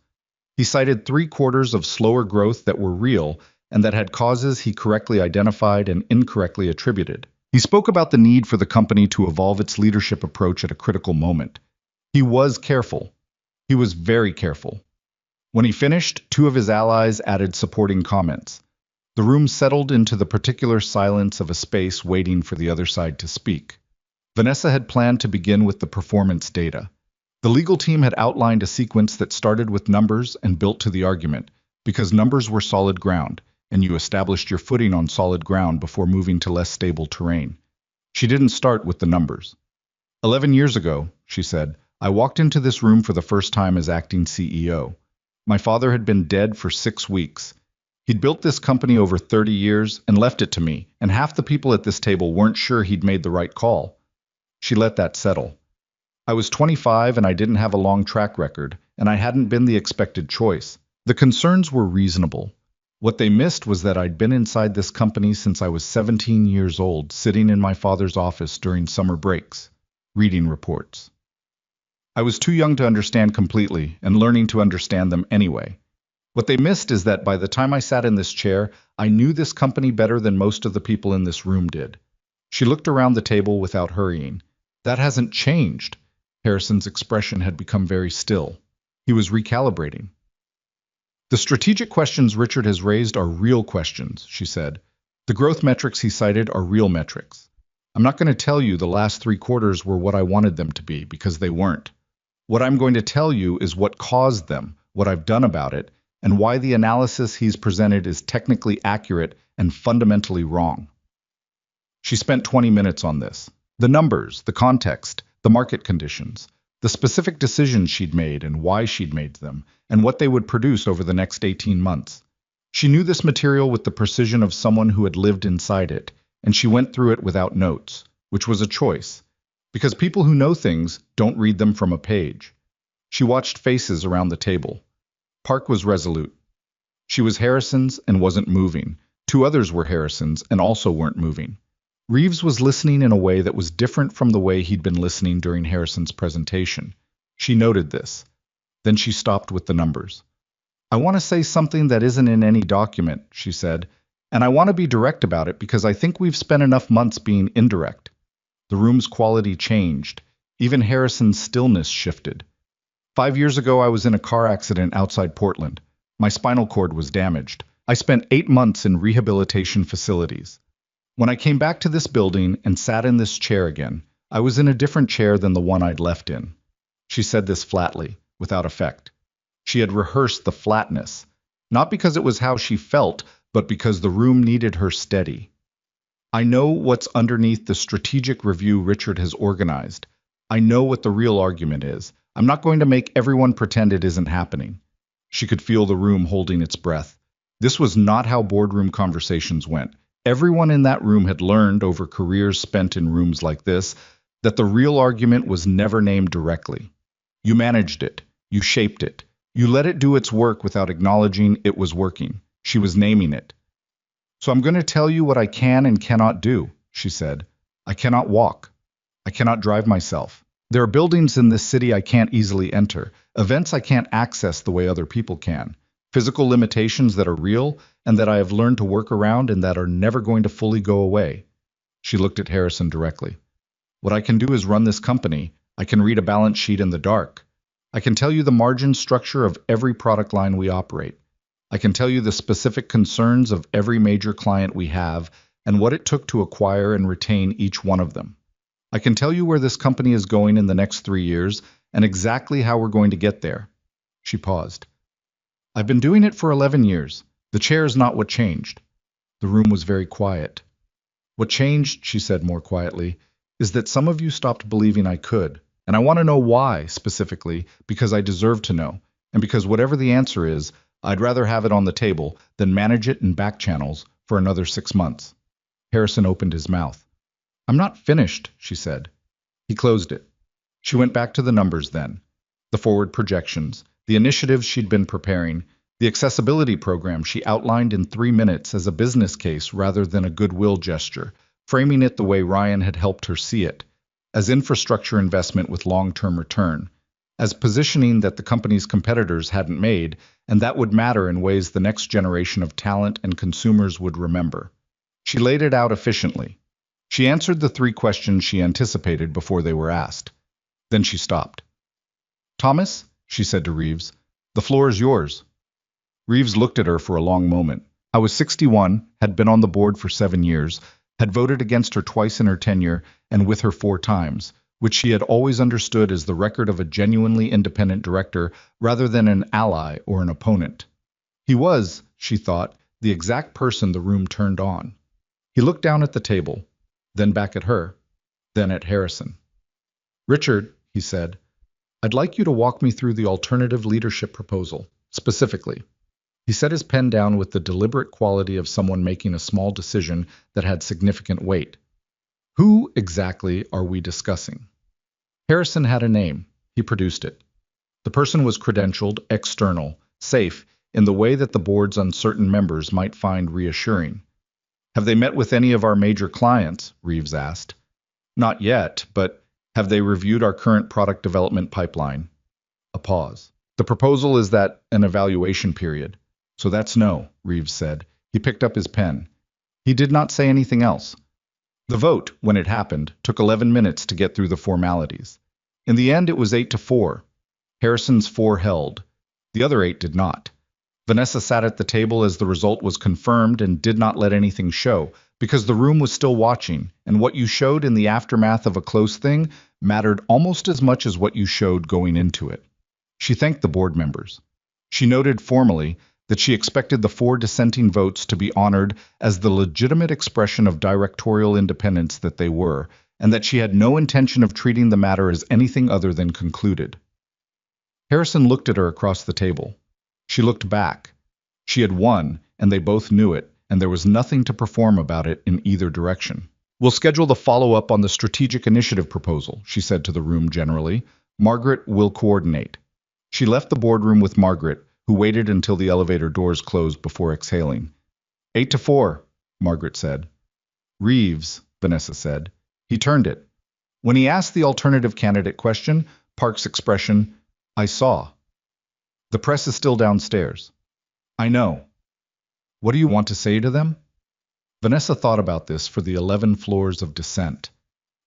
He cited 3/4 of slower growth that were real and that had causes he correctly identified and incorrectly attributed. He spoke about the need for the company to evolve its leadership approach at a critical moment. He was careful. He was very careful. When he finished, 2 of his allies added supporting comments. The room settled into the particular silence of a space waiting for the other side to speak. Vanessa had planned to begin with the performance data. The legal team had outlined a sequence that started with numbers and built to the argument, because numbers were solid ground, and you established your footing on solid ground before moving to less stable terrain. She didn't start with the numbers. 11 years ago, she said, I walked into this room for the first time as acting CEO. My father had been dead for 6 weeks. He'd built this company over 30 years and left it to me, and half the people at this table weren't sure he'd made the right call. She let that settle. I was 25 and I didn't have a long track record, and I hadn't been the expected choice. The concerns were reasonable. What they missed was that I'd been inside this company since I was 17 years old, sitting in my father's office during summer breaks, reading reports. I was too young to understand completely, and learning to understand them anyway. What they missed is that by the time I sat in this chair, I knew this company better than most of the people in this room did. She looked around the table without hurrying. That hasn't changed. Harrison's expression had become very still. He was recalibrating. The strategic questions Richard has raised are real questions, she said. The growth metrics he cited are real metrics. I'm not going to tell you the last 3/4 were what I wanted them to be, because they weren't. What I'm going to tell you is what caused them, what I've done about it, and why the analysis he's presented is technically accurate and fundamentally wrong. She spent 20 minutes on this. The numbers, the context, the market conditions, the specific decisions she'd made and why she'd made them, and what they would produce over the next 18 months. She knew this material with the precision of someone who had lived inside it, and she went through it without notes, which was a choice, because people who know things don't read them from a page. She watched faces around the table. Park was resolute. She was Harrison's and wasn't moving. 2 others were Harrison's and also weren't moving. Reeves was listening in a way that was different from the way he'd been listening during Harrison's presentation. She noted this. Then she stopped with the numbers. I want to say something that isn't in any document, she said, and I want to be direct about it because I think we've spent enough months being indirect. The room's quality changed. Even Harrison's stillness shifted. 5 years ago, I was in a car accident outside Portland. My spinal cord was damaged. I spent 8 months in rehabilitation facilities. When I came back to this building and sat in this chair again, I was in a different chair than the one I'd left in. She said this flatly, without effect. She had rehearsed the flatness, not because it was how she felt, but because the room needed her steady. I know what's underneath the strategic review Richard has organized. I know what the real argument is. I'm not going to make everyone pretend it isn't happening. She could feel the room holding its breath. This was not how boardroom conversations went. Everyone in that room had learned over careers spent in rooms like this that the real argument was never named directly. You managed it. You shaped it. You let it do its work without acknowledging it was working. She was naming it. So I'm going to tell you what I can and cannot do, she said. I cannot walk. I cannot drive myself. There are buildings in this city I can't easily enter, events I can't access the way other people can, physical limitations that are real and that I have learned to work around and that are never going to fully go away. She looked at Harrison directly. What I can do is run this company. I can read a balance sheet in the dark. I can tell you the margin structure of every product line we operate. I can tell you the specific concerns of every major client we have and what it took to acquire and retain each one of them. I can tell you where this company is going in the next 3 years and exactly how we're going to get there. She paused. I've been doing it for 11 years. The chair is not what changed. The room was very quiet. What changed, she said more quietly, is that some of you stopped believing I could. And I want to know why, specifically, because I deserve to know. And because whatever the answer is, I'd rather have it on the table than manage it in back channels for another 6 months. Harrison opened his mouth. I'm not finished, she said. He closed it. She went back to the numbers then. The forward projections, the initiatives she'd been preparing, the accessibility program she outlined in 3 minutes as a business case rather than a goodwill gesture, framing it the way Ryan had helped her see it, as infrastructure investment with long-term return, as positioning that the company's competitors hadn't made, and that would matter in ways the next generation of talent and consumers would remember. She laid it out efficiently. She answered the 3 questions she anticipated before they were asked. Then she stopped. Thomas, she said to Reeves, the floor is yours. Reeves looked at her for a long moment. I was 61, had been on the board for 7 years, had voted against her twice in her tenure and with her 4 times, which she had always understood as the record of a genuinely independent director rather than an ally or an opponent. He was, she thought, the exact person the room turned on. He looked down at the table, then back at her, then at Harrison. Richard, he said, I'd like you to walk me through the alternative leadership proposal, specifically. He set his pen down with the deliberate quality of someone making a small decision that had significant weight. Who exactly are we discussing? Harrison had a name. He produced it. The person was credentialed, external, safe, in the way that the board's uncertain members might find reassuring. Have they met with any of our major clients? Reeves asked. Not yet, but have they reviewed our current product development pipeline? A pause. The proposal is that an evaluation period. So that's no, Reeves said. He picked up his pen. He did not say anything else. The vote, when it happened, took 11 minutes to get through the formalities. In the end, it was 8-4. Harrison's 4 held. The other 8 did not. Vanessa sat at the table as the result was confirmed and did not let anything show, because the room was still watching, and what you showed in the aftermath of a close thing mattered almost as much as what you showed going into it. She thanked the board members. She noted formally that she expected the 4 dissenting votes to be honored as the legitimate expression of directorial independence that they were, and that she had no intention of treating the matter as anything other than concluded. Harrison looked at her across the table. She looked back. She had won, and they both knew it, and there was nothing to perform about it in either direction. We'll schedule the follow-up on the strategic initiative proposal, she said to the room generally. Margaret will coordinate. She left the boardroom with Margaret, who waited until the elevator doors closed before exhaling. 8-4, Margaret said. Reeves, Vanessa said. He turned it. When he asked the alternative candidate question, Park's expression, I saw. The press is still downstairs. I know. What do you want to say to them? Vanessa thought about this for the 11 floors of descent.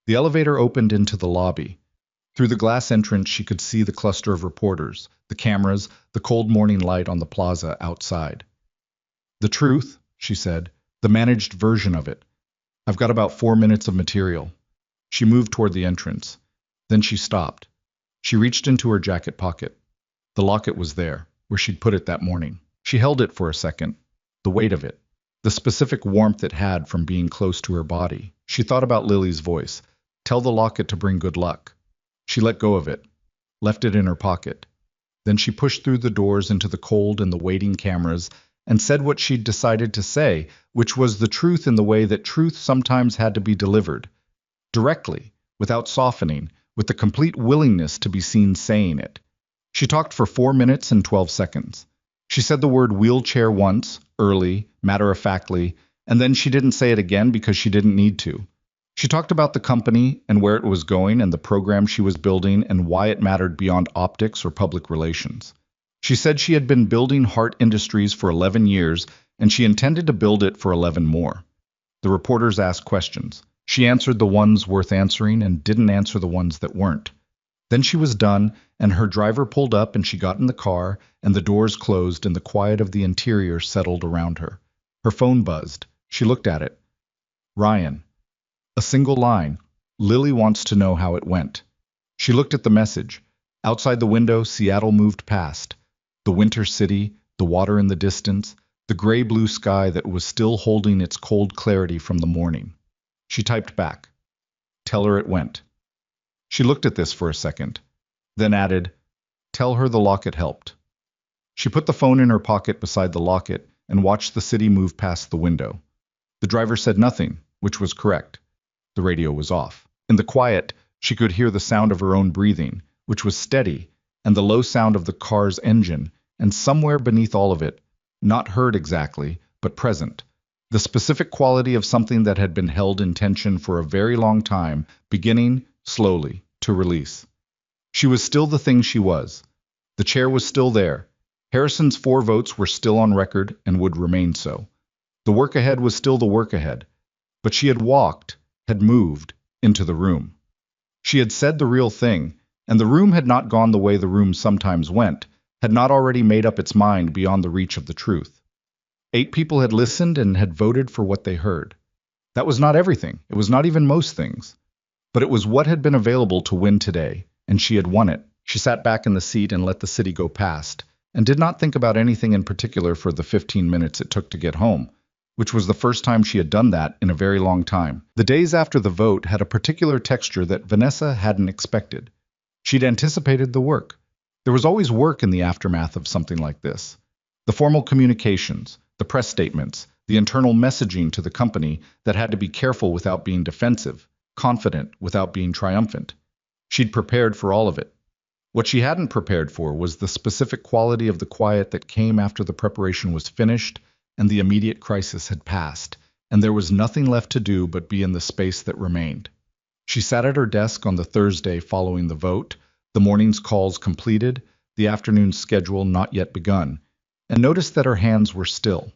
The elevator opened into the lobby. Through the glass entrance, she could see the cluster of reporters, the cameras, the cold morning light on the plaza outside. The truth, she said, the managed version of it. I've got about 4 minutes of material. She moved toward the entrance. Then she stopped. She reached into her jacket pocket. The locket was there, where she'd put it that morning. She held it for a second. The weight of it. The specific warmth it had from being close to her body. She thought about Lily's voice. Tell the locket to bring good luck. She let go of it. Left it in her pocket. Then she pushed through the doors into the cold and the waiting cameras and said what she'd decided to say, which was the truth in the way that truth sometimes had to be delivered. Directly, without softening, with the complete willingness to be seen saying it. She talked for 4 minutes and 12 seconds. She said the word wheelchair once, early, matter-of-factly, and then she didn't say it again because she didn't need to. She talked about the company and where it was going and the program she was building and why it mattered beyond optics or public relations. She said she had been building Hart Industries for 11 years and she intended to build it for 11 more. The reporters asked questions. She answered the ones worth answering and didn't answer the ones that weren't. Then she was done, and her driver pulled up and she got in the car, and the doors closed and the quiet of the interior settled around her. Her phone buzzed. She looked at it. Ryan. A single line. Lily wants to know how it went. She looked at the message. Outside the window, Seattle moved past. The winter city, the water in the distance, the gray-blue sky that was still holding its cold clarity from the morning. She typed back. Tell her it went. She looked at this for a second, then added, Tell her the locket helped. She put the phone in her pocket beside the locket and watched the city move past the window. The driver said nothing, which was correct. The radio was off. In the quiet, she could hear the sound of her own breathing, which was steady, and the low sound of the car's engine, and somewhere beneath all of it, not heard exactly, but present, the specific quality of something that had been held in tension for a very long time, beginning, slowly, to release. She was still the thing she was. The chair was still there. Harrison's 4 votes were still on record and would remain so. The work ahead was still the work ahead. But she had walked, had moved, into the room. She had said the real thing, and the room had not gone the way the room sometimes went, had not already made up its mind beyond the reach of the truth. 8 people had listened and had voted for what they heard. That was not everything. It was not even most things. But it was what had been available to win today, and she had won it. She sat back in the seat and let the city go past, and did not think about anything in particular for the 15 minutes it took to get home, which was the first time she had done that in a very long time. The days after the vote had a particular texture that Vanessa hadn't expected. She'd anticipated the work. There was always work in the aftermath of something like this. The formal communications, the press statements, the internal messaging to the company that had to be careful without being defensive, confident without being triumphant. She'd prepared for all of it. What she hadn't prepared for was the specific quality of the quiet that came after the preparation was finished and the immediate crisis had passed, and there was nothing left to do but be in the space that remained. She sat at her desk on the Thursday following the vote, the morning's calls completed, the afternoon's schedule not yet begun, and noticed that her hands were still.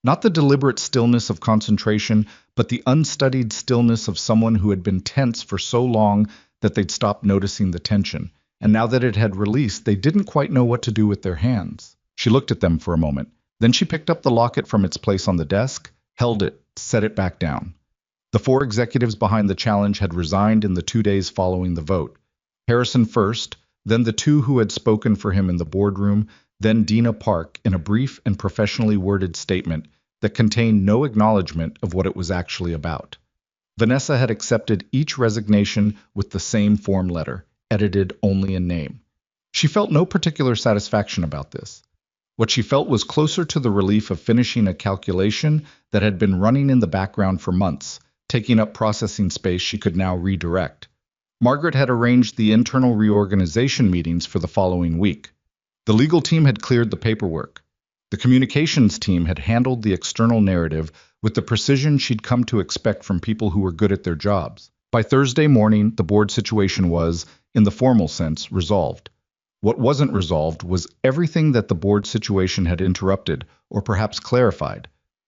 Not the deliberate stillness of concentration, but the unstudied stillness of someone who had been tense for so long that they'd stopped noticing the tension, and now that it had released, they didn't quite know what to do with their hands. She looked at them for a moment. Then she picked up the locket from its place on the desk, held it, set it back down. The 4 executives behind the challenge had resigned in the 2 days following the vote. Harrison first, then the 2 who had spoken for him in the boardroom, then Dina Park in a brief and professionally worded statement that contained no acknowledgement of what it was actually about. Vanessa had accepted each resignation with the same form letter, edited only in name. She felt no particular satisfaction about this. What she felt was closer to the relief of finishing a calculation that had been running in the background for months, taking up processing space she could now redirect. Margaret had arranged the internal reorganization meetings for the following week. The legal team had cleared the paperwork. The communications team had handled the external narrative, with the precision she'd come to expect from people who were good at their jobs. By Thursday morning, the board situation was, in the formal sense, resolved. What wasn't resolved was everything that the board situation had interrupted, or perhaps clarified.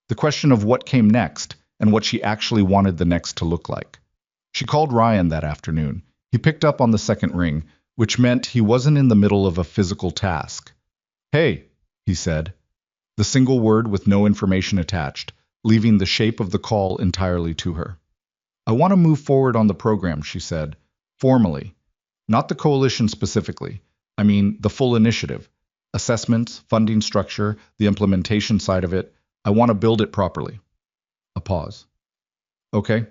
The question of what came next, and what she actually wanted the next to look like. She called Ryan that afternoon. He picked up on the second ring, which meant he wasn't in the middle of a physical task. "Hey," he said, the single word with no information attached, leaving the shape of the call entirely to her. "I want to move forward on the program," she said, formally. "Not the coalition specifically. I mean, the full initiative. Assessments, funding structure, the implementation side of it. I want to build it properly." A pause. "Okay.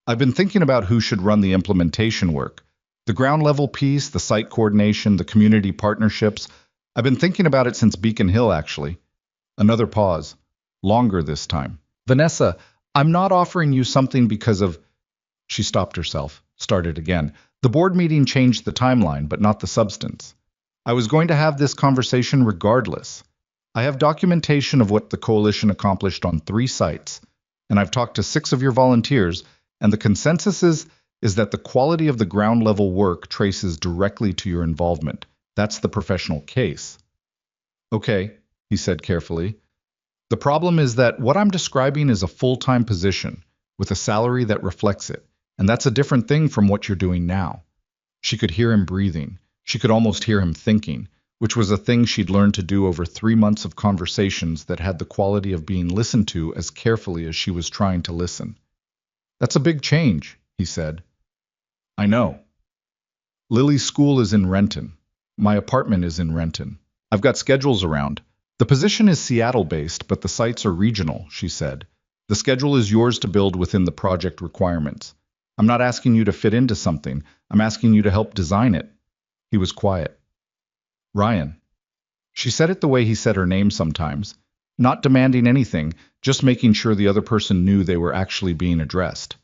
I've been thinking about who should run the implementation work. The ground level piece, the site coordination, the community partnerships. I've been thinking about it since Beacon Hill, actually." Another pause. Longer this time. "Vanessa, I'm not offering you something because of—" She stopped herself, started again. "The board meeting changed the timeline, but not the substance. I was going to have this conversation regardless. I have documentation of what the coalition accomplished on 3 sites, and I've talked to 6 of your volunteers, and the consensus is that the quality of the ground level work traces directly to your involvement. That's the professional case." "Okay," he said carefully. "The problem is that what I'm describing is a full-time position, with a salary that reflects it, and that's a different thing from what you're doing now." She could hear him breathing. She could almost hear him thinking, which was a thing she'd learned to do over 3 months of conversations that had the quality of being listened to as carefully as she was trying to listen. "That's a big change," he said. "I know. Lily's school is in Renton. My apartment is in Renton. I've got schedules around. The position is Seattle-based, but the sites are regional," she said. "The schedule is yours to build within the project requirements. I'm not asking you to fit into something. I'm asking you to help design it." He was quiet. "Ryan." She said it the way he said her name sometimes, not demanding anything, just making sure the other person knew they were actually being addressed.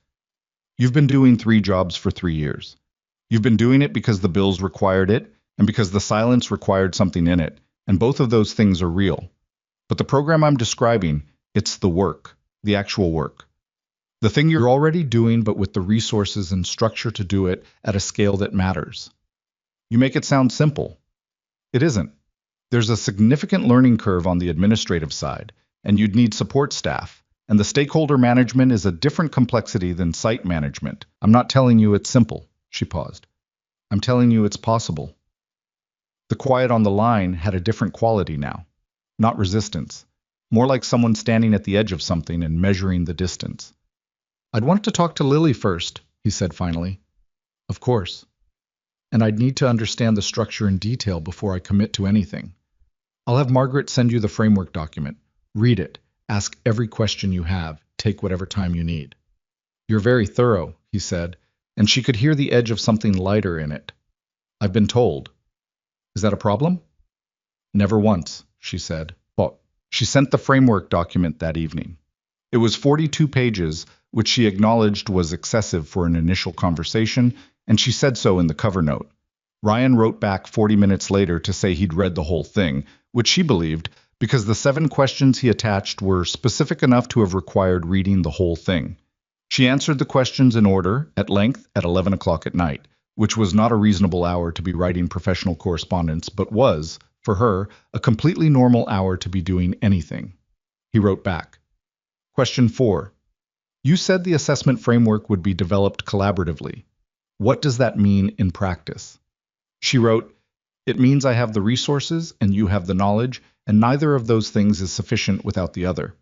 "You've been doing 3 jobs for 3 years. You've been doing it because the bills required it, and because the silence required something in it, and both of those things are real. But the program I'm describing, it's the work, the actual work. The thing you're already doing, but with the resources and structure to do it at a scale that matters. You make it sound simple. It isn't. There's a significant learning curve on the administrative side, and you'd need support staff, and the stakeholder management is a different complexity than site management. I'm not telling you it's simple." She paused. "I'm telling you it's possible." The quiet on the line had a different quality now. Not resistance. More like someone standing at the edge of something and measuring the distance. "I'd want to talk to Lily first," he said finally. "Of course. And I'd need to understand the structure in detail before I commit to anything. I'll have Margaret send you the framework document. Read it. Ask every question you have. Take whatever time you need." "You're very thorough," he said, and she could hear the edge of something lighter in it. "I've been told." "Is that a problem?" "Never once," she said. But she sent the framework document that evening. It was 42 pages, which she acknowledged was excessive for an initial conversation, and she said so in the cover note. Ryan wrote back 40 minutes later to say he'd read the whole thing, which she believed, because the 7 questions he attached were specific enough to have required reading the whole thing. She answered the questions in order, at length, at 11 o'clock at night, which was not a reasonable hour to be writing professional correspondence, but was, for her, a completely normal hour to be doing anything. He wrote back. Question 4. You said the assessment framework would be developed collaboratively. What does that mean in practice? She wrote, It means I have the resources and you have the knowledge, and neither of those things is sufficient without the other.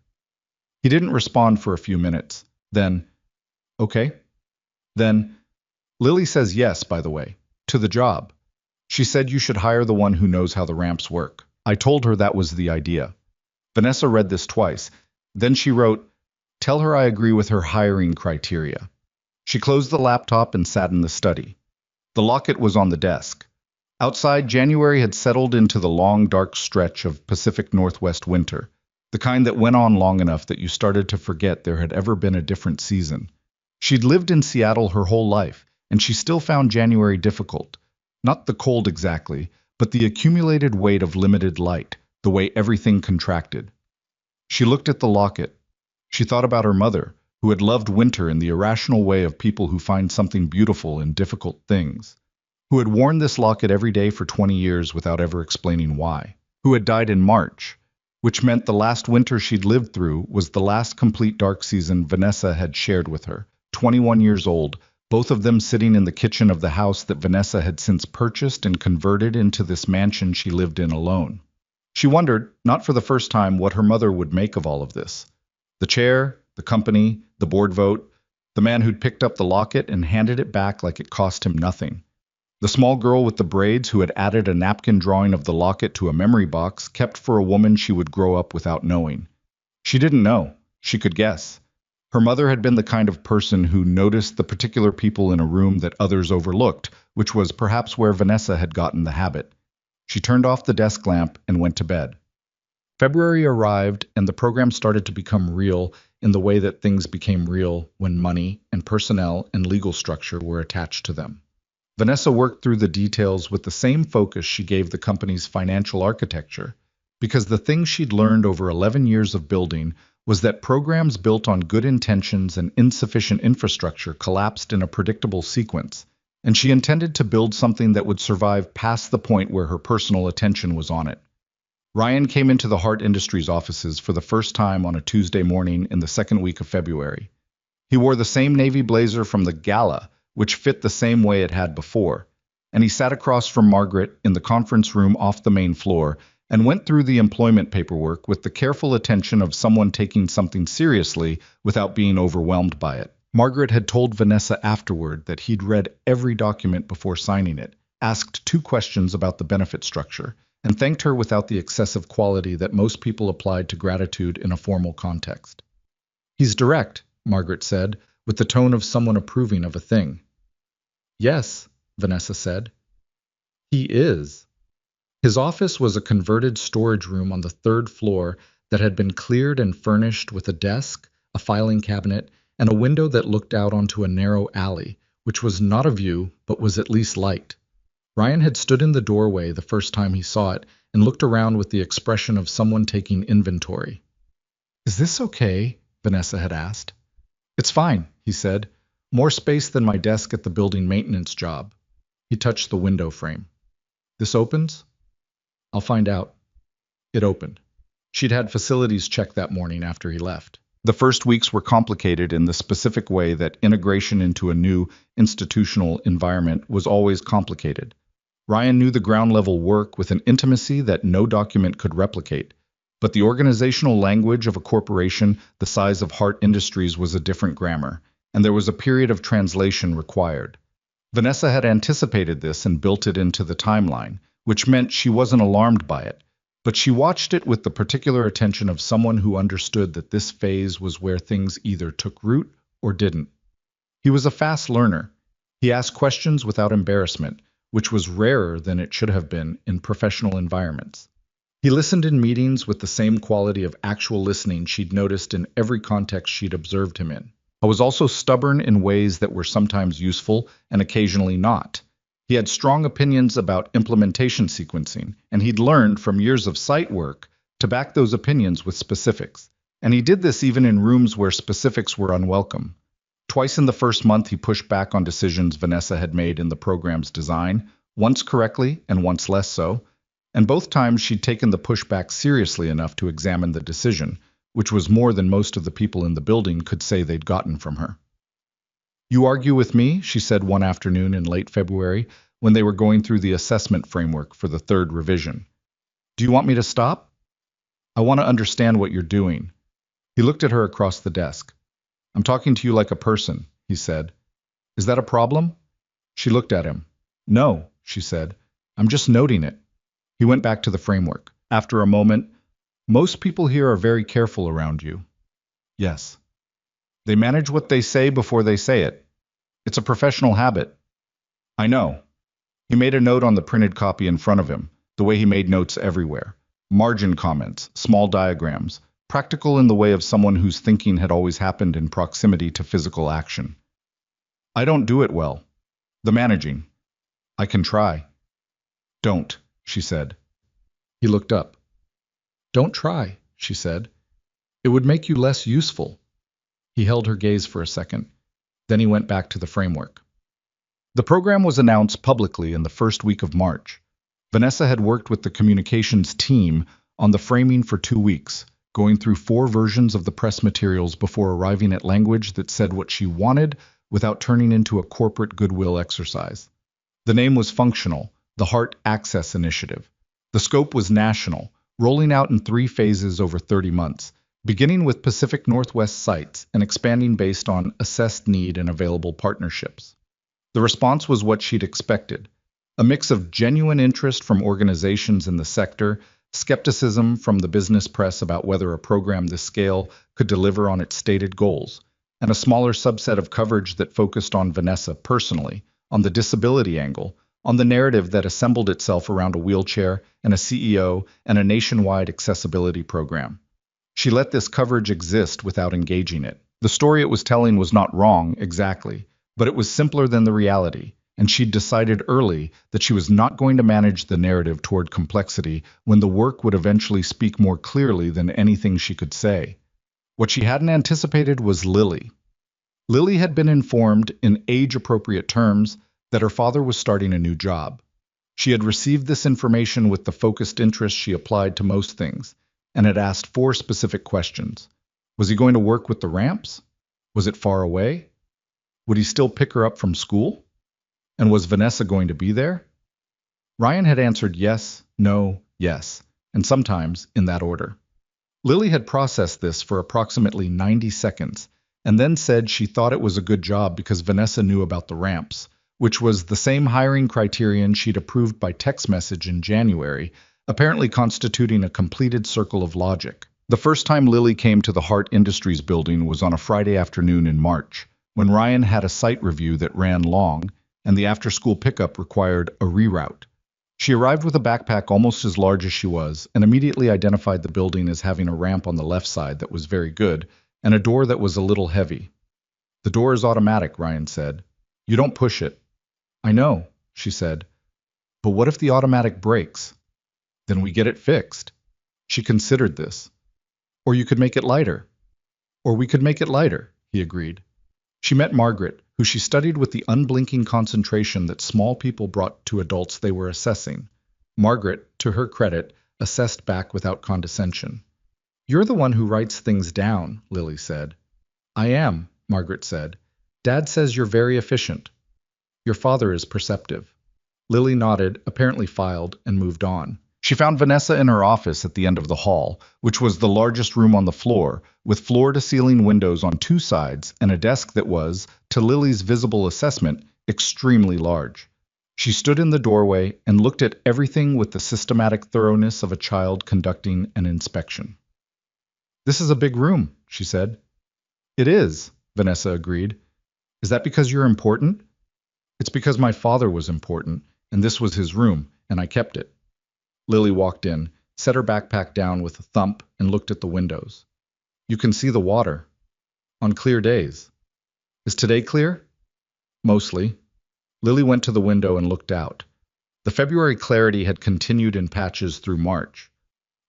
He didn't respond for a few minutes. Then, okay. Then, Lily says yes, by the way, to the job. She said you should hire the one who knows how the ramps work. I told her that was the idea. Vanessa read this twice. Then she wrote, Tell her I agree with her hiring criteria. She closed the laptop and sat in the study. The locket was on the desk. Outside, January had settled into the long, dark stretch of Pacific Northwest winter, the kind that went on long enough that you started to forget there had ever been a different season. She'd lived in Seattle her whole life, and she still found January difficult. Not the cold exactly, but the accumulated weight of limited light, the way everything contracted. She looked at the locket. She thought about her mother, who had loved winter in the irrational way of people who find something beautiful in difficult things, who had worn this locket every day for 20 years without ever explaining why, who had died in March, which meant the last winter she'd lived through was the last complete dark season Vanessa had shared with her, 21 years old, both of them sitting in the kitchen of the house that Vanessa had since purchased and converted into this mansion she lived in alone. She wondered, not for the first time, what her mother would make of all of this. The chair, the company, the board vote, the man who'd picked up the locket and handed it back like it cost him nothing. The small girl with the braids who had added a napkin drawing of the locket to a memory box kept for a woman she would grow up without knowing. She didn't know. She could guess. Her mother had been the kind of person who noticed the particular people in a room that others overlooked, which was perhaps where Vanessa had gotten the habit. She turned off the desk lamp and went to bed. February arrived, and the program started to become real in the way that things became real when money and personnel and legal structure were attached to them. Vanessa worked through the details with the same focus she gave the company's financial architecture, because the thing she'd learned over 11 years of building was that programs built on good intentions and insufficient infrastructure collapsed in a predictable sequence, and she intended to build something that would survive past the point where her personal attention was on it. Ryan came into the Hart Industries offices for the first time on a Tuesday morning in the second week of February. He wore the same navy blazer from the gala, which fit the same way it had before, and he sat across from Margaret in the conference room off the main floor and went through the employment paperwork with the careful attention of someone taking something seriously without being overwhelmed by it. Margaret had told Vanessa afterward that he'd read every document before signing it, asked 2 questions about the benefit structure, and thanked her without the excessive quality that most people applied to gratitude in a formal context. "He's direct," Margaret said, with the tone of someone approving of a thing. "Yes," Vanessa said. "He is." His office was a converted storage room on the 3rd floor that had been cleared and furnished with a desk, a filing cabinet, and a window that looked out onto a narrow alley, which was not a view, but was at least light. Ryan had stood in the doorway the first time he saw it and looked around with the expression of someone taking inventory. "Is this okay?" Vanessa had asked. "It's fine," he said. "More space than my desk at the building maintenance job." He touched the window frame. "This opens?" "I'll find out." It opened. She'd had facilities checked that morning after he left. The first weeks were complicated in the specific way that integration into a new institutional environment was always complicated. Ryan knew the ground-level work with an intimacy that no document could replicate, but the organizational language of a corporation the size of Hart Industries was a different grammar, and there was a period of translation required. Vanessa had anticipated this and built it into the timeline, which meant she wasn't alarmed by it, but she watched it with the particular attention of someone who understood that this phase was where things either took root or didn't. He was a fast learner. He asked questions without embarrassment, which was rarer than it should have been in professional environments. He listened in meetings with the same quality of actual listening she'd noticed in every context she'd observed him in. He was also stubborn in ways that were sometimes useful and occasionally not. He had strong opinions about implementation sequencing, and he'd learned from years of site work to back those opinions with specifics. And he did this even in rooms where specifics were unwelcome. Twice in the first month, he pushed back on decisions Vanessa had made in the program's design, once correctly and once less so, and both times she'd taken the pushback seriously enough to examine the decision, which was more than most of the people in the building could say they'd gotten from her. "You argue with me," she said one afternoon in late February, when they were going through the assessment framework for the 3rd revision. "Do you want me to stop?" "I want to understand what you're doing." He looked at her across the desk. "I'm talking to you like a person," he said. "Is that a problem?" She looked at him. "No," she said. "I'm just noting it." He went back to the framework. After a moment, "Most people here are very careful around you." "Yes." "They manage what they say before they say it. It's a professional habit." "I know." He made a note on the printed copy in front of him, the way he made notes everywhere. Margin comments, small diagrams, practical in the way of someone whose thinking had always happened in proximity to physical action. "I don't do it well. The managing. I can try." "Don't," she said. He looked up. "Don't try," she said. "It would make you less useful. He held her gaze for a second. Then he went back to the framework. The program was announced publicly in the first week of March. Vanessa had worked with the communications team on the framing for 2 weeks, going through 4 versions of the press materials before arriving at language that said what she wanted without turning into a corporate goodwill exercise. The name was functional, the Heart Access Initiative. The scope was national, rolling out in 3 phases over 30 months, beginning with Pacific Northwest sites and expanding based on assessed need and available partnerships. The response was what she'd expected, a mix of genuine interest from organizations in the sector, skepticism from the business press about whether a program this scale could deliver on its stated goals, and a smaller subset of coverage that focused on Vanessa personally, on the disability angle, on the narrative that assembled itself around a wheelchair and a CEO and a nationwide accessibility program. She let this coverage exist without engaging it. The story it was telling was not wrong, exactly, but it was simpler than the reality, and she'd decided early that she was not going to manage the narrative toward complexity when the work would eventually speak more clearly than anything she could say. What she hadn't anticipated was Lily. Lily had been informed in age-appropriate terms that her father was starting a new job. She had received this information with the focused interest she applied to most things, and had asked 4 specific questions. Was he going to work with the ramps? Was it far away? Would he still pick her up from school? And was Vanessa going to be there? Ryan had answered yes, no, yes, and sometimes in that order. Lily had processed this for approximately 90 seconds, and then said she thought it was a good job because Vanessa knew about the ramps, which was the same hiring criterion she'd approved by text message in January, apparently constituting a completed circle of logic. The first time Lily came to the Hart Industries building was on a Friday afternoon in March, when Ryan had a site review that ran long, and the after-school pickup required a reroute. She arrived with a backpack almost as large as she was, and immediately identified the building as having a ramp on the left side that was very good, and a door that was a little heavy. "The door is automatic," Ryan said. "You don't push it." "I know," she said. "But what if the automatic breaks?" "Then we get it fixed." She considered this. "Or you could make it lighter." "Or we could make it lighter," he agreed. She met Margaret, who she studied with the unblinking concentration that small people brought to adults they were assessing. Margaret, to her credit, assessed back without condescension. "You're the one who writes things down," Lily said. "I am," Margaret said. "Dad says you're very efficient. Your father is perceptive." Lily nodded, apparently filed, and moved on. She found Vanessa in her office at the end of the hall, which was the largest room on the floor, with floor-to-ceiling windows on 2 sides and a desk that was, to Lily's visible assessment, extremely large. She stood in the doorway and looked at everything with the systematic thoroughness of a child conducting an inspection. "This is a big room," she said. "It is," Vanessa agreed. "Is that because you're important?" "It's because my father was important, and this was his room, and I kept it." Lily walked in, set her backpack down with a thump, and looked at the windows. "You can see the water. On clear days." "Is today clear?" "Mostly." Lily went to the window and looked out. The February clarity had continued in patches through March.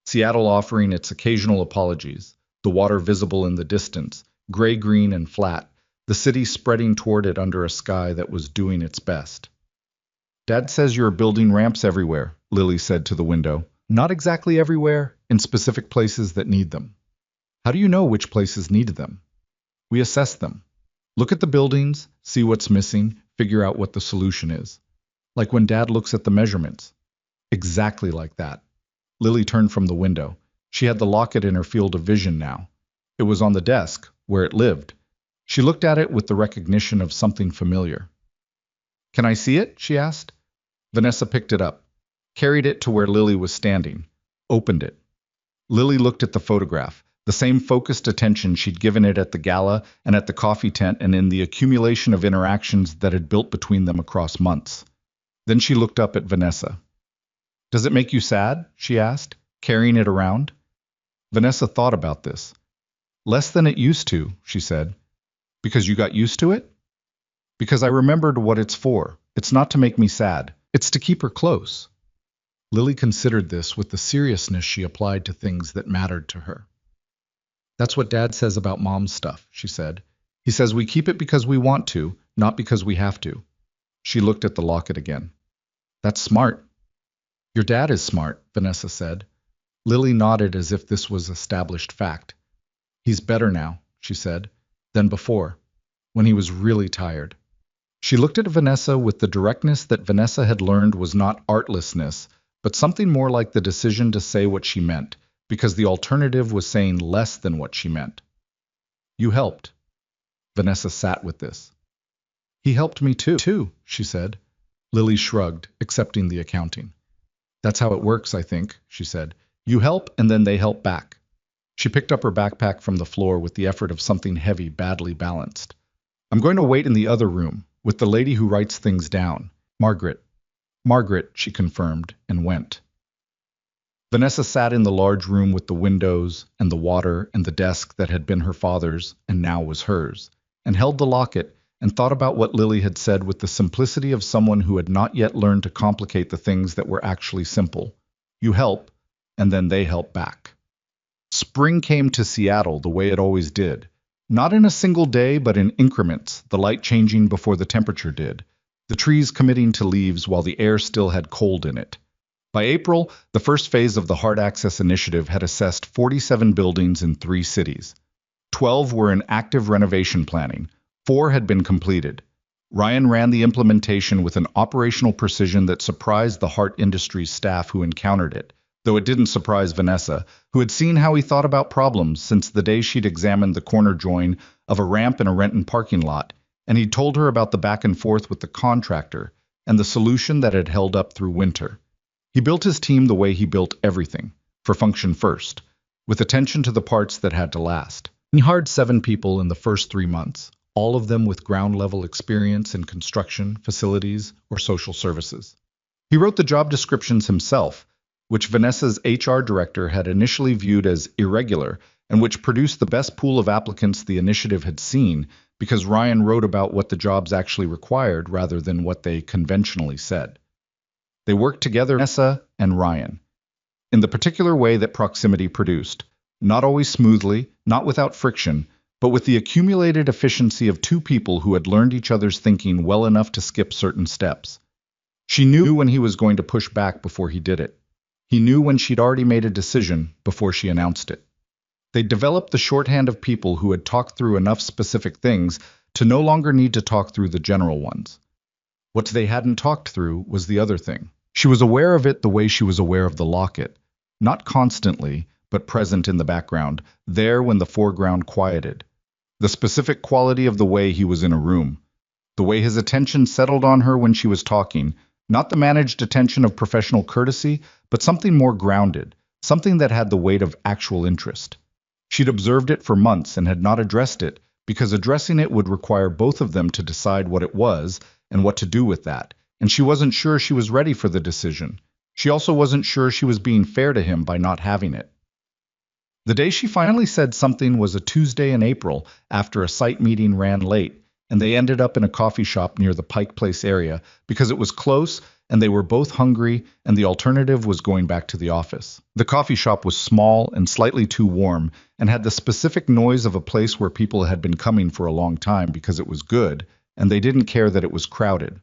Seattle offering its occasional apologies, the water visible in the distance, gray-green and flat, the city spreading toward it under a sky that was doing its best. "Dad says you're building ramps everywhere," Lily said to the window. "Not exactly everywhere, in specific places that need them." "How do you know which places needed them?" "We assess them. Look at the buildings, see what's missing, figure out what the solution is. Like when Dad looks at the measurements." "Exactly like that." Lily turned from the window. She had the locket in her field of vision now. It was on the desk, where it lived. She looked at it with the recognition of something familiar. "Can I see it?" she asked. Vanessa picked it up, carried it to where Lily was standing, opened it. Lily looked at the photograph, the same focused attention she'd given it at the gala and at the coffee tent and in the accumulation of interactions that had built between them across months. Then she looked up at Vanessa. "Does it make you sad?" she asked, carrying it around. Vanessa thought about this. "Less than it used to," she said. "Because you got used to it?" "Because I remembered what it's for. It's not to make me sad. It's to keep her close." Lily considered this with the seriousness she applied to things that mattered to her. That's what Dad says about Mom's stuff, she said. He says we keep it because we want to, not because we have to. She looked at the locket again. That's smart. Your dad is smart, Vanessa said. Lily nodded as if this was established fact. He's better now, she said, than before, when he was really tired. She looked at Vanessa with the directness that Vanessa had learned was not artlessness, but something more like the decision to say what she meant, because the alternative was saying less than what she meant. You helped. Vanessa sat with this. He helped me too, she said. Lily shrugged, accepting the accounting. That's how it works, I think, she said. You help, and then they help back. She picked up her backpack from the floor with the effort of something heavy, badly balanced. I'm going to wait in the other room, with the lady who writes things down. Margaret. Margaret, she confirmed, and went. Vanessa sat in the large room with the windows and the water and the desk that had been her father's and now was hers, and held the locket and thought about what Lily had said with the simplicity of someone who had not yet learned to complicate the things that were actually simple. You help, and then they help back. Spring came to Seattle the way it always did. Not in a single day, but in increments, the light changing before the temperature did, the trees committing to leaves while the air still had cold in it. By April, the first phase of the Hard Access Initiative had assessed 47 buildings in 3 cities. 12 were in active renovation planning. 4 had been completed. Ryan ran the implementation with an operational precision that surprised the Hart Industries staff who encountered it, though it didn't surprise Vanessa, who had seen how he thought about problems since the day she'd examined the corner join of a ramp in a Renton parking lot, and he'd told her about the back and forth with the contractor and the solution that had held up through winter. He built his team the way he built everything, for function first, with attention to the parts that had to last. He hired 7 people in the first 3 months, all of them with ground-level experience in construction, facilities, or social services. He wrote the job descriptions himself, which Vanessa's HR director had initially viewed as irregular and which produced the best pool of applicants the initiative had seen because Ryan wrote about what the jobs actually required rather than what they conventionally said. They worked together, Vanessa and Ryan, in the particular way that proximity produced, not always smoothly, not without friction, but with the accumulated efficiency of 2 people who had learned each other's thinking well enough to skip certain steps. She knew when he was going to push back before he did it. He knew when she'd already made a decision before she announced it. They'd developed the shorthand of people who had talked through enough specific things to no longer need to talk through the general ones. What they hadn't talked through was the other thing. She was aware of it the way she was aware of the locket, not constantly, but present in the background, there when the foreground quieted. The specific quality of the way he was in a room, the way his attention settled on her when she was talking, not the managed attention of professional courtesy, but something more grounded, something that had the weight of actual interest. She'd observed it for months and had not addressed it, because addressing it would require both of them to decide what it was and what to do with that, and she wasn't sure she was ready for the decision. She also wasn't sure she was being fair to him by not having it. The day she finally said something was a Tuesday in April after a site meeting ran late, and they ended up in a coffee shop near the Pike Place area because it was close and they were both hungry and the alternative was going back to the office. The coffee shop was small and slightly too warm and had the specific noise of a place where people had been coming for a long time because it was good, and they didn't care that it was crowded.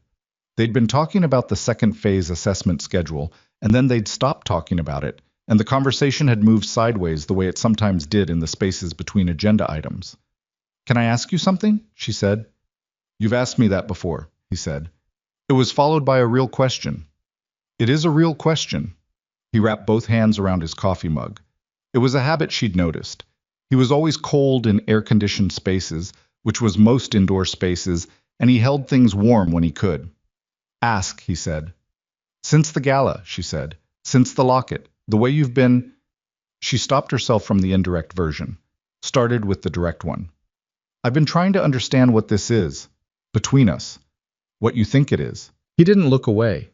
They'd been talking about the second phase assessment schedule, and then they'd stopped talking about it, and the conversation had moved sideways the way it sometimes did in the spaces between agenda items. Can I ask you something? She said. You've asked me that before, he said. It was followed by a real question. It is a real question. He wrapped both hands around his coffee mug. It was a habit she'd noticed. He was always cold in air-conditioned spaces, which was most indoor spaces, and he held things warm when he could. Ask, he said. Since the gala, she said. Since the locket. The way you've been... She stopped herself from the indirect version, started with the direct one. I've been trying to understand what this is, between us, what you think it is. He didn't look away.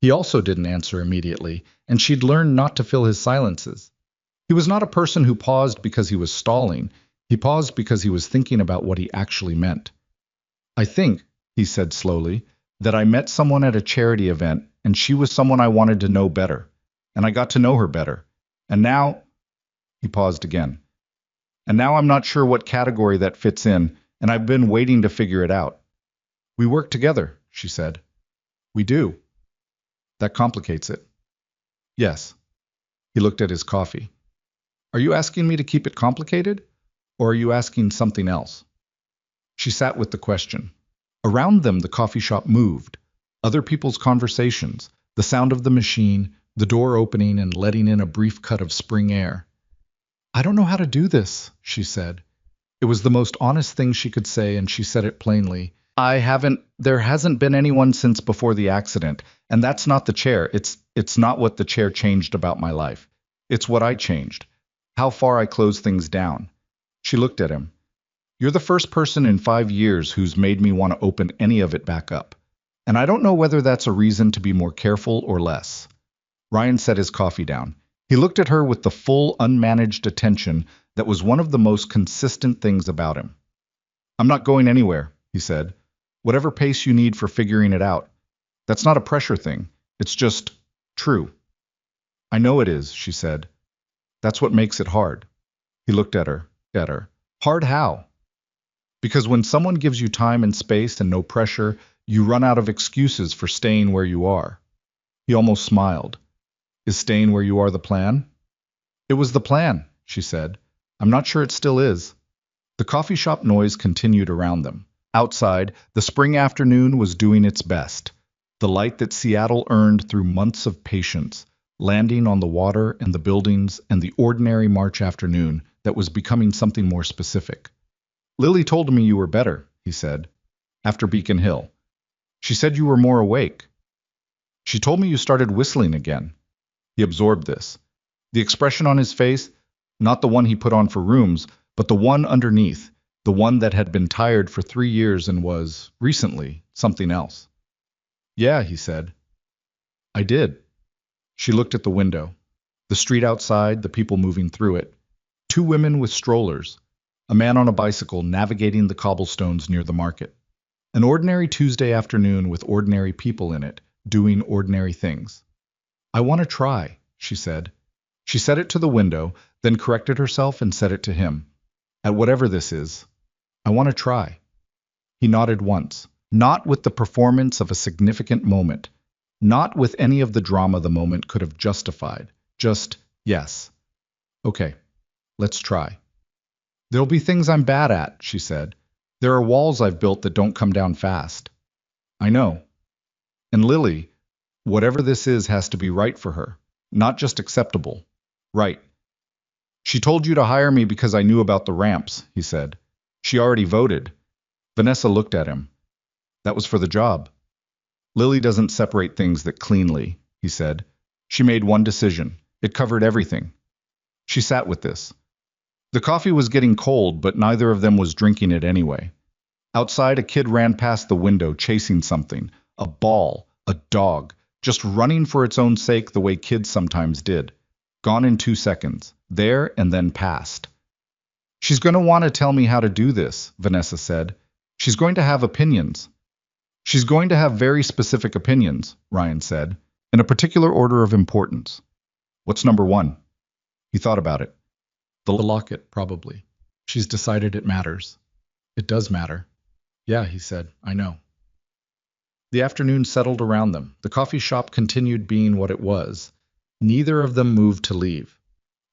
He also didn't answer immediately, and she'd learned not to fill his silences. He was not a person who paused because he was stalling. He paused because he was thinking about what he actually meant. I think, he said slowly, that I met someone at a charity event, and she was someone I wanted to know better. And I got to know her better. And now... He paused again. And now I'm not sure what category that fits in, and I've been waiting to figure it out. We work together, she said. We do. That complicates it. Yes. He looked at his coffee. Are you asking me to keep it complicated? Or are you asking something else? She sat with the question. Around them, the coffee shop moved. Other people's conversations, the sound of the machine, the door opening and letting in a brief cut of spring air. I don't know how to do this, she said. It was the most honest thing she could say, and she said it plainly. There hasn't been anyone since before the accident, and that's not the chair. It's not what the chair changed about my life. It's what I changed. How far I close things down. She looked at him. You're the first person in 5 years who's made me want to open any of it back up. And I don't know whether that's a reason to be more careful or less. Ryan set his coffee down. He looked at her with the full, unmanaged attention that was one of the most consistent things about him. I'm not going anywhere, he said. Whatever pace you need for figuring it out. That's not a pressure thing. It's just true. I know it is, she said. That's what makes it hard. He looked at her. Hard how? Because when someone gives you time and space and no pressure, you run out of excuses for staying where you are. He almost smiled. Is staying where you are the plan? It was the plan, she said. I'm not sure it still is. The coffee shop noise continued around them. Outside, the spring afternoon was doing its best. The light that Seattle earned through months of patience, landing on the water and the buildings and the ordinary March afternoon that was becoming something more specific. Lily told me you were better, he said, after Beacon Hill. She said you were more awake. She told me you started whistling again. He absorbed this. The expression on his face, not the one he put on for rooms, but the one underneath, the one that had been tired for 3 years and was, recently, something else. Yeah, he said. I did. She looked at the window. The street outside, the people moving through it. 2 women with strollers. A man on a bicycle navigating the cobblestones near the market. An ordinary Tuesday afternoon with ordinary people in it, doing ordinary things. I want to try, she said. She said it to the window, then corrected herself and said it to him. At whatever this is, I want to try. He nodded once, not with the performance of a significant moment, not with any of the drama the moment could have justified, just yes. Okay, let's try. There'll be things I'm bad at, she said. There are walls I've built that don't come down fast. I know. And Lily, whatever this is has to be right for her, not just acceptable. Right. She told you to hire me because I knew about the ramps, he said. She already voted. Vanessa looked at him. That was for the job. Lily doesn't separate things that cleanly, he said. She made one decision. It covered everything. She sat with this. The coffee was getting cold, but neither of them was drinking it anyway. Outside, a kid ran past the window chasing something. A ball, a dog, just running for its own sake the way kids sometimes did. Gone in 2 seconds. There and then past. She's going to want to tell me how to do this, Vanessa said. She's going to have opinions. She's going to have very specific opinions, Ryan said, in a particular order of importance. What's number 1? He thought about it. The locket, probably. She's decided it matters. It does matter. Yeah, he said, I know. The afternoon settled around them. The coffee shop continued being what it was. Neither of them moved to leave.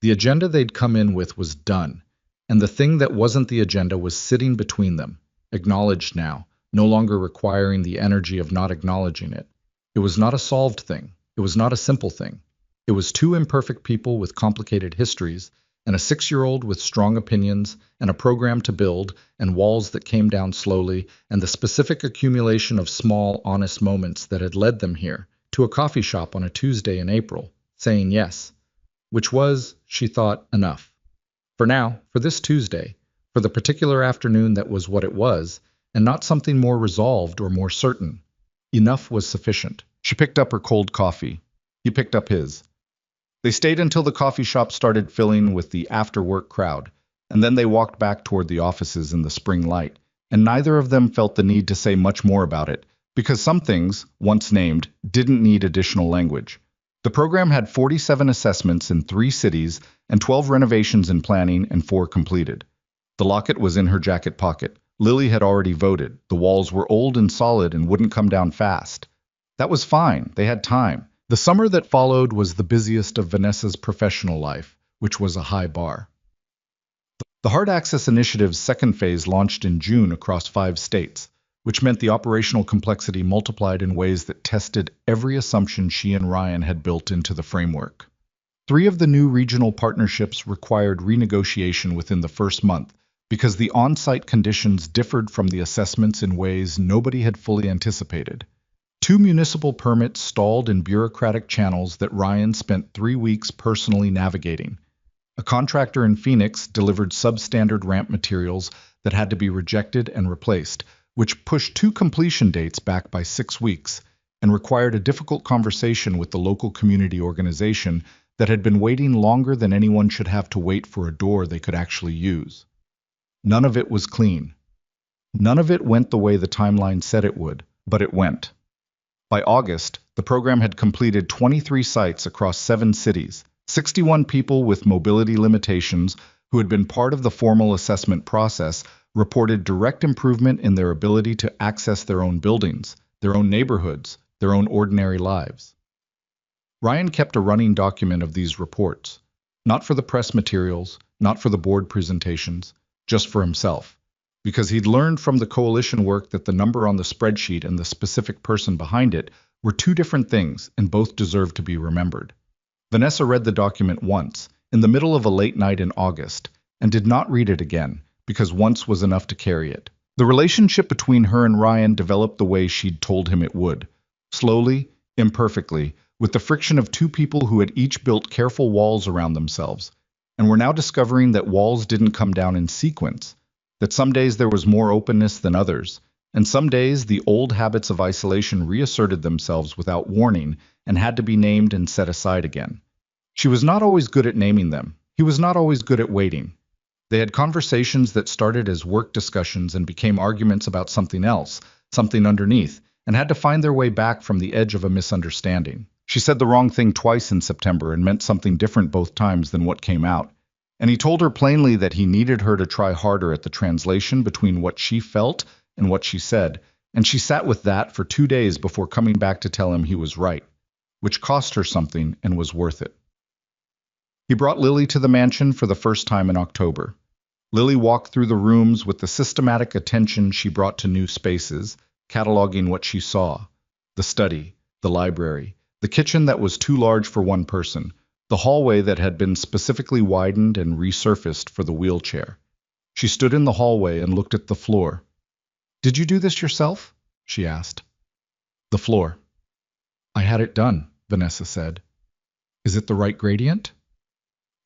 The agenda they'd come in with was done, and the thing that wasn't the agenda was sitting between them, acknowledged now, no longer requiring the energy of not acknowledging it. It was not a solved thing. It was not a simple thing. It was 2 imperfect people with complicated histories, and a 6-year-old with strong opinions, and a program to build, and walls that came down slowly, and the specific accumulation of small, honest moments that had led them here, to a coffee shop on a Tuesday in April, saying yes. Which was, she thought, enough. For now, for this Tuesday, for the particular afternoon that was what it was, and not something more resolved or more certain. Enough was sufficient. She picked up her cold coffee. He picked up his. They stayed until the coffee shop started filling with the after-work crowd, and then they walked back toward the offices in the spring light, and neither of them felt the need to say much more about it, because some things, once named, didn't need additional language. The program had 47 assessments in 3 cities and 12 renovations in planning and 4 completed. The locket was in her jacket pocket. Lily had already voted. The walls were old and solid and wouldn't come down fast. That was fine. They had time. The summer that followed was the busiest of Vanessa's professional life, which was a high bar. The Hard Access Initiative's second phase launched in June across 5 states, which meant the operational complexity multiplied in ways that tested every assumption she and Ryan had built into the framework. 3 of the new regional partnerships required renegotiation within the first month because the on-site conditions differed from the assessments in ways nobody had fully anticipated. 2 municipal permits stalled in bureaucratic channels that Ryan spent 3 weeks personally navigating. A contractor in Phoenix delivered substandard ramp materials that had to be rejected and replaced, which pushed 2 completion dates back by 6 weeks and required a difficult conversation with the local community organization that had been waiting longer than anyone should have to wait for a door they could actually use. None of it was clean. None of it went the way the timeline said it would, but it went. By August, the program had completed 23 sites across 7 cities. 61 people with mobility limitations who had been part of the formal assessment process reported direct improvement in their ability to access their own buildings, their own neighborhoods, their own ordinary lives. Ryan kept a running document of these reports, not for the press materials, not for the board presentations, just for himself, because he'd learned from the coalition work that the number on the spreadsheet and the specific person behind it were 2 different things and both deserved to be remembered. Vanessa read the document once, in the middle of a late night in August, and did not read it again, because once was enough to carry it. The relationship between her and Ryan developed the way she'd told him it would. Slowly, imperfectly, with the friction of 2 people who had each built careful walls around themselves, and were now discovering that walls didn't come down in sequence, that some days there was more openness than others, and some days the old habits of isolation reasserted themselves without warning and had to be named and set aside again. She was not always good at naming them. He was not always good at waiting. They had conversations that started as work discussions and became arguments about something else, something underneath, and had to find their way back from the edge of a misunderstanding. She said the wrong thing twice in September and meant something different both times than what came out. And he told her plainly that he needed her to try harder at the translation between what she felt and what she said, and she sat with that for 2 days before coming back to tell him he was right, which cost her something and was worth it. He brought Lily to the mansion for the first time in October. Lily walked through the rooms with the systematic attention she brought to new spaces, cataloging what she saw: the study, the library, the kitchen that was too large for one person, the hallway that had been specifically widened and resurfaced for the wheelchair. She stood in the hallway and looked at the floor. "Did you do this yourself?" she asked. "The floor." "I had it done," Vanessa said. "Is it the right gradient?"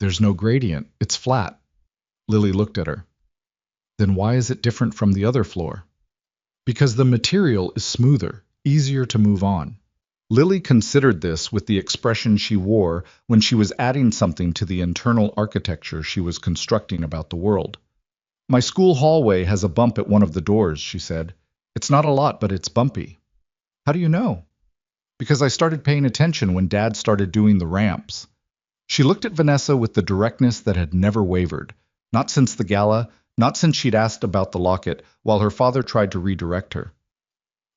"There's no gradient. It's flat." Lily looked at her. "Then why is it different from the other floor?" "Because the material is smoother, easier to move on." Lily considered this with the expression she wore when she was adding something to the internal architecture she was constructing about the world. "My school hallway has a bump at one of the doors," she said. "It's not a lot, but it's bumpy." "How do you know?" "Because I started paying attention when Dad started doing the ramps." She looked at Vanessa with the directness that had never wavered, not since the gala, not since she'd asked about the locket, while her father tried to redirect her.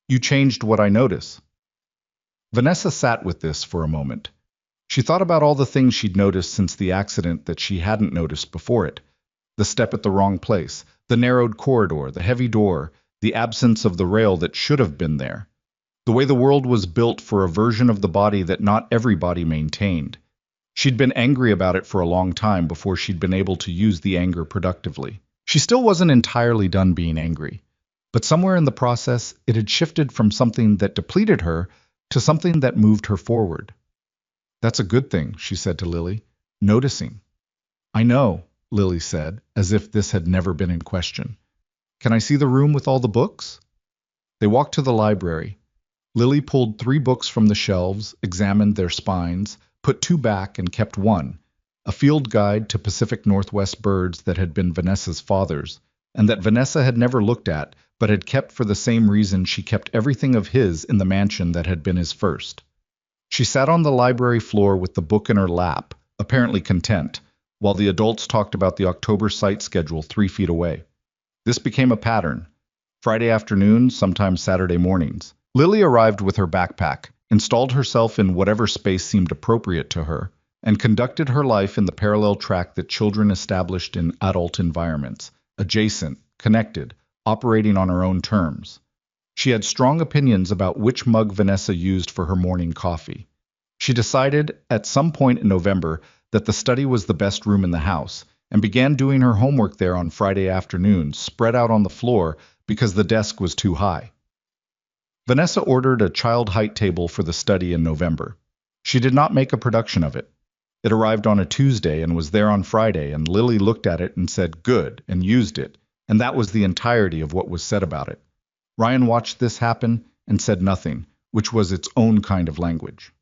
"You changed what I notice." Vanessa sat with this for a moment. She thought about all the things she'd noticed since the accident that she hadn't noticed before it. The step at the wrong place, the narrowed corridor, the heavy door, the absence of the rail that should have been there. The way the world was built for a version of the body that not everybody maintained. She'd been angry about it for a long time before she'd been able to use the anger productively. She still wasn't entirely done being angry, but somewhere in the process, it had shifted from something that depleted her to something that moved her forward. "That's a good thing," she said to Lily, noticing. "I know," Lily said, as if this had never been in question. "Can I see the room with all the books?" They walked to the library. Lily pulled 3 books from the shelves, examined their spines, put 2 back and kept one, a field guide to Pacific Northwest birds that had been Vanessa's father's, and that Vanessa had never looked at, but had kept for the same reason she kept everything of his in the mansion that had been his first. She sat on the library floor with the book in her lap, apparently content, while the adults talked about the October site schedule 3 feet away. This became a pattern. Friday afternoons, sometimes Saturday mornings. Lily arrived with her backpack, installed herself in whatever space seemed appropriate to her, and conducted her life in the parallel track that children established in adult environments, adjacent, connected, operating on her own terms. She had strong opinions about which mug Vanessa used for her morning coffee. She decided, at some point in November, that the study was the best room in the house, and began doing her homework there on Friday afternoons, spread out on the floor because the desk was too high. Vanessa ordered a child height table for the study in November. She did not make a production of it. It arrived on a Tuesday and was there on Friday, and Lily looked at it and said good and used it, and that was the entirety of what was said about it. Ryan watched this happen and said nothing, which was its own kind of language.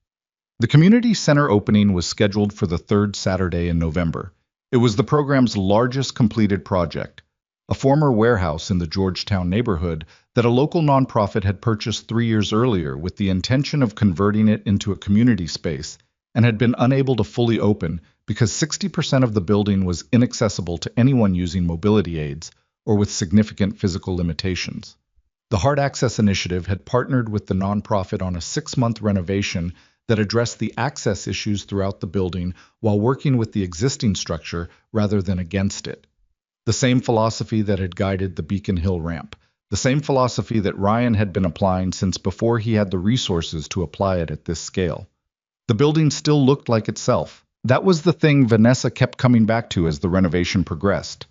The community center opening was scheduled for the third Saturday in November. It was the program's largest completed project, a former warehouse in the Georgetown neighborhood that a local nonprofit had purchased 3 years earlier with the intention of converting it into a community space, and had been unable to fully open because 60% of the building was inaccessible to anyone using mobility aids or with significant physical limitations. The Hard Access Initiative had partnered with the nonprofit on a 6-month renovation that addressed the access issues throughout the building while working with the existing structure rather than against it. The same philosophy that had guided the Beacon Hill ramp, the same philosophy that Ryan had been applying since before he had the resources to apply it at this scale. The building still looked like itself. That was the thing Vanessa kept coming back to as the renovation progressed.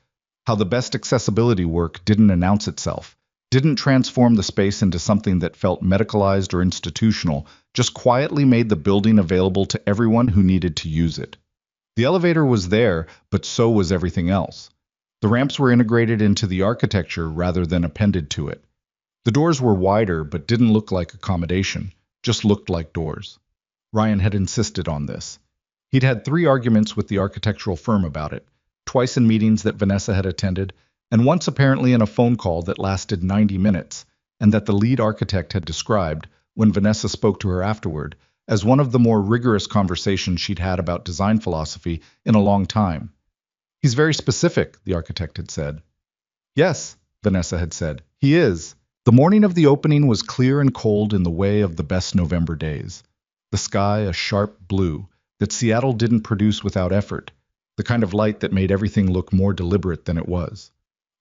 How the best accessibility work didn't announce itself, didn't transform the space into something that felt medicalized or institutional, just quietly made the building available to everyone who needed to use it. The elevator was there, but so was everything else. The ramps were integrated into the architecture rather than appended to it. The doors were wider but didn't look like accommodation, just looked like doors. Ryan had insisted on this. He'd had 3 arguments with the architectural firm about it, twice in meetings that Vanessa had attended, and once apparently in a phone call that lasted 90 minutes, and that the lead architect had described, when Vanessa spoke to her afterward, as one of the more rigorous conversations she'd had about design philosophy in a long time. "He's very specific," the architect had said. "Yes," Vanessa had said, "he is." The morning of the opening was clear and cold in the way of the best November days. The sky a sharp blue that Seattle didn't produce without effort, the kind of light that made everything look more deliberate than it was.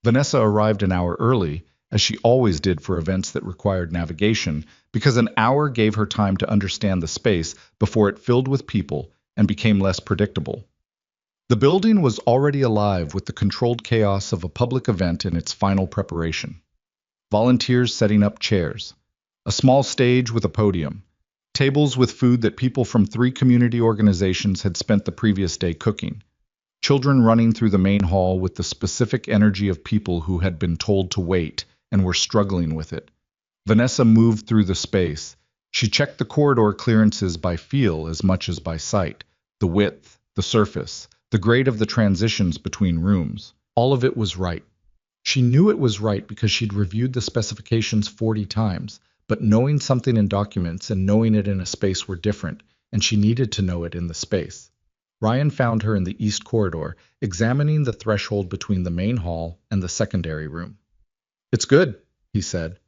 Vanessa arrived an hour early, as she always did for events that required navigation, because an hour gave her time to understand the space before it filled with people and became less predictable. The building was already alive with the controlled chaos of a public event in its final preparation. Volunteers setting up chairs, a small stage with a podium, tables with food that people from 3 community organizations had spent the previous day cooking, children running through the main hall with the specific energy of people who had been told to wait and were struggling with it. Vanessa moved through the space. She checked the corridor clearances by feel as much as by sight, the width, the surface, the grade of the transitions between rooms. All of it was right. She knew it was right because she'd reviewed the specifications 40 times, but knowing something in documents and knowing it in a space were different, and she needed to know it in the space. Ryan found her in the east corridor, examining the threshold between the main hall and the secondary room. "It's good," he said.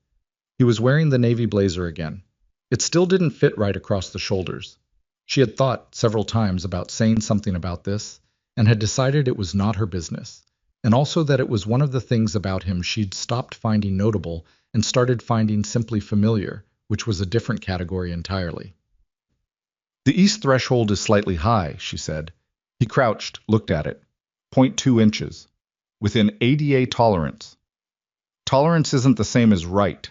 He was wearing the navy blazer again. It still didn't fit right across the shoulders. She had thought several times about saying something about this, and had decided it was not her business, and also that it was one of the things about him she'd stopped finding notable and started finding simply familiar, which was a different category entirely. "The east threshold is slightly high," she said. He crouched, looked at it. 0.2 inches. Within ADA tolerance. "Tolerance isn't the same as right."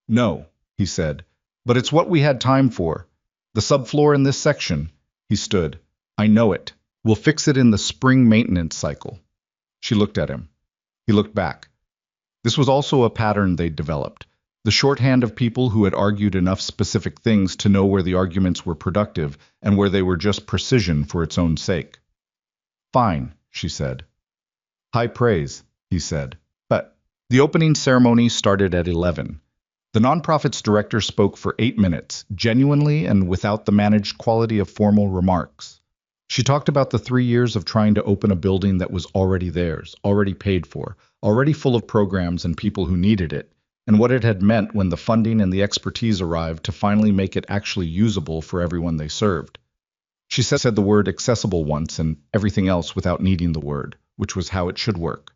"No," he said, "but it's what we had time for. The subfloor in this section." He stood. "I know it. We'll fix it in the spring maintenance cycle." She looked at him. He looked back. This was also a pattern they'd developed, the shorthand of people who had argued enough specific things to know where the arguments were productive and where they were just precision for its own sake. "Fine," she said. "High praise," he said. "But..." The opening ceremony started at 11. The nonprofit's director spoke for 8 minutes, genuinely and without the managed quality of formal remarks. She talked about the 3 years of trying to open a building that was already theirs, already paid for, already full of programs and people who needed it, and what it had meant when the funding and the expertise arrived to finally make it actually usable for everyone they served. She said the word accessible once and everything else without needing the word, which was how it should work.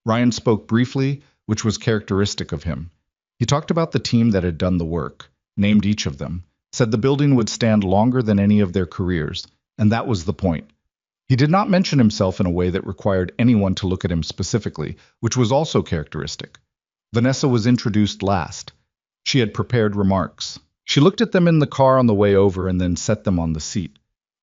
Ryan spoke briefly, which was characteristic of him. He talked about the team that had done the work, named each of them, said the building would stand longer than any of their careers, and that was the point. He did not mention himself in a way that required anyone to look at him specifically, which was also characteristic. Vanessa was introduced last. She had prepared remarks. She looked at them in the car on the way over and then set them on the seat.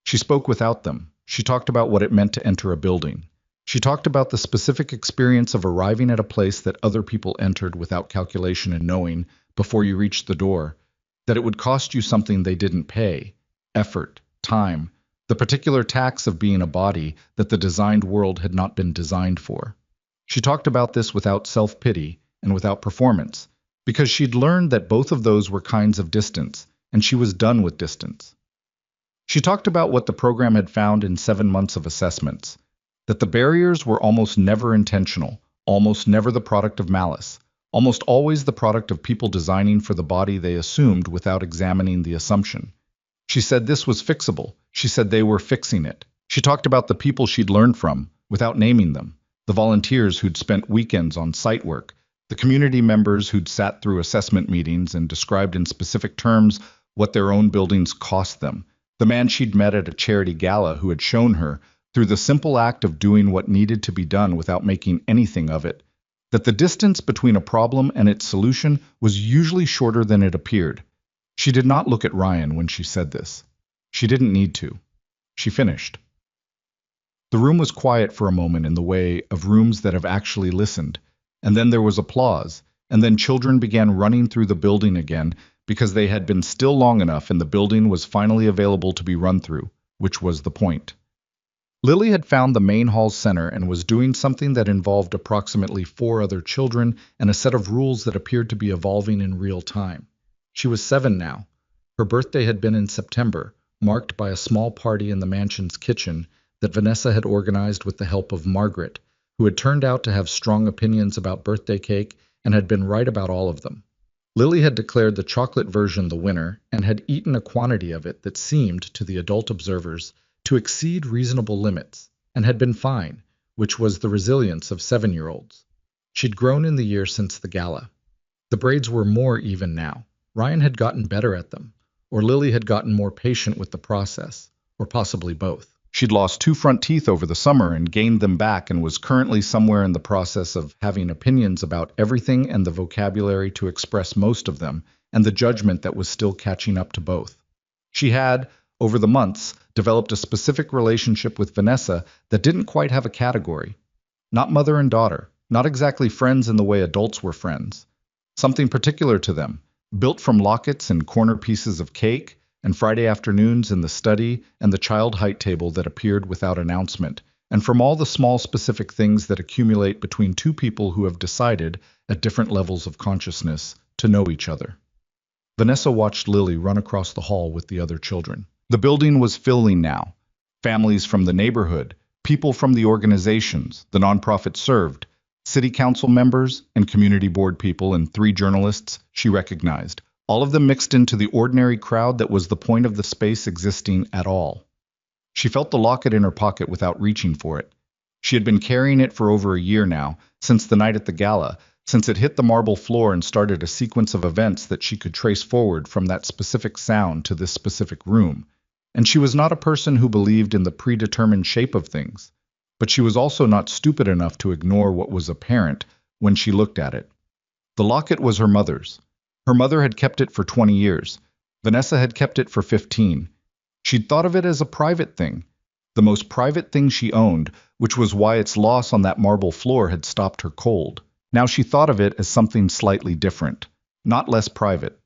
She spoke without them. She talked about what it meant to enter a building. She talked about the specific experience of arriving at a place that other people entered without calculation and knowing, before you reached the door, that it would cost you something they didn't pay: effort, time, the particular tax of being a body that the designed world had not been designed for. She talked about this without self-pity and without performance, because she'd learned that both of those were kinds of distance, and she was done with distance. She talked about what the program had found in 7 months of assessments, that the barriers were almost never intentional, almost never the product of malice, almost always the product of people designing for the body they assumed without examining the assumption. She said this was fixable. She said they were fixing it. She talked about the people she'd learned from, without naming them, the volunteers who'd spent weekends on site work, the community members who'd sat through assessment meetings and described in specific terms what their own buildings cost them, the man she'd met at a charity gala who had shown her, through the simple act of doing what needed to be done without making anything of it, that the distance between a problem and its solution was usually shorter than it appeared. She did not look at Ryan when she said this. She didn't need to. She finished. The room was quiet for a moment in the way of rooms that have actually listened, and then there was applause, and then children began running through the building again because they had been still long enough and the building was finally available to be run through, which was the point. Lily had found the main hall's center and was doing something that involved approximately 4 other children and a set of rules that appeared to be evolving in real time. She was 7 now. Her birthday had been in September, marked by a small party in the mansion's kitchen that Vanessa had organized with the help of Margaret, who had turned out to have strong opinions about birthday cake and had been right about all of them. Lily had declared the chocolate version the winner and had eaten a quantity of it that seemed, to the adult observers, to exceed reasonable limits, and had been fine, which was the resilience of 7-year-olds. She'd grown in the year since the gala. The braids were more even now. Ryan had gotten better at them, or Lily had gotten more patient with the process, or possibly both. She'd lost 2 front teeth over the summer and gained them back and was currently somewhere in the process of having opinions about everything and the vocabulary to express most of them, and the judgment that was still catching up to both. She had, over the months, developed a specific relationship with Vanessa that didn't quite have a category. Not mother and daughter, not exactly friends in the way adults were friends. Something particular to them, built from lockets and corner pieces of cake, and Friday afternoons in the study and the child height table that appeared without announcement, and from all the small specific things that accumulate between 2 people who have decided, at different levels of consciousness, to know each other. Vanessa watched Lily run across the hall with the other children. The building was filling now. Families from the neighborhood, people from the organizations the nonprofit served, city council members and community board people and 3 journalists she recognized, all of them mixed into the ordinary crowd that was the point of the space existing at all. She felt the locket in her pocket without reaching for it. She had been carrying it for over a year now, since the night at the gala, since it hit the marble floor and started a sequence of events that she could trace forward from that specific sound to this specific room. And she was not a person who believed in the predetermined shape of things, but she was also not stupid enough to ignore what was apparent when she looked at it. The locket was her mother's. Her mother had kept it for 20 years. Vanessa had kept it for 15. She'd thought of it as a private thing, the most private thing she owned, which was why its loss on that marble floor had stopped her cold. Now she thought of it as something slightly different, not less private,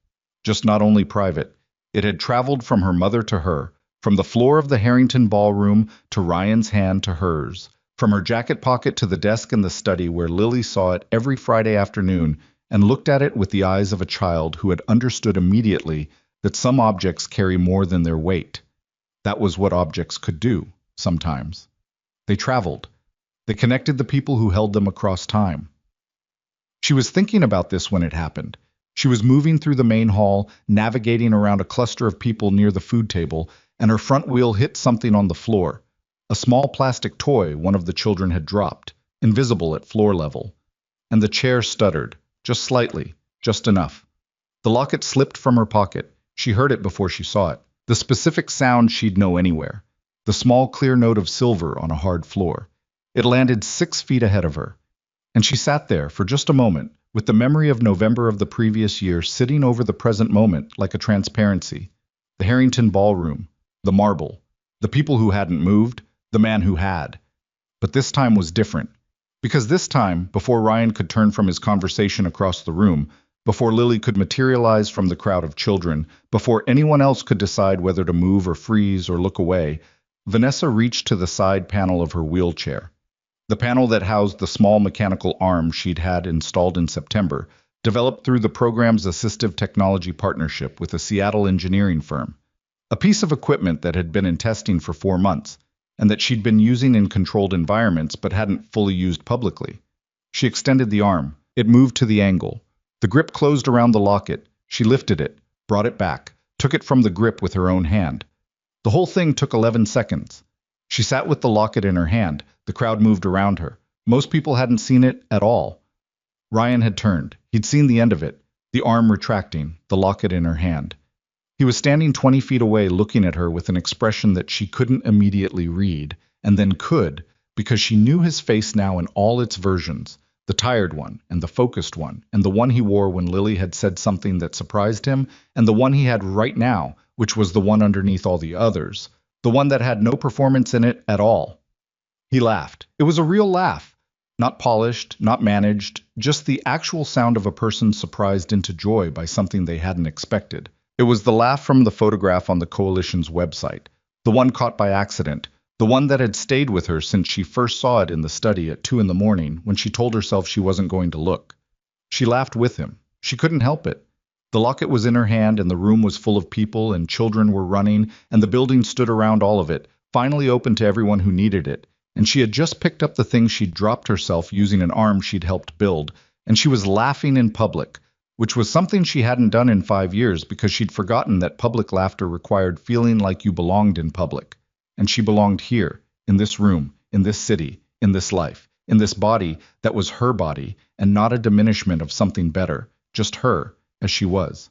just not only private. It had traveled from her mother to her, from the floor of the Harrington ballroom to Ryan's hand to hers, from her jacket pocket to the desk in the study where Lily saw it every Friday afternoon, and looked at it with the eyes of a child who had understood immediately that some objects carry more than their weight. That was what objects could do, sometimes. They traveled. They connected the people who held them across time. She was thinking about this when it happened. She was moving through the main hall, navigating around a cluster of people near the food table, and her front wheel hit something on the floor. A small plastic toy one of the children had dropped, invisible at floor level. And the chair stuttered, just slightly, just enough. The locket slipped from her pocket. She heard it before she saw it. The specific sound she'd know anywhere. The small clear note of silver on a hard floor. It landed 6 feet ahead of her. And she sat there for just a moment, with the memory of November of the previous year sitting over the present moment like a transparency. The Harrington Ballroom, the marble, the people who hadn't moved, the man who had. But this time was different. Because this time, before Ryan could turn from his conversation across the room, before Lily could materialize from the crowd of children, before anyone else could decide whether to move or freeze or look away, Vanessa reached to the side panel of her wheelchair. The panel that housed the small mechanical arm she'd had installed in September, developed through the program's assistive technology partnership with a Seattle engineering firm. A piece of equipment that had been in testing for 4 months, and that she'd been using in controlled environments but hadn't fully used publicly. She extended the arm. It moved to the angle. The grip closed around the locket. She lifted it, brought it back, took it from the grip with her own hand. The whole thing took 11 seconds. She sat with the locket in her hand. The crowd moved around her. Most people hadn't seen it at all. Ryan had turned. He'd seen the end of it, the arm retracting, the locket in her hand. He was standing 20 feet away looking at her with an expression that she couldn't immediately read, and then could, because she knew his face now in all its versions, the tired one, and the focused one, and the one he wore when Lily had said something that surprised him, and the one he had right now, which was the one underneath all the others, the one that had no performance in it at all. He laughed. It was a real laugh. Not polished, not managed, just the actual sound of a person surprised into joy by something they hadn't expected. It was the laugh from the photograph on the Coalition's website, the one caught by accident, the one that had stayed with her since she first saw it in the study at 2 in the morning when she told herself she wasn't going to look. She laughed with him. She couldn't help it. The locket was in her hand and the room was full of people and children were running and the building stood around all of it, finally open to everyone who needed it. And she had just picked up the thing she'd dropped herself using an arm she'd helped build, and she was laughing in public, which was something she hadn't done in 5 years because she'd forgotten that public laughter required feeling like you belonged in public. And she belonged here, in this room, in this city, in this life, in this body that was her body, and not a diminishment of something better, just her, as she was.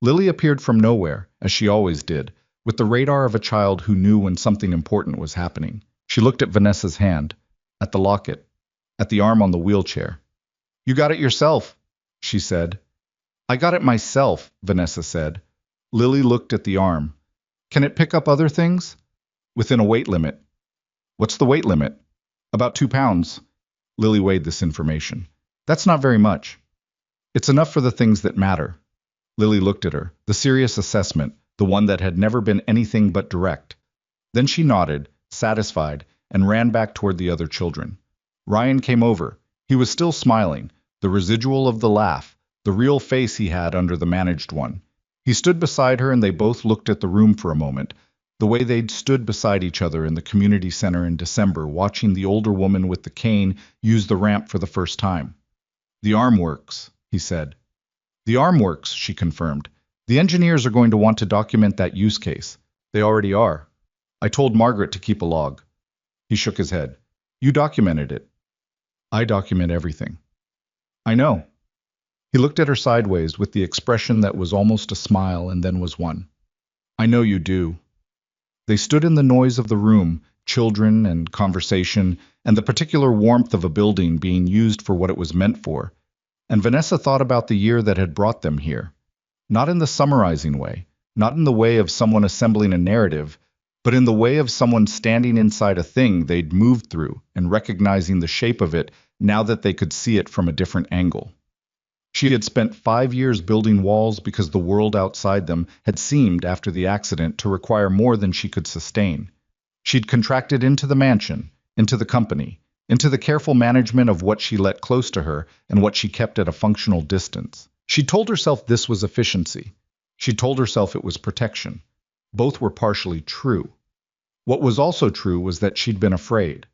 Lily appeared from nowhere, as she always did, with the radar of a child who knew when something important was happening. She looked at Vanessa's hand, at the locket, at the arm on the wheelchair. "You got it yourself," she said. "I got it myself," Vanessa said. Lily looked at the arm. "Can it pick up other things?" "Within a weight limit." "What's the weight limit?" "About 2 pounds." Lily weighed this information. "That's not very much." "It's enough for the things that matter." Lily looked at her, the serious assessment, the one that had never been anything but direct. Then she nodded, satisfied, and ran back toward the other children. Ryan came over. He was still smiling, the residual of the laugh, the real face he had under the managed one. He stood beside her and they both looked at the room for a moment, the way they'd stood beside each other in the community center in December watching the older woman with the cane use the ramp for the first time. "The arm works," he said. "The arm works," she confirmed. "The engineers are going to want to document that use case. They already are. I told Margaret to keep a log." He shook his head. "You documented it." "I document everything." "I know." He looked at her sideways with the expression that was almost a smile and then was one. "I know you do." They stood in the noise of the room, children and conversation, and the particular warmth of a building being used for what it was meant for. And Vanessa thought about the year that had brought them here. Not in the summarizing way, not in the way of someone assembling a narrative, but in the way of someone standing inside a thing they'd moved through and recognizing the shape of it now that they could see it from a different angle. She had spent 5 years building walls because the world outside them had seemed, after the accident, to require more than she could sustain. She'd contracted into the mansion, into the company, into the careful management of what she let close to her and what she kept at a functional distance. She told herself this was efficiency. She told herself it was protection. Both were partially true. What was also true was that she'd been afraid.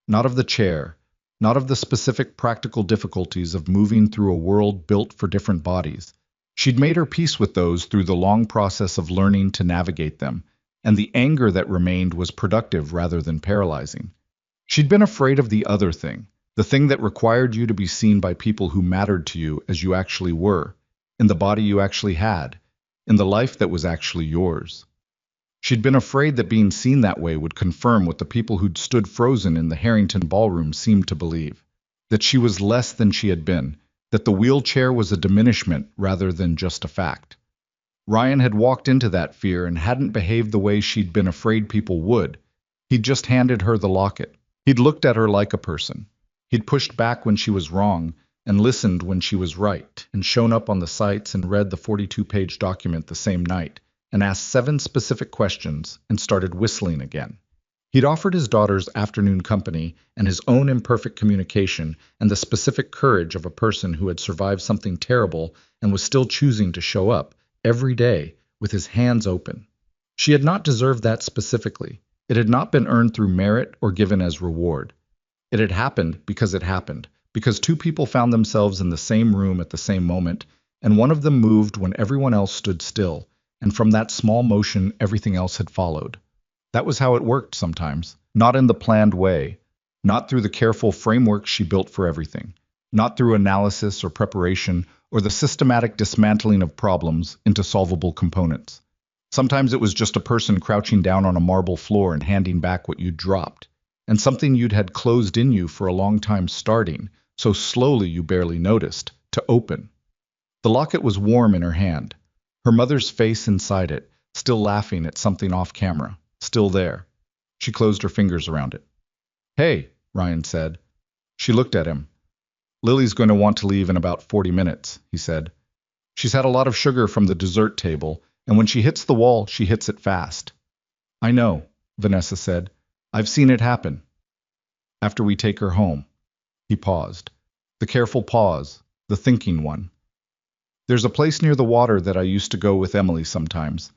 Not of the chair, not of the specific practical difficulties of moving through a world built for different bodies. She'd made her peace with those through the long process of learning to navigate them, and the anger that remained was productive rather than paralyzing. She'd been afraid of the other thing, the thing that required you to be seen by people who mattered to you as you actually were, in the body you actually had, in the life that was actually yours. She'd been afraid that being seen that way would confirm what the people who'd stood frozen in the Harrington ballroom seemed to believe, that she was less than she had been, that the wheelchair was a diminishment rather than just a fact. Ryan had walked into that fear and hadn't behaved the way she'd been afraid people would. He'd just handed her the locket. He'd looked at her like a person. He'd pushed back when she was wrong and listened when she was right, and shown up on the sites and read the 42-page document the same night, and asked 7 specific questions and started whistling again. He'd offered his daughter's afternoon company and his own imperfect communication and the specific courage of a person who had survived something terrible and was still choosing to show up every day with his hands open. She had not deserved that specifically. It had not been earned through merit or given as reward. It had happened, because 2 people found themselves in the same room at the same moment, and one of them moved when everyone else stood still, and from that small motion everything else had followed. That was how it worked sometimes, not in the planned way, not through the careful framework she built for everything, not through analysis or preparation or the systematic dismantling of problems into solvable components. Sometimes it was just a person crouching down on a marble floor and handing back what you'd dropped, and something you'd had closed in you for a long time starting, so slowly you barely noticed, to open. The locket was warm in her hand, her mother's face inside it, still laughing at something off camera. Still there. She closed her fingers around it. "Hey," Ryan said. She looked at him. "Lily's going to want to leave in about 40 minutes, he said. "She's had a lot of sugar from the dessert table, and when she hits the wall, she hits it fast." "I know," Vanessa said. "I've seen it happen." "After we take her home." He paused. The careful pause, the thinking one. "There's a place near the water that I used to go with Emily sometimes.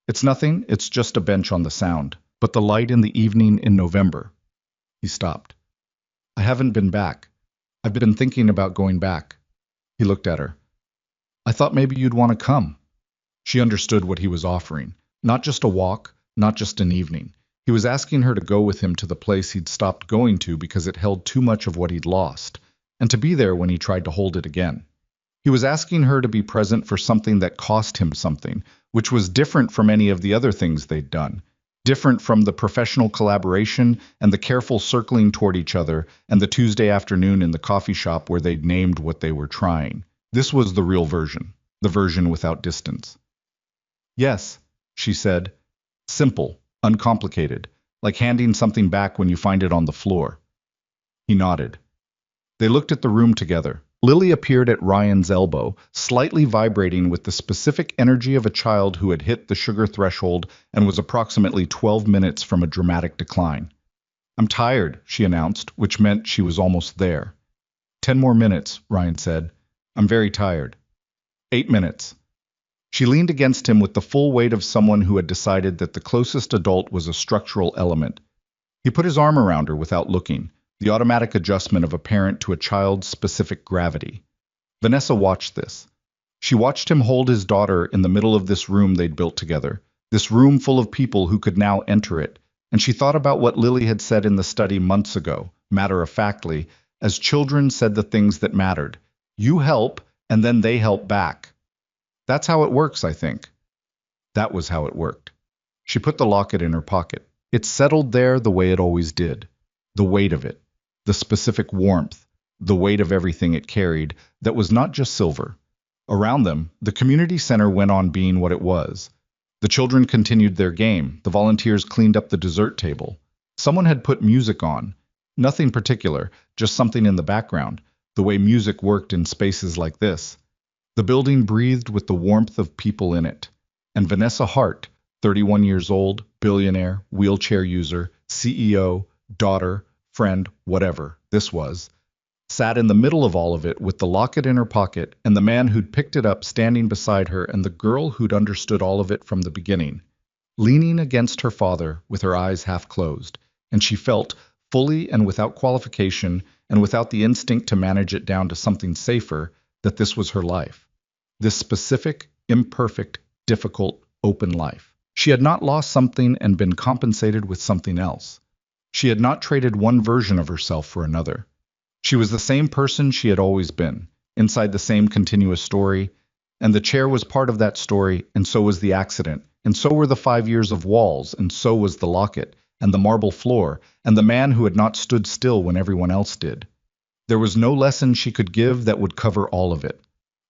It's nothing, it's just a bench on the Sound, but the light in the evening in November." He stopped. "I haven't been back. I've been thinking about going back." He looked at her. "I thought maybe you'd want to come." She understood what he was offering. Not just a walk, not just an evening. He was asking her to go with him to the place he'd stopped going to because it held too much of what he'd lost, and to be there when he tried to hold it again. He was asking her to be present for something that cost him something, which was different from any of the other things they'd done, different from the professional collaboration and the careful circling toward each other and the Tuesday afternoon in the coffee shop where they'd named what they were trying. This was the real version, the version without distance. "Yes," she said. Simple, uncomplicated, like handing something back when you find it on the floor. He nodded. They looked at the room together. Lily appeared at Ryan's elbow, slightly vibrating with the specific energy of a child who had hit the sugar threshold and was approximately 12 minutes from a dramatic decline. "I'm tired," she announced, which meant she was almost there. 10 more minutes, Ryan said. "I'm very tired." 8 minutes. She leaned against him with the full weight of someone who had decided that the closest adult was a structural element. He put his arm around her without looking, the automatic adjustment of a parent to a child's specific gravity. Vanessa watched this. She watched him hold his daughter in the middle of this room they'd built together, this room full of people who could now enter it, and she thought about what Lily had said in the study months ago, matter-of-factly, as children said the things that mattered. You help, and then they help back. That's how it works, I think. That was how it worked. She put the locket in her pocket. It settled there the way it always did. The weight of it. The specific warmth, the weight of everything it carried, that was not just silver. Around them, the community center went on being what it was. The children continued their game, the volunteers cleaned up the dessert table. Someone had put music on. Nothing particular, just something in the background, the way music worked in spaces like this. The building breathed with the warmth of people in it. And Vanessa Hart, 31 years old, billionaire, wheelchair user, CEO, daughter, friend, whatever this was, sat in the middle of all of it with the locket in her pocket and the man who'd picked it up standing beside her and the girl who'd understood all of it from the beginning, leaning against her father with her eyes half closed, and she felt, fully and without qualification and without the instinct to manage it down to something safer, that this was her life. This specific, imperfect, difficult, open life. She had not lost something and been compensated with something else. She had not traded one version of herself for another. She was the same person she had always been, inside the same continuous story, and the chair was part of that story, and so was the accident, and so were the 5 years of walls, and so was the locket, and the marble floor, and the man who had not stood still when everyone else did. There was no lesson she could give that would cover all of it.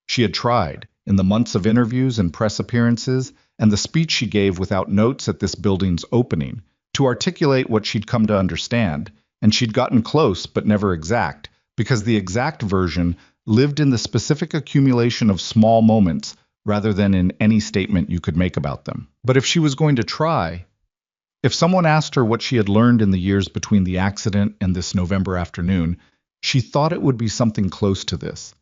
She had tried, in the months of interviews and press appearances, and the speech she gave without notes at this building's opening, to articulate what she'd come to understand, and she'd gotten close but never exact, because the exact version lived in the specific accumulation of small moments rather than in any statement you could make about them. But if she was going to try, if someone asked her what she had learned in the years between the accident and this November afternoon, she thought it would be something close to this,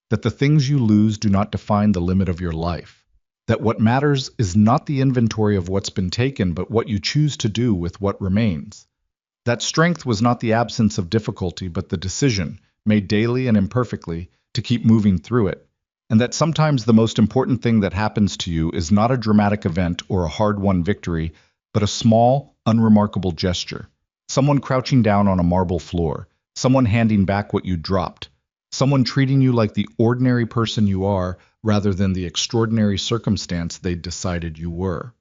that the things you lose do not define the limit of your life, that what matters is not the inventory of what's been taken, but what you choose to do with what remains. That strength was not the absence of difficulty, but the decision, made daily and imperfectly, to keep moving through it, and that sometimes the most important thing that happens to you is not a dramatic event or a hard-won victory, but a small, unremarkable gesture. Someone crouching down on a marble floor, someone handing back what you dropped, someone treating you like the ordinary person you are rather than the extraordinary circumstance they'd decided you were.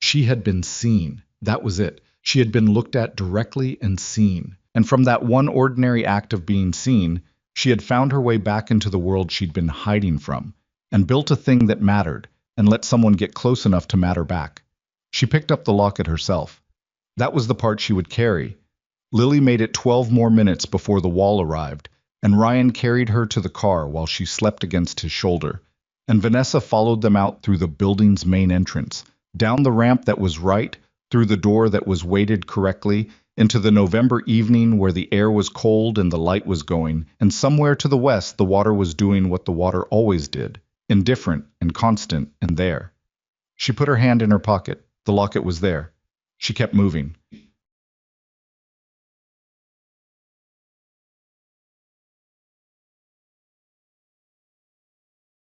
She had been seen. That was it. She had been looked at directly and seen. And from that one ordinary act of being seen, she had found her way back into the world she'd been hiding from, and built a thing that mattered, and let someone get close enough to matter back. She picked up the locket herself. That was the part she would carry. Lily made it 12 more minutes before the wall arrived, and Ryan carried her to the car while she slept against his shoulder, and Vanessa followed them out through the building's main entrance, down the ramp that was right, through the door that was weighted correctly, into the November evening where the air was cold and the light was going, and somewhere to the west the water was doing what the water always did, indifferent and constant and there. She put her hand in her pocket. The locket was there. She kept moving.